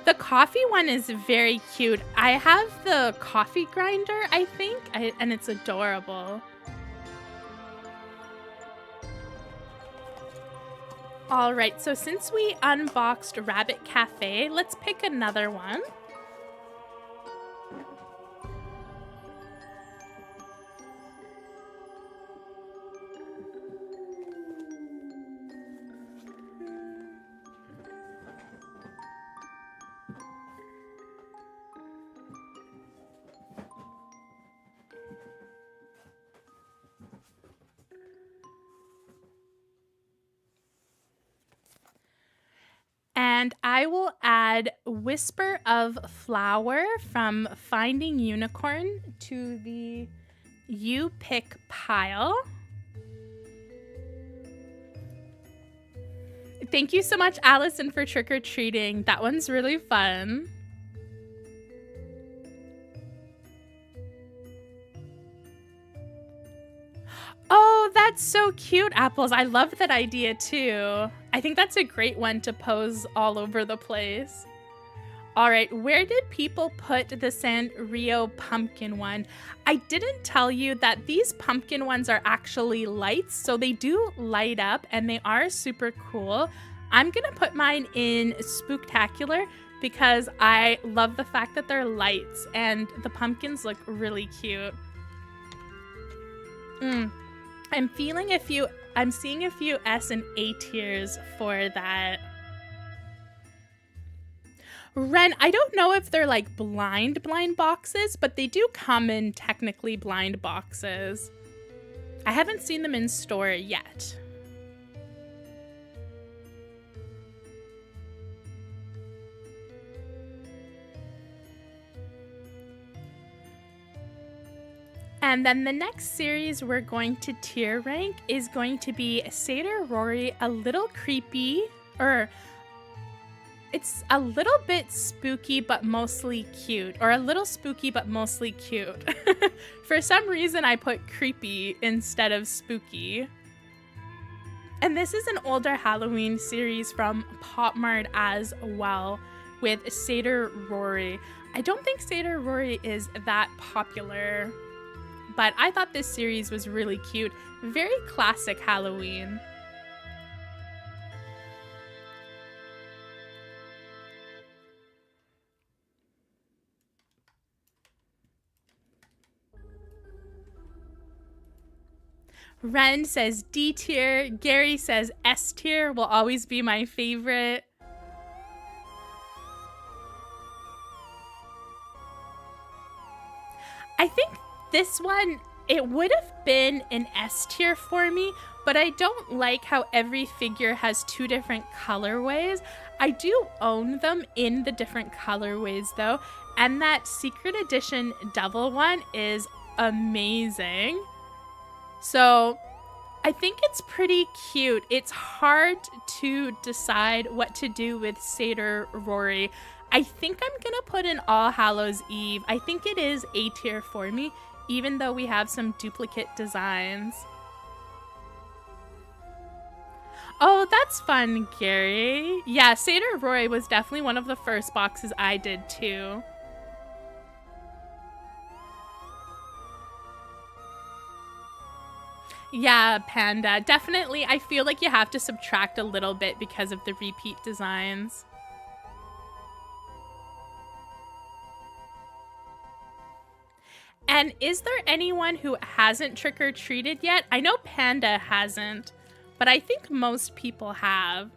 The coffee one is very cute. I have the coffee grinder, I think, and it's adorable. All right, so since we unboxed Rabbit Cafe, let's pick another one. And I will add Whisper of Flower from Finding Unicorn to the You Pick pile. Thank you so much, Allison, for trick-or-treating. That one's really fun. Oh, that's so cute, Apples. I love that idea too. I think that's a great one to pose all over the place. All right, where did people put the Sanrio pumpkin one? I didn't tell you that these pumpkin ones are actually lights, so they do light up and they are super cool. I'm gonna put mine in Spooktacular because I love the fact that they're lights and the pumpkins look really cute. I'm seeing a few S and A tiers for that. Ren, I don't know if they're like blind boxes, but they do come in technically blind boxes. I haven't seen them in store yet. And then the next series we're going to tier rank is going to be Satyr Rory, a little creepy, or it's a little bit spooky but mostly cute, or a little spooky but mostly cute. For some reason I put creepy instead of spooky. And this is an older Halloween series from Popmart as well, with Satyr Rory. I don't think Satyr Rory is that popular, but I thought this series was really cute. Very classic Halloween. Ren says D tier. Gary says S tier will always be my favorite. I think this one, it would have been an S tier for me, but I don't like how every figure has two different colorways. I do own them in the different colorways though, and that secret edition devil one is amazing. So I think it's pretty cute. It's hard to decide what to do with Satyr Rory. I think I'm gonna put in All Hallows Eve. I think it is A tier for me, even though we have some duplicate designs. Oh, that's fun, Gary. Yeah, Satyr Rory was definitely one of the first boxes I did too. Yeah, Panda. Definitely, I feel like you have to subtract a little bit because of the repeat designs. And is there anyone who hasn't trick-or-treated yet? I know Panda hasn't, but I think most people have.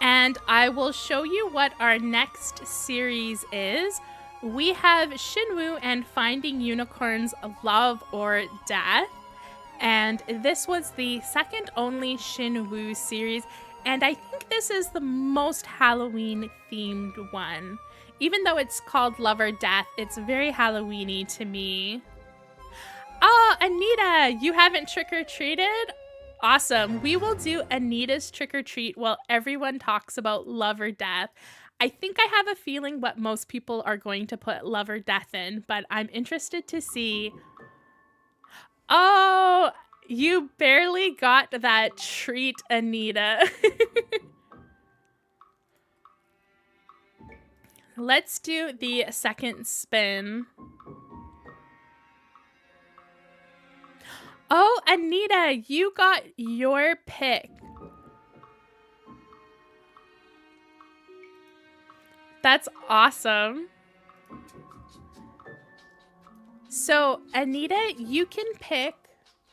And I will show you what our next series is. We have Shinwoo and Finding Unicorns Love or Death. And this was the second only Shinwoo series. And I think this is the most Halloween themed one. Even though it's called Love or Death, it's very Halloween-y to me. Oh, Anita, you haven't trick-or-treated? Awesome. We will do Anita's trick-or-treat while everyone talks about Love or Death. I think I have a feeling what most people are going to put Love or Death in, but I'm interested to see. Oh, you barely got that treat, Anita. Let's do the second spin. Oh, Anita, you got your pick. That's awesome. So, Anita, you can pick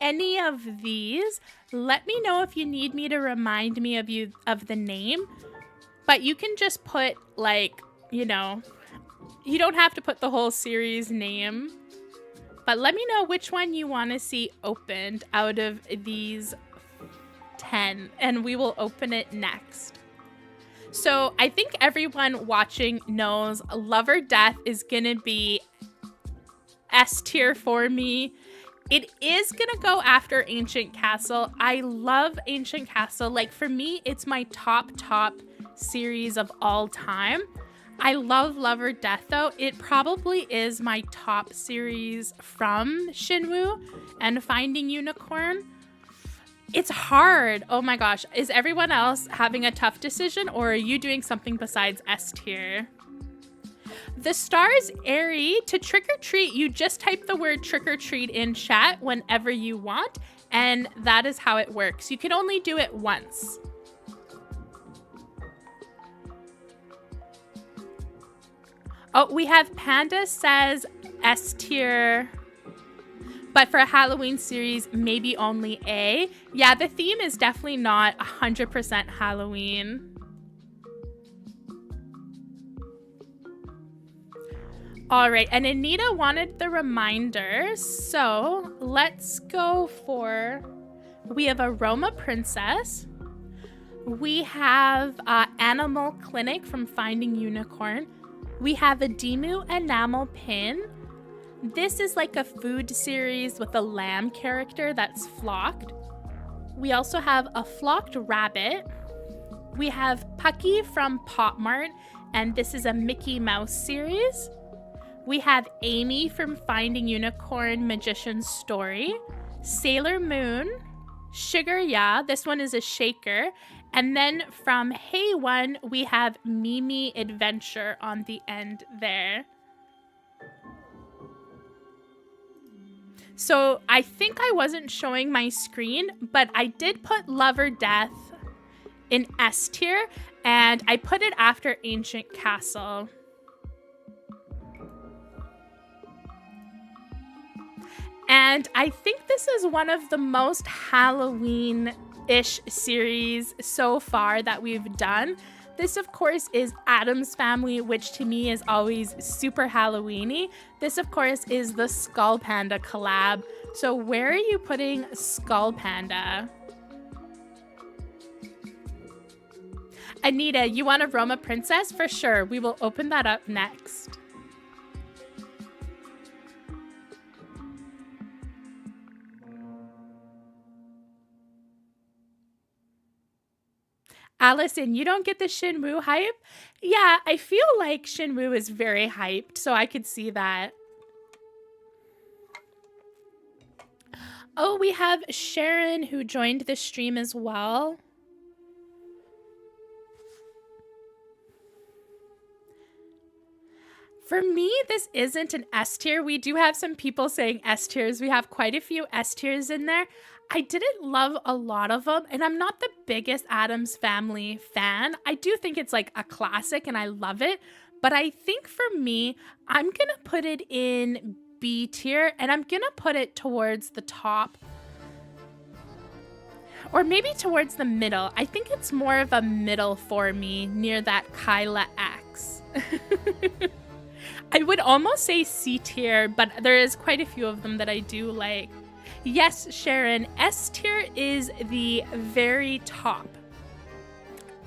any of these. Let me know if you need me to remind me of the name. But you can just put, like, you know, you don't have to put the whole series name. But let me know which one you want to see opened out of these 10, and we will open it next. So I think everyone watching knows Love or Death is going to be S tier for me. It is going to go after Ancient Castle. I love Ancient Castle. Like, for me, it's my top series of all time. I love Love or Death, though. It probably is my top series from Shinwoo and Finding Unicorn. It's hard. Oh my gosh. Is everyone else having a tough decision, or are you doing something besides S tier? The Stars Airy. To trick or treat, you just type the word trick or treat in chat whenever you want, and that is how it works. You can only do it once. Oh, we have Panda says S tier, but for a Halloween series, maybe only A. Yeah, the theme is definitely not 100% Halloween. All right, and Anita wanted the reminder, so let's go for, we have Aroma Princess. We have Animal Clinic from Finding Unicorn. We have a Demu enamel pin. This is like a food series with a lamb character that's flocked. We also have a flocked rabbit. We have Pucky from Popmart, and this is a Mickey Mouse series. We have Amy from Finding Unicorn Magician's Story. Sailor Moon. Sugar Ya, this one is a shaker. And then from f.un, we have Mimi Adventure on the end there. So I think I wasn't showing my screen, but I did put Love or Death in S tier, and I put it after Ancient Castle. And I think this is one of the most Halloween-ish series so far that we've done. This, of course, is Addams Family, which to me is always super Halloween-y. This, of course, is the Skull Panda collab. So where are you putting Skull Panda? Anita, you want a Roma Princess? For sure. We will open that up next. Allison, you don't get the Shinwoo hype? Yeah, I feel like Shinwoo is very hyped, so I could see that. Oh, we have Sharon who joined the stream as well. For me, this isn't an S tier. We do have some people saying S tiers. We have quite a few S tiers in there. I didn't love a lot of them, and I'm not the biggest Addams Family fan. I do think it's like a classic and I love it, but I think for me, I'm gonna put it in B tier, and I'm gonna put it towards the top. Or maybe towards the middle. I think it's more of a middle for me, near that Kyla X. I would almost say C tier, but there is quite a few of them that I do like. Yes, Sharon, S tier is the very top.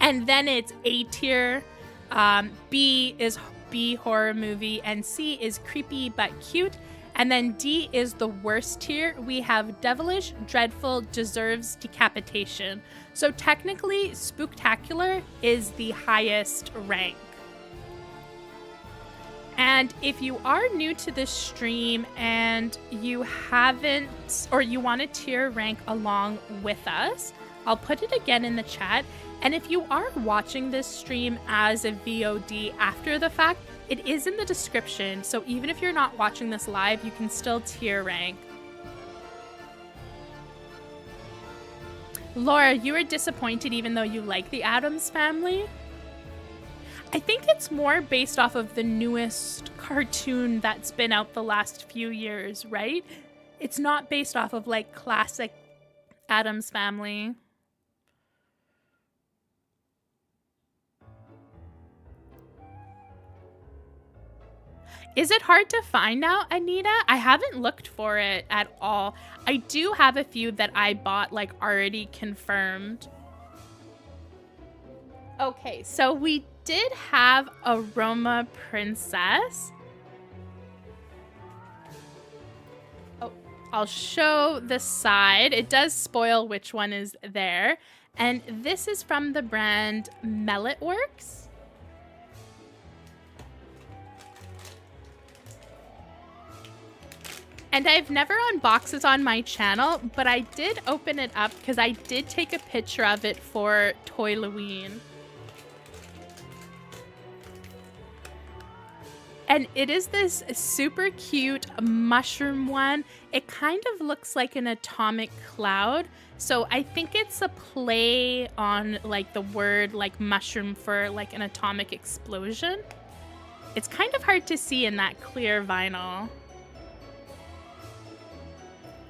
And then it's A tier, B is B horror movie, and C is creepy but cute. And then D is the worst tier. We have devilish, dreadful, deserves decapitation. So technically, Spooktacular is the highest rank. And if you are new to this stream and you haven't, or you want to tier rank along with us, I'll put it again in the chat. And if you are watching this stream as a VOD after the fact, it is in the description. So even if you're not watching this live, you can still tier rank. Laura, you were disappointed even though you like the Addams Family? I think it's more based off of the newest cartoon that's been out the last few years, right? It's not based off of like classic Addams Family. Is it hard to find now, Anita? I haven't looked for it at all. I do have a few that I bought like already confirmed. Okay, so we did have Aroma Princess. Oh, I'll show the side. It does spoil which one is there. And this is from the brand Melletworks. And I've never unboxed this on my channel, but I did open it up because I did take a picture of it for Toyloween. And it is this super cute mushroom one. It kind of looks like an atomic cloud. So I think it's a play on like the word like mushroom for like an atomic explosion. It's kind of hard to see in that clear vinyl.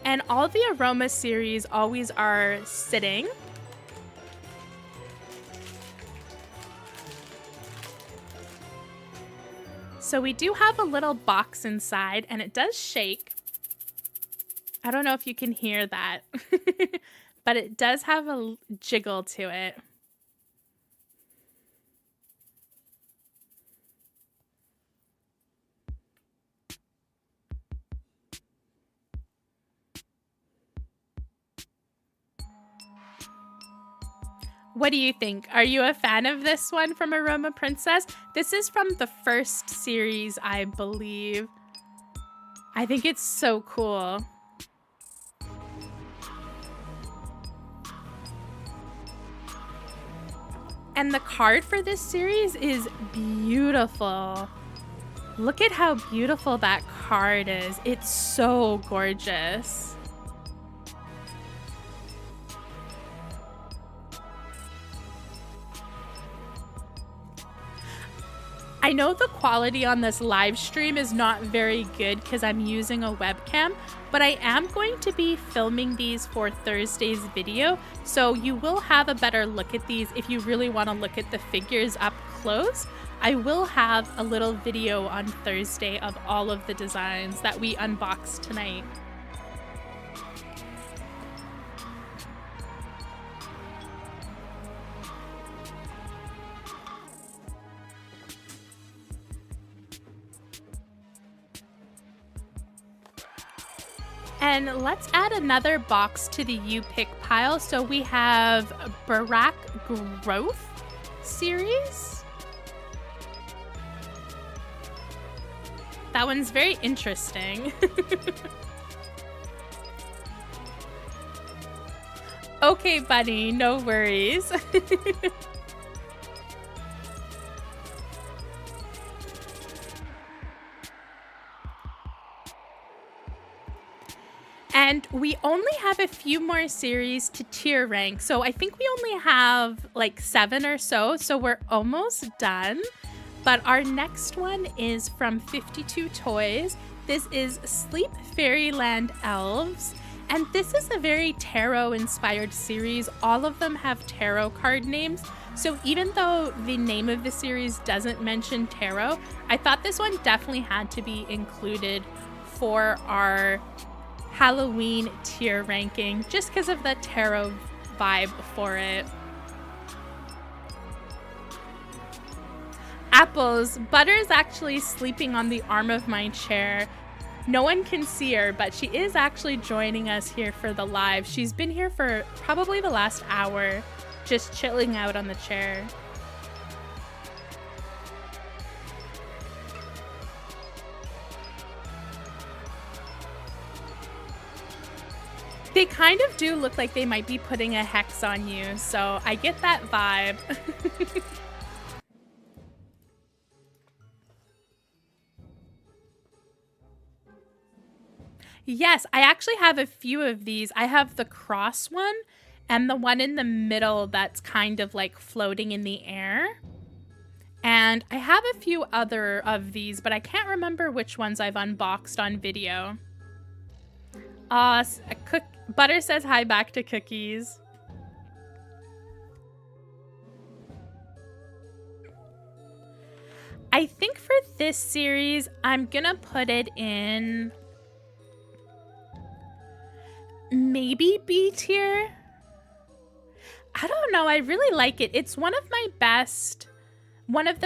And all the Aroma series always are sitting. So we do have a little box inside, and it does shake. I don't know if you can hear that, but it does have a jiggle to it. What do you think? Are you a fan of this one from Aroma Princess? This is from the first series, I believe. I think it's so cool. And the card for this series is beautiful. Look at how beautiful that card is. It's so gorgeous. I know the quality on this live stream is not very good because I'm using a webcam, but I am going to be filming these for Thursday's video, so you will have a better look at these if you really want to look at the figures up close. I will have a little video on Thursday of all of the designs that we unboxed tonight. And let's add another box to the you pick pile. So we have Barack Growth series. That one's very interesting. Okay, buddy, no worries. And we only have a few more series to tier rank. So I think we only have like 7 or so. So we're almost done. But our next one is from 52 Toys. This is Sleep Fairyland Elves. And this is a very tarot inspired series. All of them have tarot card names. So even though the name of the series doesn't mention tarot, I thought this one definitely had to be included for our Halloween tier ranking just because of the tarot vibe for it. Apples, Butter is actually sleeping on the arm of my chair. No one can see her, but she is actually joining us here for the live. She's been here for probably the last hour, just chilling out on the chair. They kind of do look like they might be putting a hex on you, so I get that vibe. Yes, I actually have a few of these. I have the cross one and the one in the middle that's kind of like floating in the air. And I have a few other of these, but I can't remember which ones I've unboxed on video. Butter says hi back to Cookies. I think for this series, I'm gonna put it in maybe B tier. I don't know. I really like it. It's one of the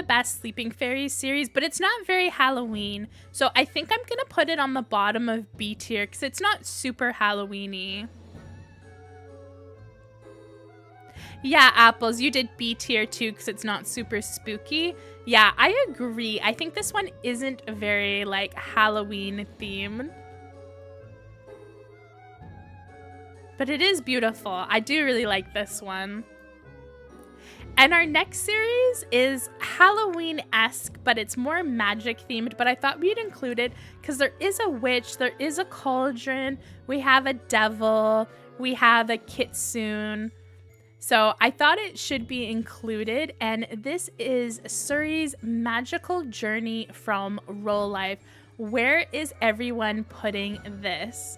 best Sleeping Fairies series, but it's not very Halloween. So I think I'm going to put it on the bottom of B tier because it's not super Halloween-y. Yeah, Apples, you did B tier too because it's not super spooky. Yeah, I agree. I think this one isn't very like Halloween themed. But it is beautiful. I do really like this one. And our next series is Halloween-esque, but it's more magic themed. But I thought we'd include it because there is a witch, there is a cauldron, we have a devil, we have a kitsune. So I thought it should be included. And this is Suri's magical journey from Roll Life. Where is everyone putting this?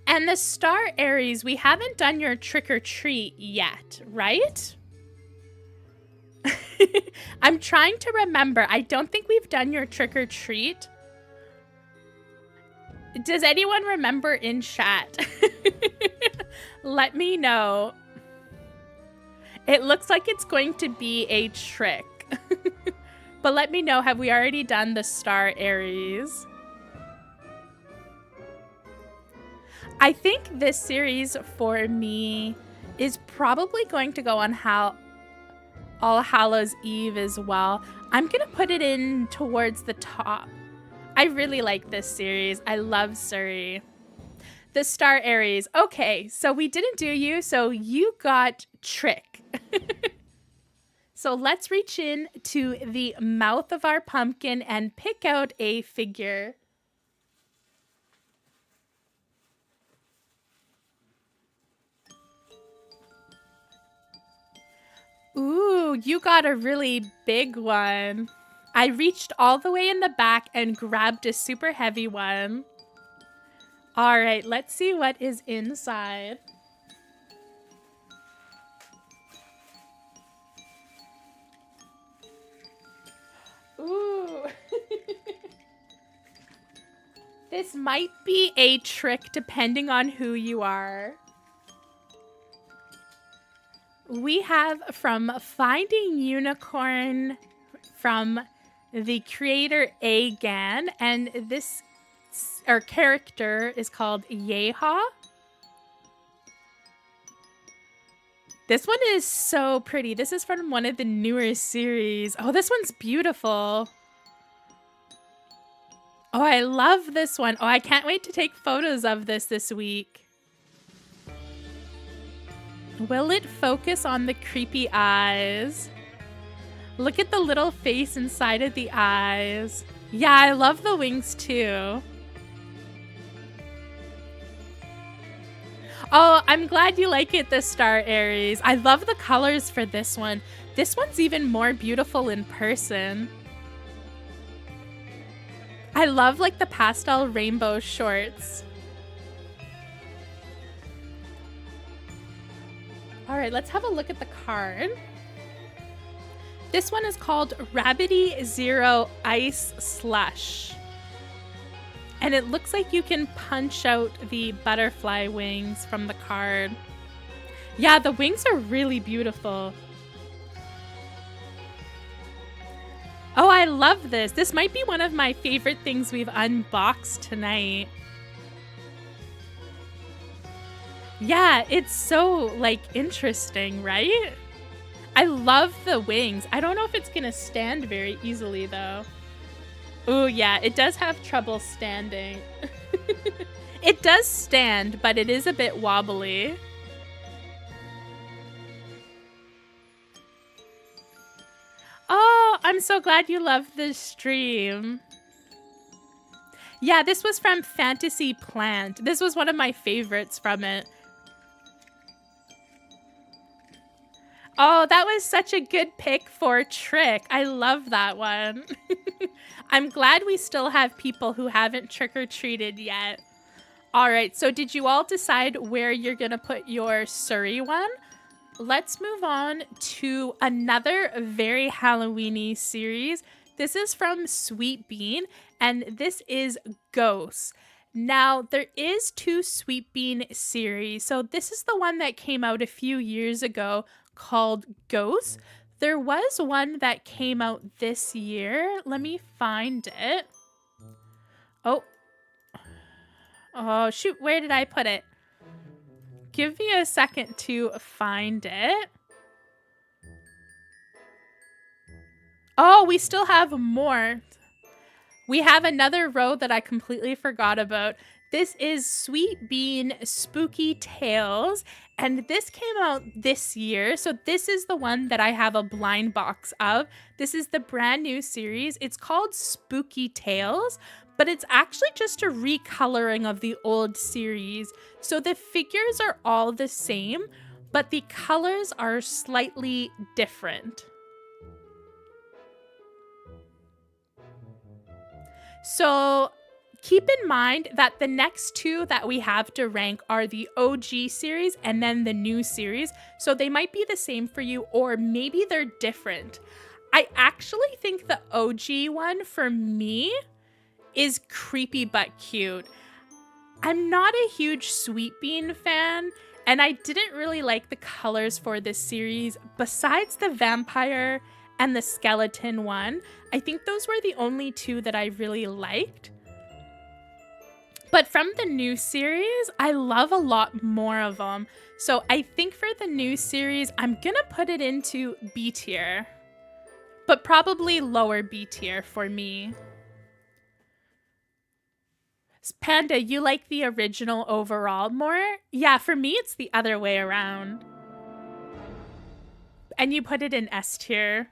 And the Star Aries, we haven't done your trick or treat yet, right? I'm trying to remember. I don't think we've done your trick or treat. Does anyone remember in chat? Let me know. It looks like it's going to be a trick. But let me know, have we already done the Star Aries? I think this series for me is probably going to go on All Hallows Eve as well. I'm going to put it in towards the top. I really like this series. I love Suri. The Star Aries. Okay, so we didn't do you, so you got Trick. So let's reach in to the mouth of our pumpkin and pick out a figure. Ooh, you got a really big one. I reached all the way in the back and grabbed a super heavy one. All right, let's see what is inside. Ooh. This might be a trick depending on who you are. We have from Finding Unicorn from the creator A.Gan, and this character is called Yeha. This one is so pretty. This is from one of the newer series. Oh, this one's beautiful. Oh, I love this one. Oh, I can't wait to take photos of this week. Will it focus on the creepy eyes? Look at the little face inside of the eyes. Yeah, I love the wings too. Oh, I'm glad you like it, the Star Aries. I love the colors for this one. This one's even more beautiful in person. I love like the pastel rainbow shorts. All right, let's have a look at the card. This one is called Rabbity Zero Ice Slush. And it looks like you can punch out the butterfly wings from the card. Yeah, the wings are really beautiful. Oh, I love this. This might be one of my favorite things we've unboxed tonight. Yeah, it's so, like, interesting, right? I love the wings. I don't know if it's gonna stand very easily, though. Oh, yeah, it does have trouble standing. It does stand, but it is a bit wobbly. Oh, I'm so glad you love this stream. Yeah, this was from Fantasy Plant. This was one of my favorites from it. Oh, that was such a good pick for Trick. I love that one. I'm glad we still have people who haven't trick-or-treated yet. All right, so did you all decide where you're gonna put your Surrey one? Let's move on to another very Halloween-y series. This is from Sweet Bean, and this is Ghosts. Now, there is 2 Sweet Bean series. So this is the one that came out a few years ago called Ghosts. There was one that came out this year. Let me find it. Oh. Oh, shoot. Where did I put it? Give me a second to find it. Oh, we still have more. We have another row that I completely forgot about. This is Sweet Bean Spooky Tales, and this came out this year. So this is the one that I have a blind box of. This is the brand new series. It's called Spooky Tales, but it's actually just a recoloring of the old series. So the figures are all the same, but the colors are slightly different. So keep in mind that the next 2 that we have to rank are the OG series and then the new series. So they might be the same for you, or maybe they're different. I actually think the OG one for me is creepy but cute. I'm not a huge Sweet Bean fan, and I didn't really like the colors for this series besides the vampire and the skeleton one. I think those were the only 2 that I really liked. But from the new series, I love a lot more of them. So I think for the new series, I'm gonna put it into B tier, but probably lower B tier for me. Panda, you like the original overall more? Yeah, for me, it's the other way around. And you put it in S tier.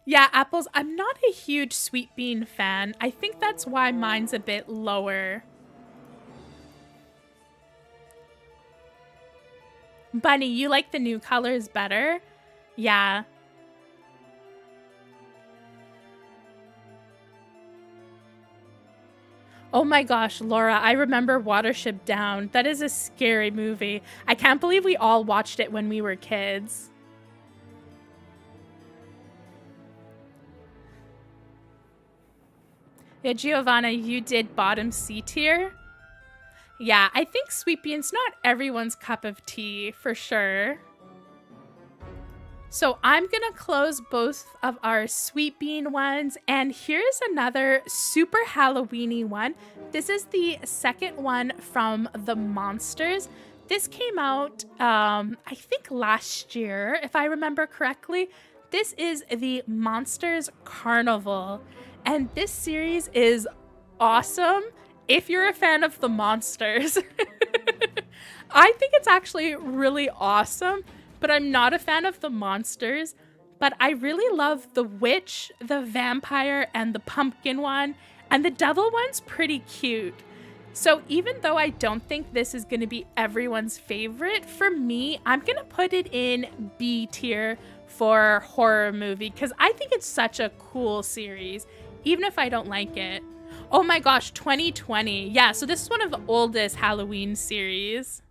Yeah, Apples, I'm not a huge Sweet Bean fan. I think that's why mine's a bit lower. Bunny, you like the new colors better? Yeah. Oh my gosh, Laura, I remember Watership Down. That is a scary movie. I can't believe we all watched it when we were kids. Yeah, Giovanna, you did bottom C tier. Yeah, I think Sweet Bean's not everyone's cup of tea, for sure. So I'm gonna close both of our Sweet Bean ones, and here's another super Halloween-y one. This is the second one from the Monsters. This came out, I think last year, if I remember correctly. This is the Monsters Carnival. And this series is awesome if you're a fan of the monsters. I think it's actually really awesome, but I'm not a fan of the monsters. But I really love the witch, the vampire, and the pumpkin one. And the devil one's pretty cute. So even though I don't think this is going to be everyone's favorite, for me, I'm going to put it in B tier for horror movie because I think it's such a cool series, even if I don't like it. Oh my gosh, 2020. Yeah, so this is one of the oldest Halloween series.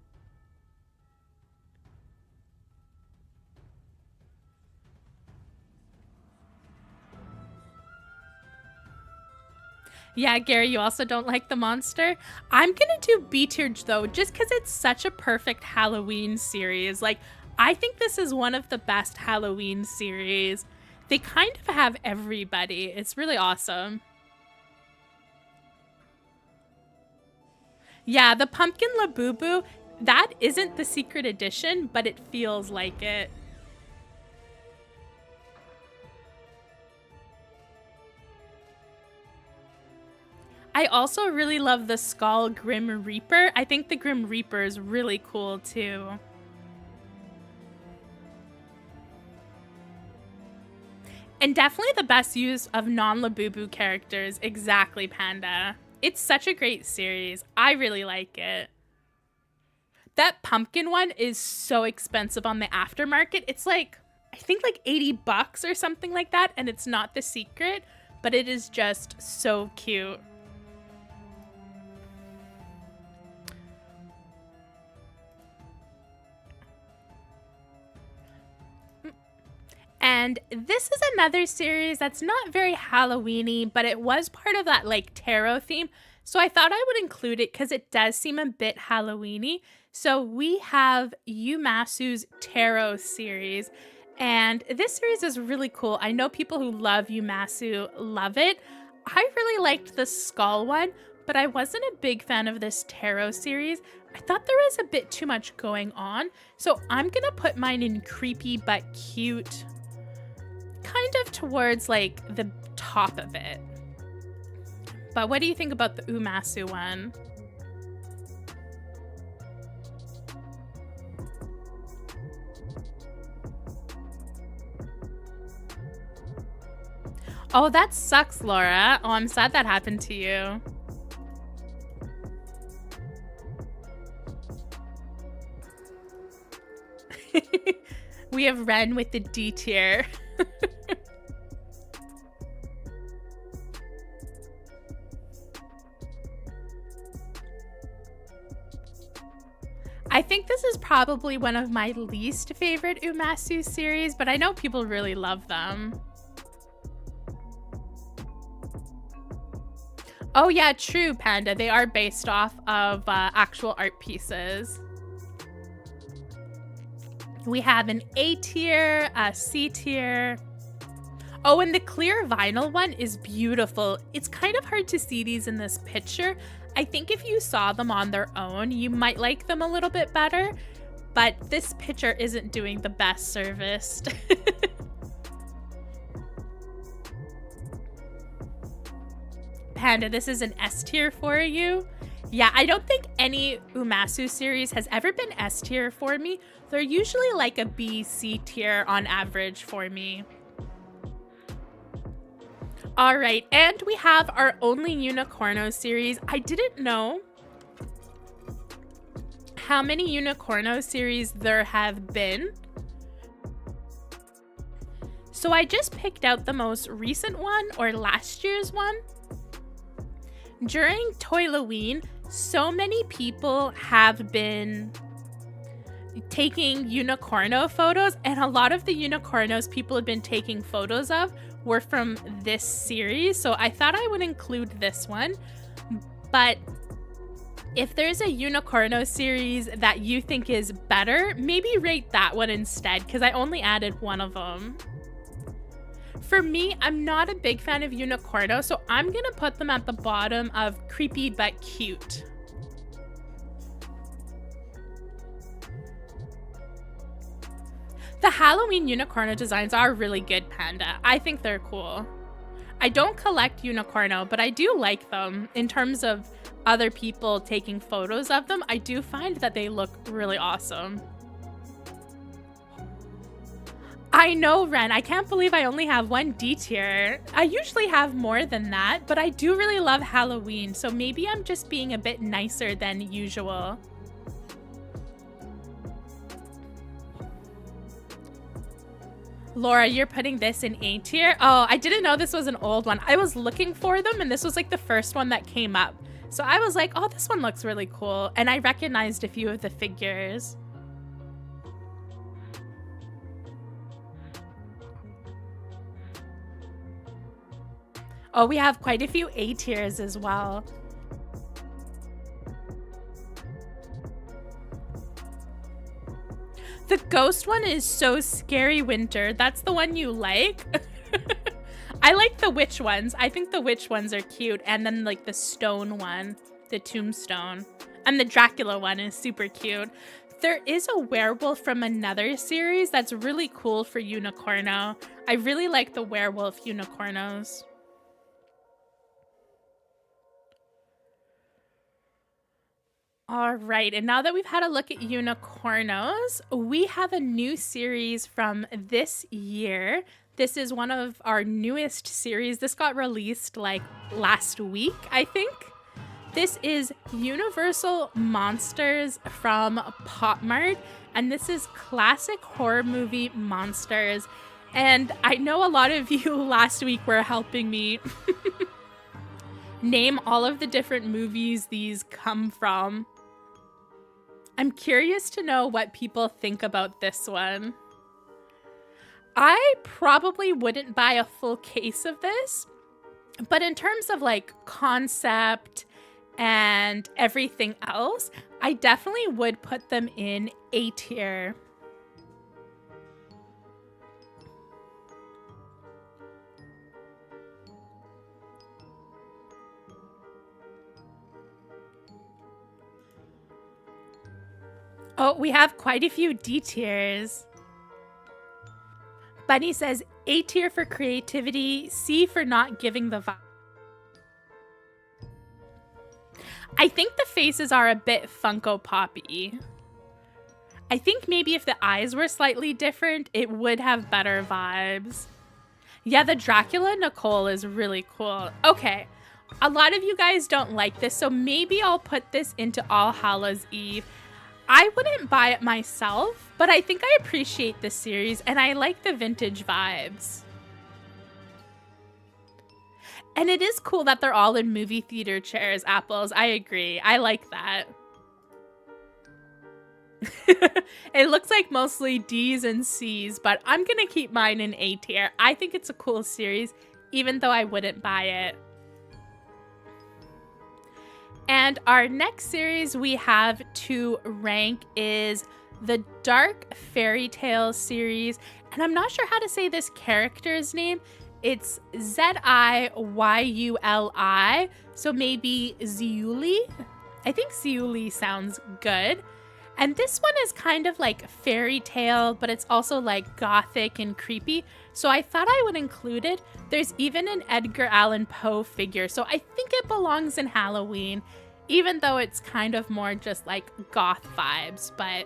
Yeah, Gary, you also don't like the monster? I'm gonna do B tier though, just because it's such a perfect Halloween series. Like, I think this is one of the best Halloween series. They kind of have everybody. It's really awesome. Yeah, the Pumpkin Labubu, that isn't the secret edition, but it feels like it. I also really love the Skull Grim Reaper. I think the Grim Reaper is really cool too. And definitely the best use of non-Labubu characters. Exactly, Panda. It's such a great series. I really like it. That pumpkin one is so expensive on the aftermarket. It's like, I think like $80 or something like that. And it's not the secret, but it is just so cute. And this is another series that's not very Halloween-y, but it was part of that like tarot theme. So I thought I would include it because it does seem a bit Halloween-y. So we have Yumasu's Tarot series. And this series is really cool. I know people who love Yumasu love it. I really liked the skull one, but I wasn't a big fan of this tarot series. I thought there was a bit too much going on. So I'm going to put mine in creepy but cute, kind of towards like the top of it. But what do you think about the Umasu one? Oh, that sucks, Laura. Oh, I'm sad that happened to you. We have Ren with the D tier. I think this is probably one of my least favorite Umasu series, but I know people really love them. Oh yeah, true, Panda. They are based off of actual art pieces. We have an A tier, a C tier. Oh, and the clear vinyl one is beautiful. It's kind of hard to see these in this picture. I think if you saw them on their own, you might like them a little bit better, but this picture isn't doing the best service. Panda, this is an S tier for you. Yeah, I don't think any Umasu series has ever been S tier for me. They're usually like a B, C tier on average for me. All right, and we have our only Unicorno series. I didn't know how many Unicorno series there have been. So I just picked out the most recent one, or last year's one. During Toyloween, so many people have been taking Unicorno photos, and a lot of the Unicornos people have been taking photos of were from this series, so I thought I would include this one. But if there's a Unicorno series that you think is better, maybe rate that one instead, because I only added one of them. For me, I'm not a big fan of Unicorno, so I'm gonna put them at the bottom of creepy but cute. The Halloween Unicorno designs are really good, Panda. I think they're cool. I don't collect unicorno, but I do like them. In terms of other people taking photos of them, I do find that they look really awesome. I know, Ren. I can't believe I only have one D tier. I usually have more than that, but I do really love Halloween, so maybe I'm just being a bit nicer than usual. Laura, you're putting this in A tier? Oh, I didn't know this was an old one. I was looking for them, and this was like the first one that came up. So I was like, oh, this one looks really cool. And I recognized a few of the figures. Oh, we have quite a few A tiers as well. The ghost one is so scary, Winter. That's the one you like? I like the witch ones. I think the witch ones are cute. And then like the stone one, the tombstone. And the Dracula one is super cute. There is a werewolf from another series that's really cool for unicorno. I really like the werewolf unicornos. All right, and now that we've had a look at unicornos, we have a new series from this year. This is one of our newest series. This got released like last week, I think. This is Universal Monsters from Popmart, and this is classic horror movie monsters. And I know a lot of you last week were helping me name all of the different movies these come from. I'm curious to know what people think about this one. I probably wouldn't buy a full case of this, but in terms of like concept and everything else, I definitely would put them in A tier. Oh, we have quite a few D tiers. Bunny says A tier for creativity, C for not giving the vibe. I think the faces are a bit Funko Poppy. I think maybe if the eyes were slightly different, it would have better vibes. Yeah, the Dracula Nicole is really cool. Okay, a lot of you guys don't like this, so maybe I'll put this into All Hallows Eve. I wouldn't buy it myself, but I think I appreciate this series and I like the vintage vibes. And it is cool that they're all in movie theater chairs, Apples. I agree. I like that. It looks like mostly D's and C's, but I'm going to keep mine in A tier. I think it's a cool series, even though I wouldn't buy it. And our next series we have to rank is the Dark Fairy Tale series. And I'm not sure how to say this character's name. It's Ziyuli, so maybe Ziuli. I think Ziuli sounds good. And this one is kind of like fairy tale, but it's also like gothic and creepy. So I thought I would include it. There's even an Edgar Allan Poe figure. So I think it belongs in Halloween, even though it's kind of more just like goth vibes, but...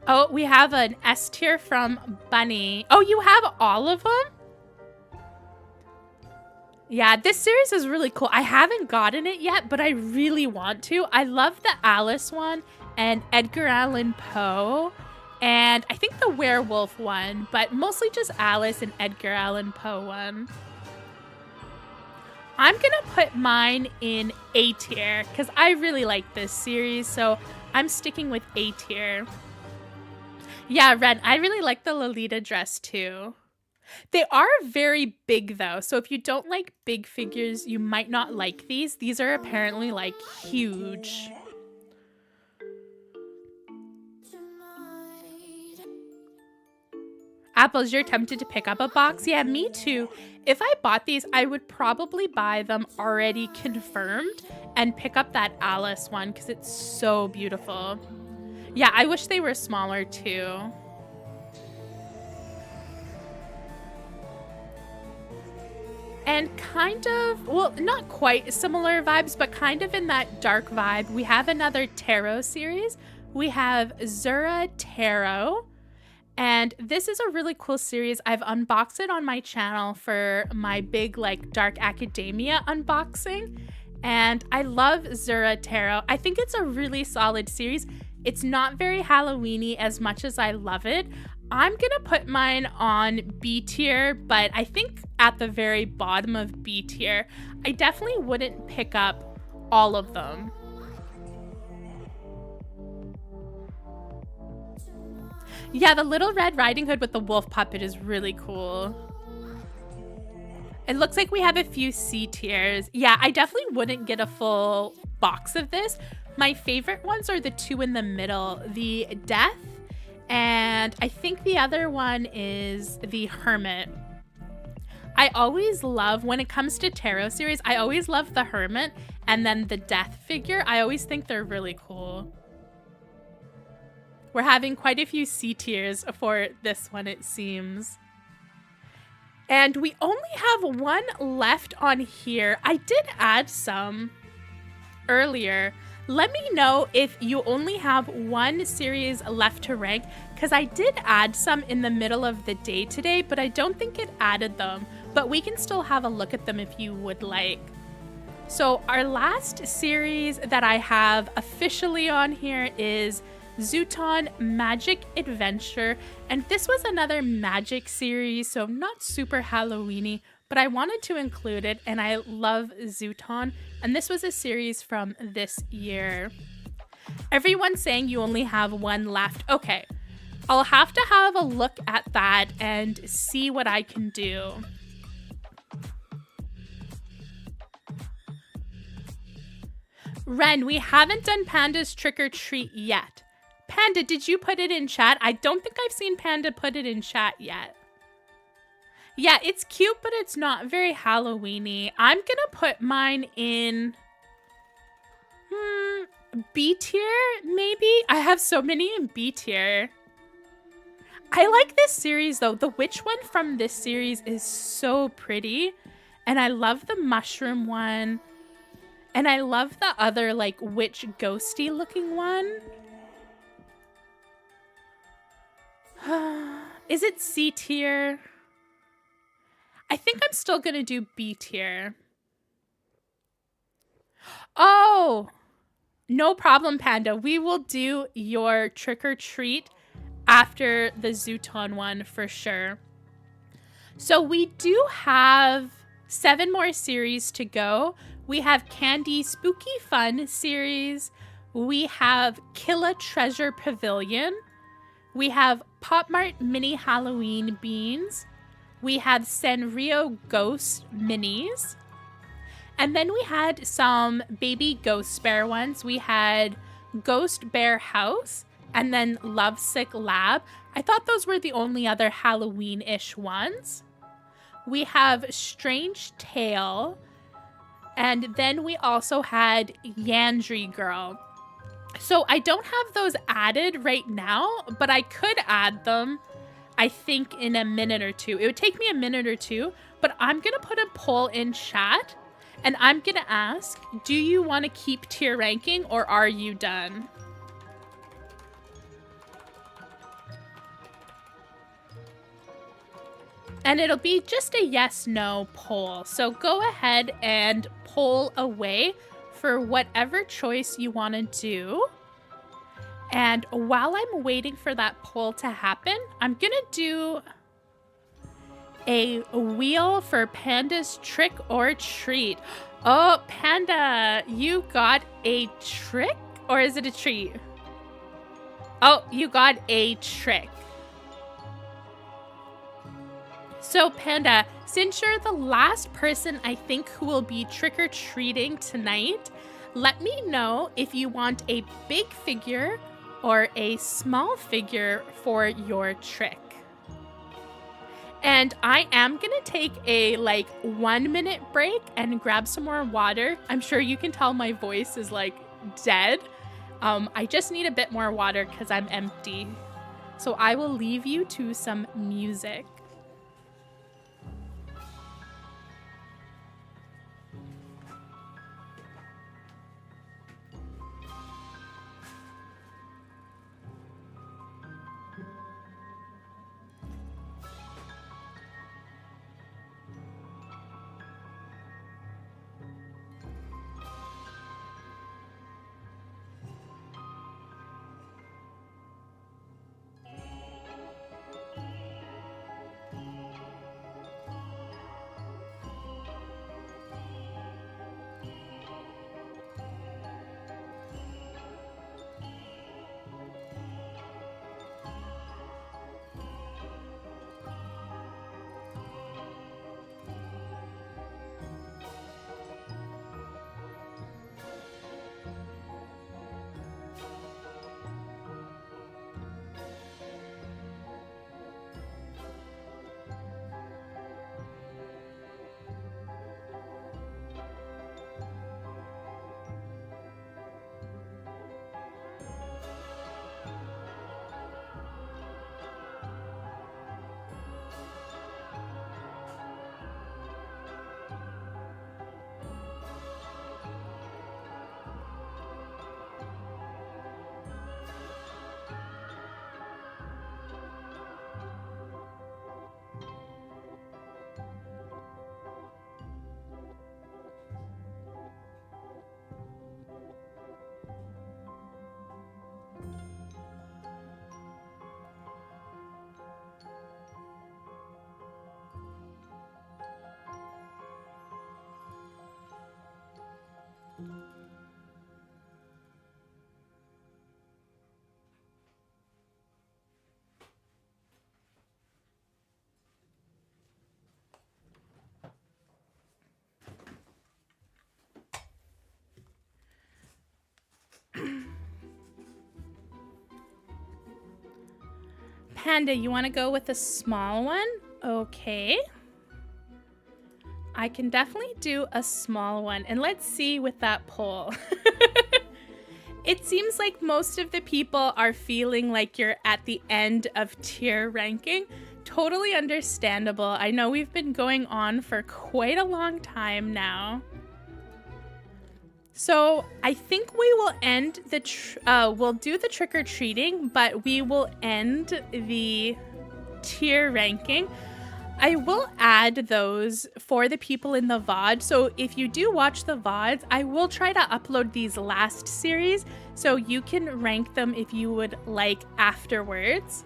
Oh, we have an S tier from Bunny. Oh, you have all of them? Yeah, this series is really cool. I haven't gotten it yet, but I really want to. I love the Alice one and Edgar Allan Poe, and I think the werewolf one, but mostly just Alice and Edgar Allan Poe one. I'm gonna put mine in A tier because I really like this series, so I'm sticking with A tier. Yeah, Ren, I really like the Lolita dress too. They are very big though, so if you don't like big figures, you might not like these. These are apparently like huge. Apples, you're tempted to pick up a box? Yeah, me too. If I bought these, I would probably buy them already confirmed and pick up that Alice one because it's so beautiful. Yeah, I wish they were smaller too. And kind of, well, not quite similar vibes, but kind of in that dark vibe, we have another tarot series. We have Zura Tarot. And this is a really cool series. I've unboxed it on my channel for my big like dark academia unboxing. And I love Zura Tarot. I think it's a really solid series. It's not very Halloween-y as much as I love it. I'm gonna put mine on B tier, but I think at the very bottom of B tier. I definitely wouldn't pick up all of them. Yeah, the little Red Riding Hood with the wolf puppet is really cool. It looks like we have a few C tiers. Yeah, I definitely wouldn't get a full box of this. My favorite ones are the two in the middle, the Death, and I think the other one is the Hermit. I always love, when it comes to tarot series, I always love the Hermit and then the Death figure. I always think they're really cool. We're having quite a few C tiers for this one, it seems. And we only have one left on here. I did add some earlier. Let me know if you only have one series left to rank, because I did add some in the middle of the day today, but I don't think it added them. But we can still have a look at them if you would like. So our last series that I have officially on here is Zooton Magic Adventure, and this was another magic series, so not super Halloween-y, but I wanted to include it, and I love Zooton, and this was a series from this year. Everyone's saying you only have one left. Okay, I'll have to have a look at that and see what I can do. Ren, we haven't done Panda's Trick or Treat yet. Panda, did you put it in chat? I don't think I've seen Panda put it in chat yet. Yeah, it's cute, but it's not very Halloween-y. I'm gonna put mine in B tier, maybe? I have so many in B tier. I like this series, though. The witch one from this series is so pretty. And I love the mushroom one. And I love the other, like, witch ghosty looking one. Is it C tier? I think I'm still gonna do B tier. Oh, no problem, Panda. We will do your trick or treat after the Zooton one for sure. So we do have 7 more series to go. We have Candy Spooky Fun series. We have Killa Treasure Pavilion. We have Popmart Mini Halloween Beans. We have Sanrio Ghost Minis. And then we had some baby Ghost Bear ones. We had Ghost Bear House and then Lovesick Lab. I thought those were the only other Halloween-ish ones. We have Strange Tale. And then we also had Yandry Girl. So I don't have those added right now, but I could add them, I think, in a minute or two. It would take me a minute or two, but I'm going to put a poll in chat, and I'm going to ask, do you want to keep tier ranking, or are you done? And it'll be just a yes/no poll. So go ahead and poll away for whatever choice you want to do. And while I'm waiting for that poll to happen, I'm going to do a wheel for Panda's Trick or Treat. Oh, Panda, you got a trick? Or is it a treat? Oh, you got a trick. So, Panda, since you're the last person I think who will be trick-or-treating tonight, let me know if you want a big figure or a small figure for your trick. And I am gonna take a 1-minute break and grab some more water. I'm sure you can tell my voice is dead. I just need a bit more water because I'm empty. So I will leave you to some music. Panda, you want to go with a small one? Okay. I can definitely do a small one. And let's see with that poll. It seems like most of the people are feeling like you're at the end of tier ranking. Totally understandable. I know we've been going on for quite a long time now. So I think we will end the, we'll do the trick-or-treating, but we will end the tier ranking. I will add those for the people in the VOD. So if you do watch the VODs, I will try to upload these last series so you can rank them if you would like afterwards.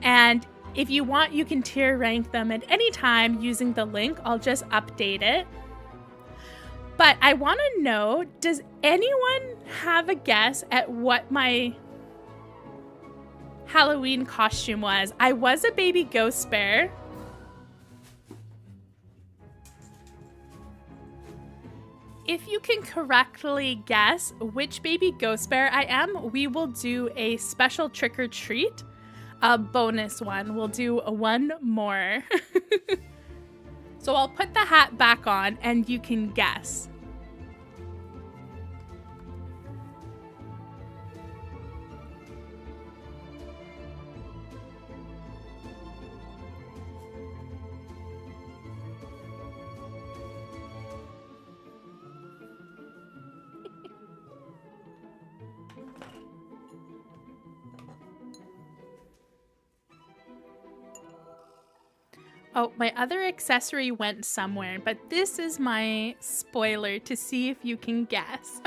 And if you want, you can tier rank them at any time using the link. I'll just update it. But I want to know, does anyone have a guess at what my Halloween costume was? I was a baby ghost bear. If you can correctly guess which baby ghost bear I am, we will do a special trick or treat, a bonus one. We'll do one more. So I'll put the hat back on and you can guess. Oh, my other accessory went somewhere, but this is my spoiler to see if you can guess.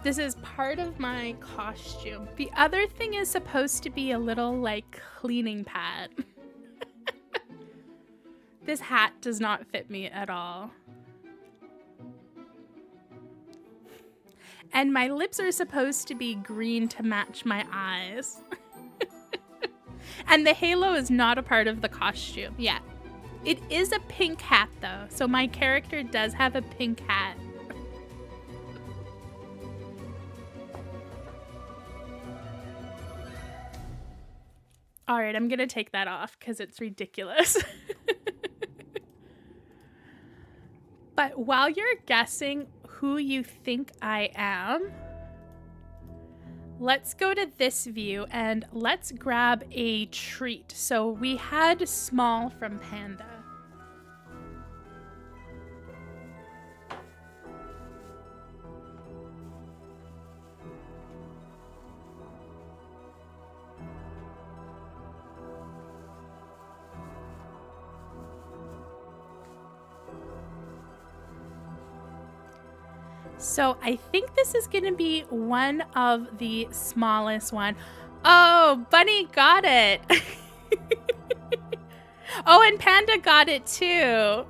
This is part of my costume. The other thing is supposed to be a little, like, cleaning pad. This hat does not fit me at all. And my lips are supposed to be green to match my eyes. And the halo is not a part of the costume. Yeah. It is a pink hat, though. So my character does have a pink hat. All right, I'm going to take that off because it's ridiculous. But while you're guessing who you think I am, let's go to this view and let's grab a treat. So we had small from Panda. So I think this is going to be one of the smallest one. Oh, Bunny got it. Oh, and Panda got it too.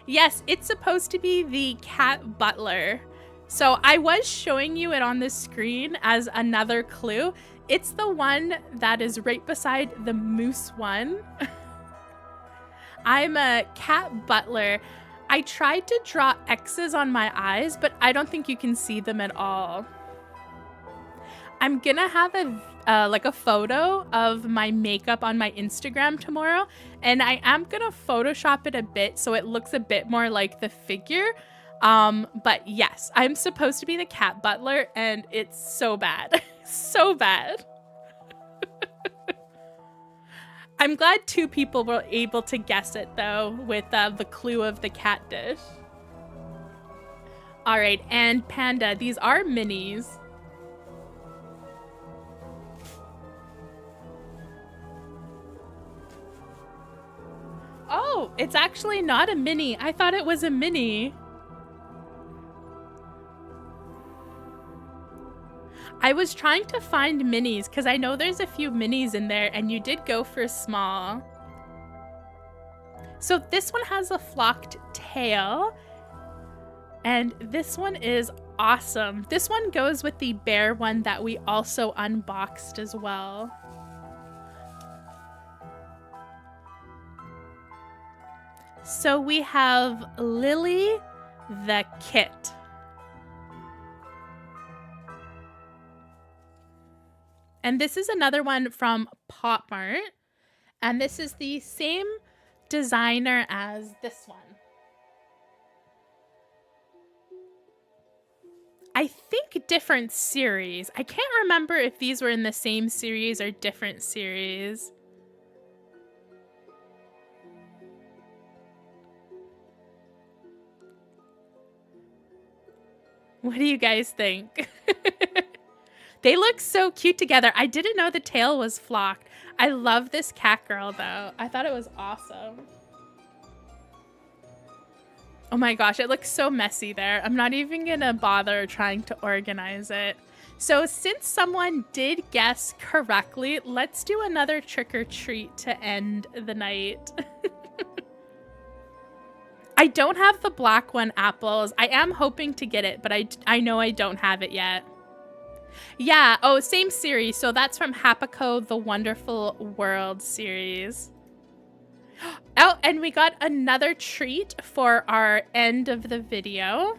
Yes, it's supposed to be the cat butler. So I was showing you it on the screen as another clue. It's the one that is right beside the moose one. I'm a cat butler. I tried to draw X's on my eyes, but I don't think you can see them at all. I'm gonna have a photo of my makeup on my Instagram tomorrow, and I am gonna Photoshop it a bit so it looks a bit more like the figure. But yes, I'm supposed to be the cat butler, and it's so bad. So bad. I'm glad 2 people were able to guess it, though, with the clue of the cat dish. All right, and Panda, these are minis. Oh, it's actually not a mini. I thought it was a mini. I was trying to find minis because I know there's a few minis in there, and you did go for small. So this one has a flocked tail, and this one is awesome. This one goes with the bear one that we also unboxed as well. So we have Lily the kit. And this is another one from Popmart. And this is the same designer as this one. I think different series. I can't remember if these were in the same series or different series. What do you guys think? They look so cute together. I didn't know the tail was flocked. I love this cat girl, though. I thought it was awesome. Oh my gosh, it looks so messy there. I'm not even gonna bother trying to organize it. So since someone did guess correctly, let's do another trick or treat to end the night. I don't have the black one, apples. I am hoping to get it, but I know I don't have it yet. Yeah, oh, same series. So that's from Hapaco, the Wonderful World series. Oh, and we got another treat for our end of the video.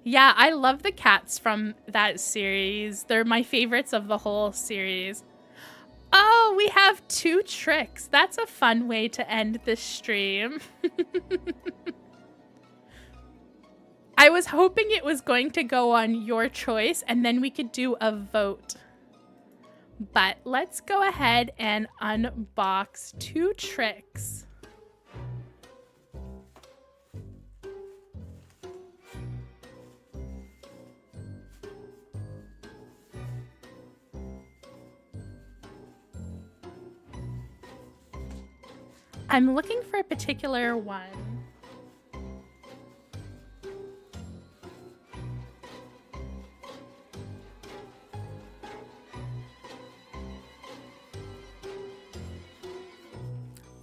Yeah, I love the cats from that series. They're my favorites of the whole series. Oh, we have 2 tricks. That's a fun way to end this stream. I was hoping it was going to go on your choice and then we could do a vote. But let's go ahead and unbox 2 tricks. I'm looking for a particular one.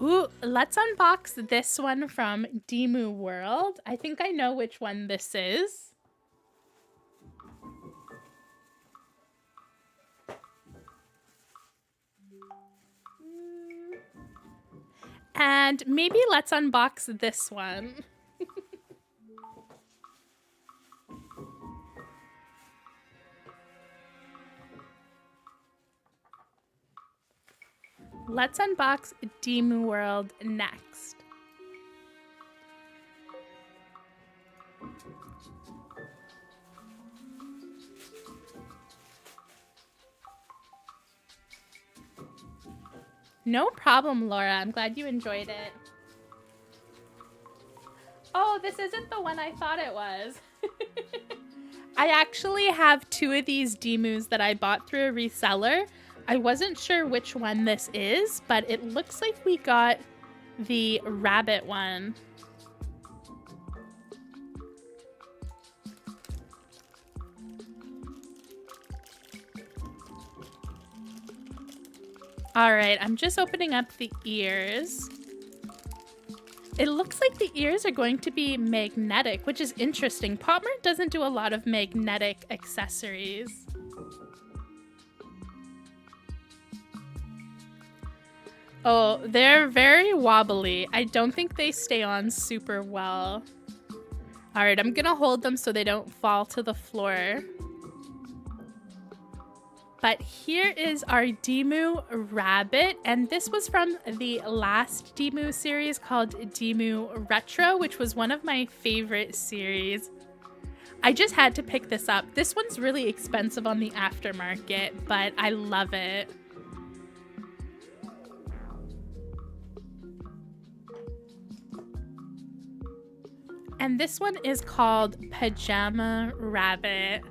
Ooh, let's unbox this one from Demu World. I think I know which one this is. And maybe let's unbox this one. Let's unbox Demu World next. No problem, Laura. I'm glad you enjoyed it. Oh, this isn't the one I thought it was. I actually have 2 of these Demus that I bought through a reseller. I wasn't sure which one this is, but it looks like we got the rabbit one. All right, I'm just opening up the ears. It looks like the ears are going to be magnetic, which is interesting. Popmart doesn't do a lot of magnetic accessories. Oh, they're very wobbly. I don't think they stay on super well. All right, I'm gonna hold them so they don't fall to the floor. But here is our Demu Rabbit, and this was from the last Demu series called Demu Retro, which was one of my favorite series. I just had to pick this up. This one's really expensive on the aftermarket, but I love it. And this one is called Pajama Rabbit.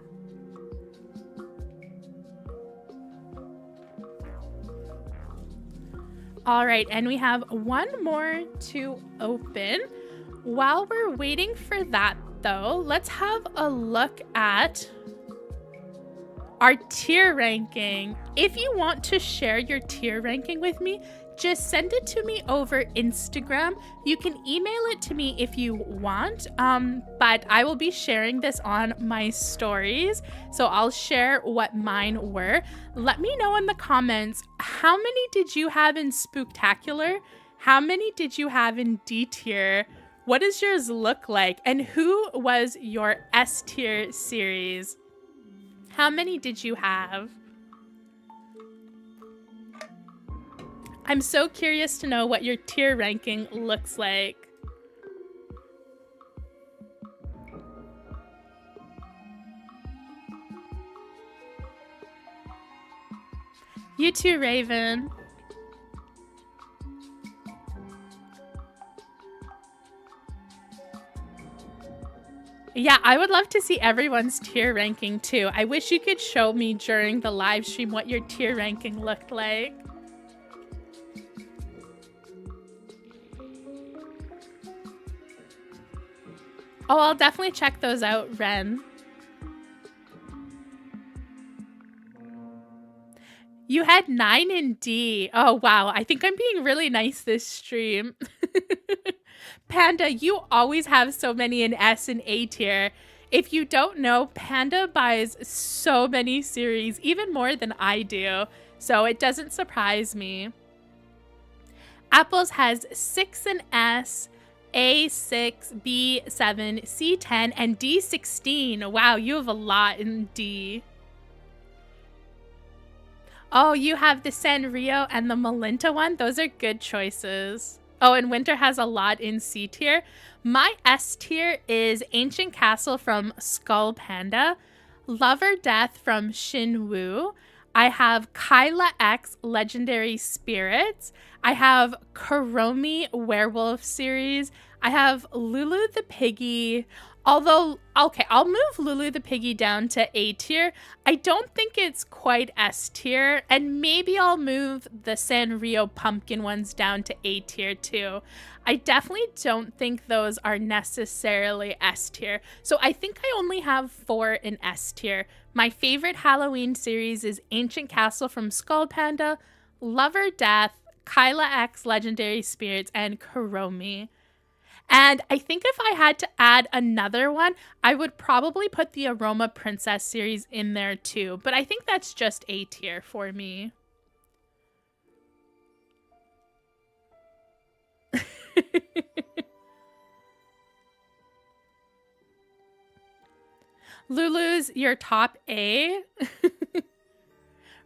All right, and we have one more to open. While we're waiting for that, though, let's have a look at our tier ranking. If you want to share your tier ranking with me, just send it to me over Instagram. You can email it to me if you want, but I will be sharing this on my stories. So I'll share what mine were. Let me know in the comments, how many did you have in Spooktacular? How many did you have in D tier? What does yours look like? And who was your S tier series? How many did you have? I'm so curious to know what your tier ranking looks like. You too, Raven. Yeah, I would love to see everyone's tier ranking too. I wish you could show me during the live stream what your tier ranking looked like. Oh, I'll definitely check those out, Ren. You had 9 in D. Oh, wow. I think I'm being really nice this stream. Panda, you always have so many in S and A tier. If you don't know, Panda buys so many series, even more than I do. So it doesn't surprise me. Apples has 6 in S, A6, B7, C10, and D16. Wow, you have a lot in D. Oh, you have the Sanrio and the Malinta one. Those are good choices. Oh, and Winter has a lot in C tier. My S tier is Ancient Castle from Skull Panda, Love or Death from Shinwoo. I have Kyla X Legendary Spirits. I have Kuromi Werewolf series. I have Lulu the Piggy. Although, okay, I'll move Lulu the Piggy down to A tier. I don't think it's quite S tier. And maybe I'll move the Sanrio Pumpkin ones down to A tier too. I definitely don't think those are necessarily S tier. So I think I only have 4 in S tier. My favorite Halloween series is Ancient Castle from Skull Panda, Love or Death, Kyla X Legendary Spirits, and Kuromi. And I think if I had to add another one, I would probably put the Aroma Princess series in there too. But I think that's just A tier for me. Lulu's your top A.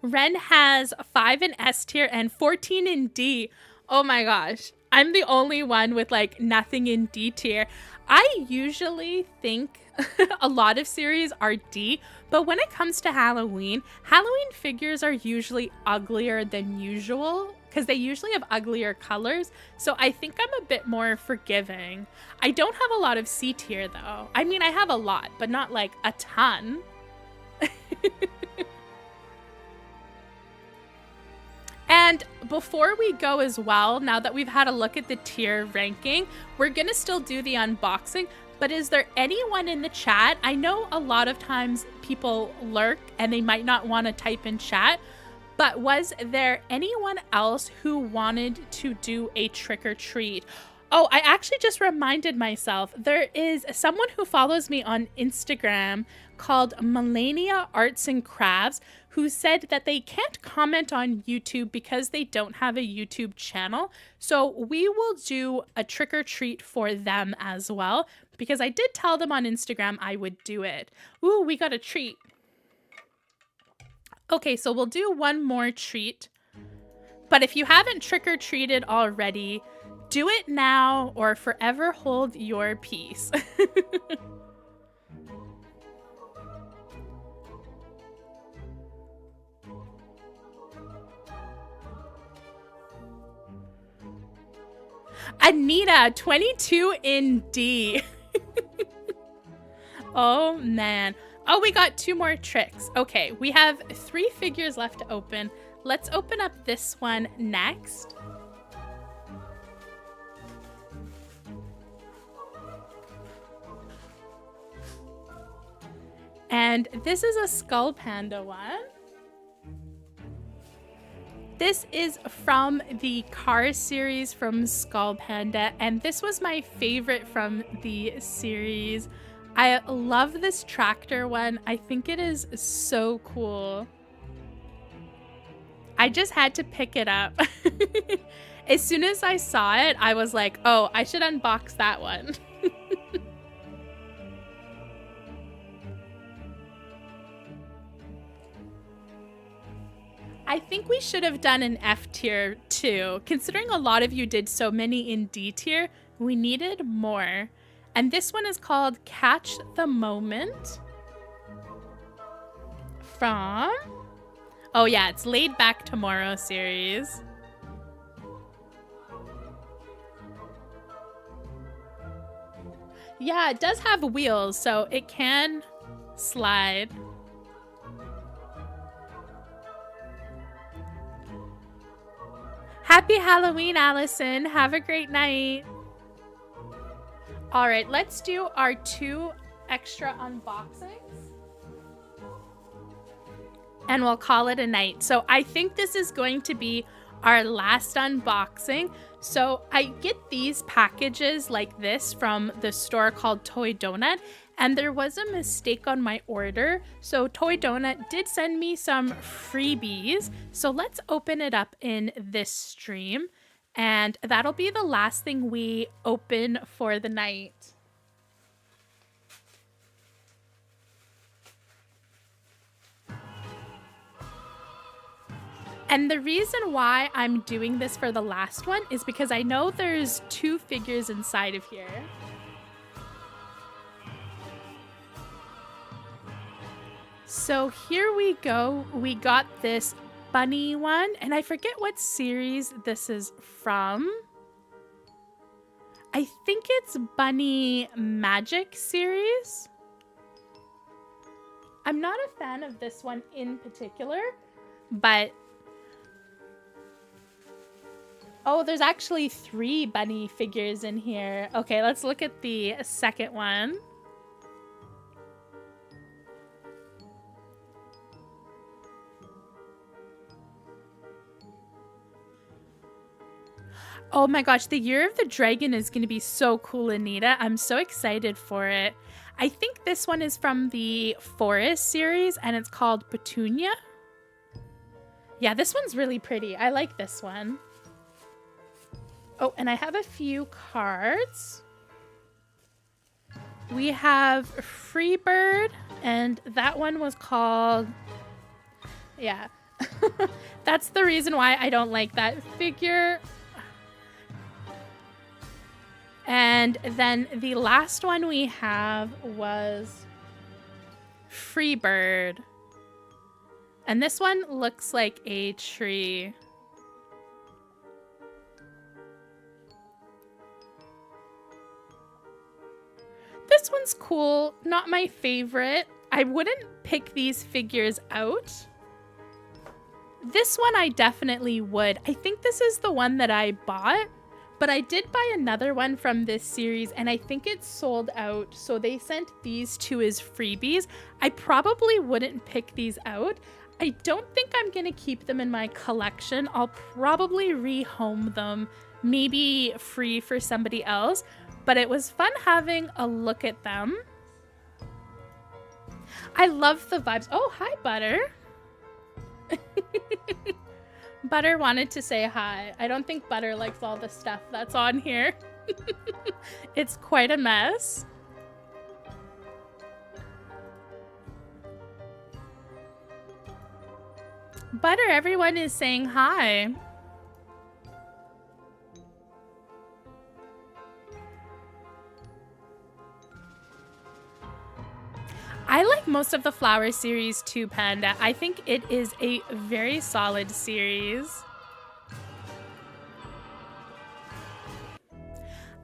Ren has 5 in S tier and 14 in D. Oh my gosh. I'm the only one with like nothing in D tier. I usually think a lot of series are D, but when it comes to Halloween figures are usually uglier than usual because they usually have uglier colors. So I think I'm a bit more forgiving. I don't have a lot of C tier though. I mean, I have a lot, but not like a ton. And before we go as well, now that we've had a look at the tier ranking, we're going to still do the unboxing. But is there anyone in the chat? I know a lot of times people lurk and they might not want to type in chat. But was there anyone else who wanted to do a trick or treat? Oh, I actually just reminded myself. There is someone who follows me on Instagram called Melania Arts and Crafts who said that they can't comment on YouTube because they don't have a YouTube channel. So we will do a trick or treat for them as well because I did tell them on Instagram I would do it. Ooh, we got a treat. Okay, so we'll do one more treat. But if you haven't trick or treated already, do it now or forever hold your peace. Anita, 22 in D. Oh, man. Oh, we got 2 more tricks. Okay, we have 3 figures left to open. Let's open up this one next. And this is a Skull Panda one. This is from the Cars series from Skull Panda, and this was my favorite from the series. I love this tractor one. I think it is so cool. I just had to pick it up. As soon as I saw it, I was like, oh, I should unbox that one. I think we should have done an F tier too. Considering a lot of you did so many in D tier, we needed more. And this one is called Catch the Moment. From... oh yeah, it's Laid Back Tomorrow series. Yeah, it does have wheels, so it can slide. Happy Halloween, Allison. Have a great night. All right, let's do our 2 extra unboxings. And we'll call it a night. So I think this is going to be our last unboxing. So I get these packages like this from the store called Toy Donut. And there was a mistake on my order. So Toy Donut did send me some freebies. So let's open it up in this stream. And that'll be the last thing we open for the night. And the reason why I'm doing this for the last one is because I know there's 2 figures inside of here. So here we go. We got this bunny one, and I forget what series this is from. I think it's Bunny Magic series. I'm not a fan of this one in particular, but... oh, there's actually 3 bunny figures in here. Okay, let's look at the second one. Oh my gosh, the Year of the Dragon is going to be so cool, Anita. I'm so excited for it. I think this one is from the Forest series, and it's called Petunia. Yeah, this one's really pretty. I like this one. Oh, and I have a few cards. We have Freebird, and that one was called... yeah. That's the reason why I don't like that figure. And then the last one we have was Freebird. And this one looks like a tree. This one's cool, not my favorite. I wouldn't pick these figures out. This one I definitely would. I think this is the one that I bought, but I did buy another one from this series and I think it's sold out. So they sent these two as freebies. I probably wouldn't pick these out. I don't think I'm gonna keep them in my collection. I'll probably rehome them, maybe free for somebody else, but it was fun having a look at them. I love the vibes. Oh, hi, Butter. Butter wanted to say hi. I don't think Butter likes all the stuff that's on here. It's quite a mess. Butter, everyone is saying hi. I like most of the Flower series too, Panda. I think it is a very solid series.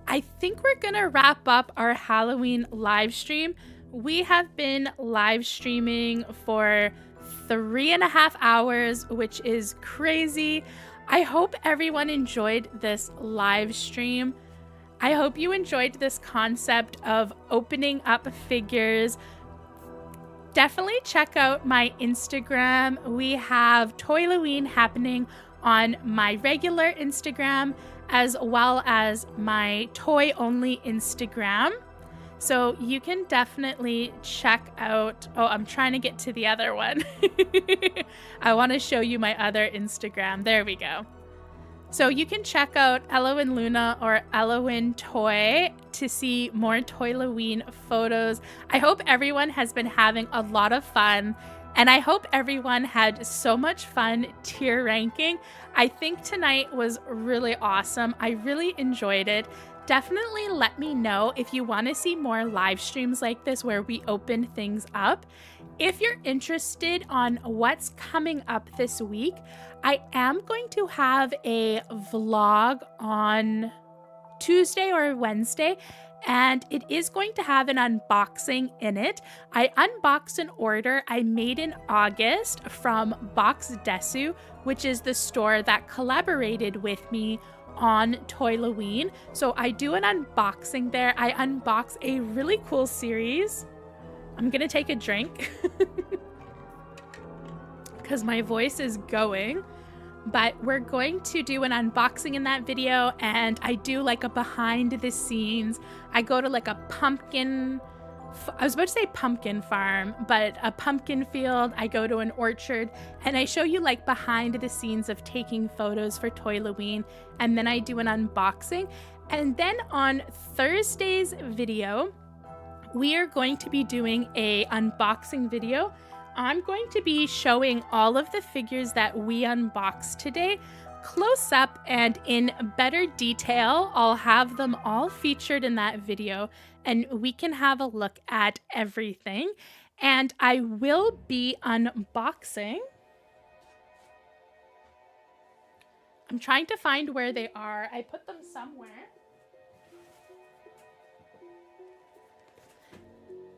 I think we're gonna wrap up our Halloween live stream. We have been live streaming for 3.5 hours, which is crazy. I hope everyone enjoyed this live stream. I hope you enjoyed this concept of opening up figures. Definitely check out my Instagram. We have Toyloween happening on my regular Instagram as well as my toy only Instagram. So you can definitely check out, oh, I'm trying to get to the other one. I want to show you my other Instagram. There we go. So you can check out Elowin Luna or Elowin Toy to see more Toyloween photos. I hope everyone has been having a lot of fun, and I hope everyone had so much fun tier ranking. I think tonight was really awesome. I really enjoyed it. Definitely let me know if you want to see more live streams like this where we open things up. If you're interested on what's coming up this week, I am going to have a vlog on Tuesday or Wednesday, and it is going to have an unboxing in it. I unboxed an order I made in August from Box Desu, which is the store that collaborated with me on Toyloween. So I do an unboxing there. I unbox a really cool series. I'm gonna take a drink because my voice is going, but we're going to do an unboxing in that video, and I do like a behind the scenes. I go to like a pumpkin, I was about to say pumpkin farm, but a pumpkin field. I go to an orchard and I show you like behind the scenes of taking photos for Toyloween, and then I do an unboxing. And then on Thursday's video, we are going to be doing a unboxing video. I'm going to be showing all of the figures that we unboxed today close up and in better detail. I'll have them all featured in that video and we can have a look at everything. And I will be unboxing. I'm trying to find where they are. I put them somewhere.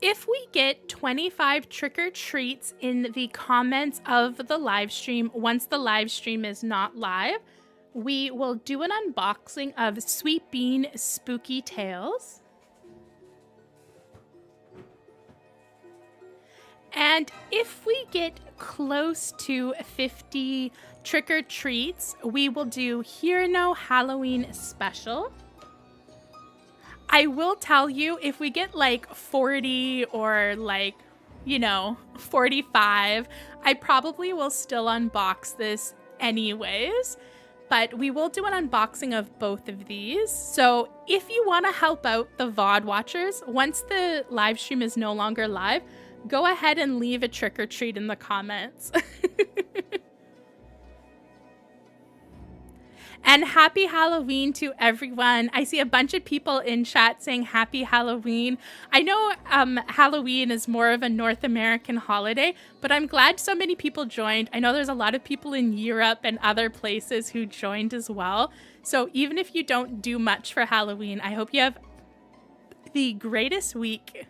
If we get 25 trick-or-treats in the comments of the live stream, once the live stream is not live, we will do an unboxing of Sweet Bean Spooky Tales. And if we get close to 50 trick-or-treats, we will do Hirano Halloween Special. I will tell you, if we get like 40 or like, 45, I probably will still unbox this anyways. But we will do an unboxing of both of these. So if you want to help out the VOD watchers, once the live stream is no longer live, go ahead and leave a trick or treat in the comments. And happy Halloween to everyone. I see a bunch of people in chat saying happy Halloween. I know Halloween is more of a North American holiday, but I'm glad so many people joined. I know there's a lot of people in Europe and other places who joined as well. So even if you don't do much for Halloween, I hope you have the greatest week.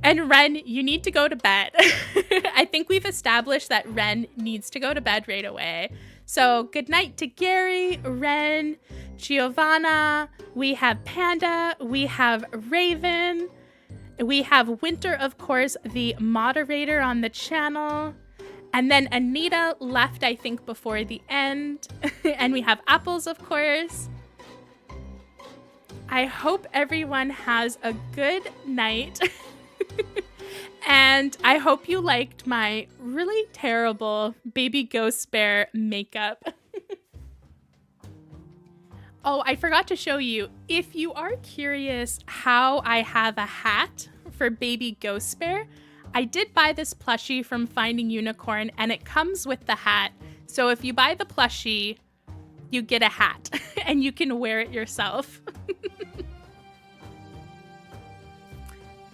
And Ren, you need to go to bed. I think we've established that Ren needs to go to bed right away. So good night to Gary, Ren, Giovanna, we have Panda, we have Raven, we have Winter, of course, the moderator on the channel. And then Anita left, I think, before the end. And we have Apples, of course. I hope everyone has a good night. And I hope you liked my really terrible baby ghost bear makeup. Oh, I forgot to show you. If you are curious how I have a hat for baby ghost bear, I did buy this plushie from Finding Unicorn and it comes with the hat. So if you buy the plushie, you get a hat and you can wear it yourself.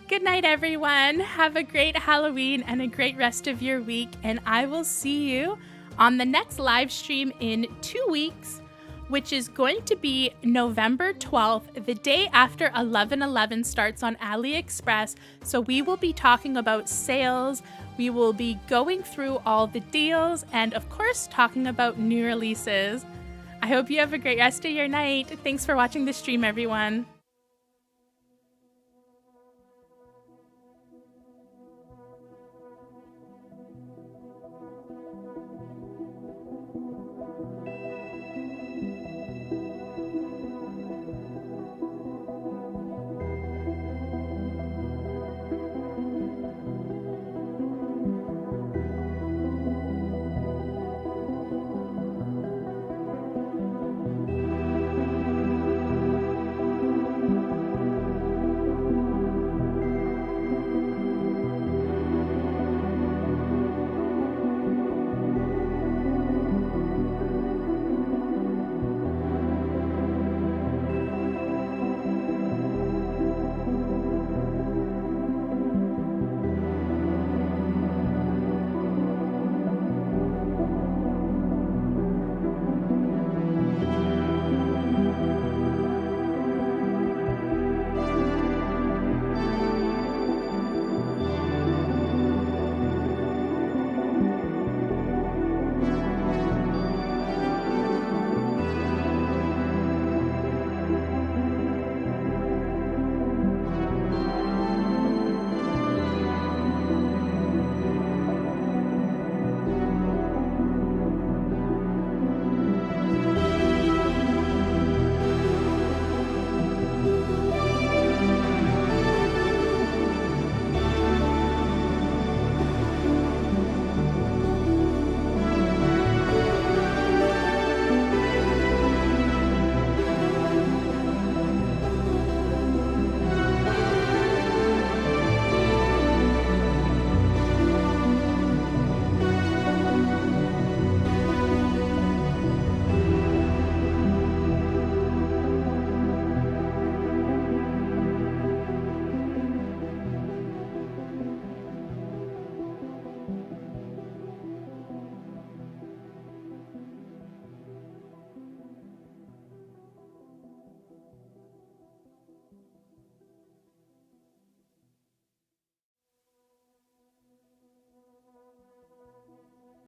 Good night, everyone. Have a great Halloween and a great rest of your week. And I will see you on the next live stream in 2 weeks, which is going to be November 12th, the day after 11/11 starts on AliExpress. So we will be talking about sales. We will be going through all the deals and, of course, talking about new releases. I hope you have a great rest of your night. Thanks for watching the stream, everyone.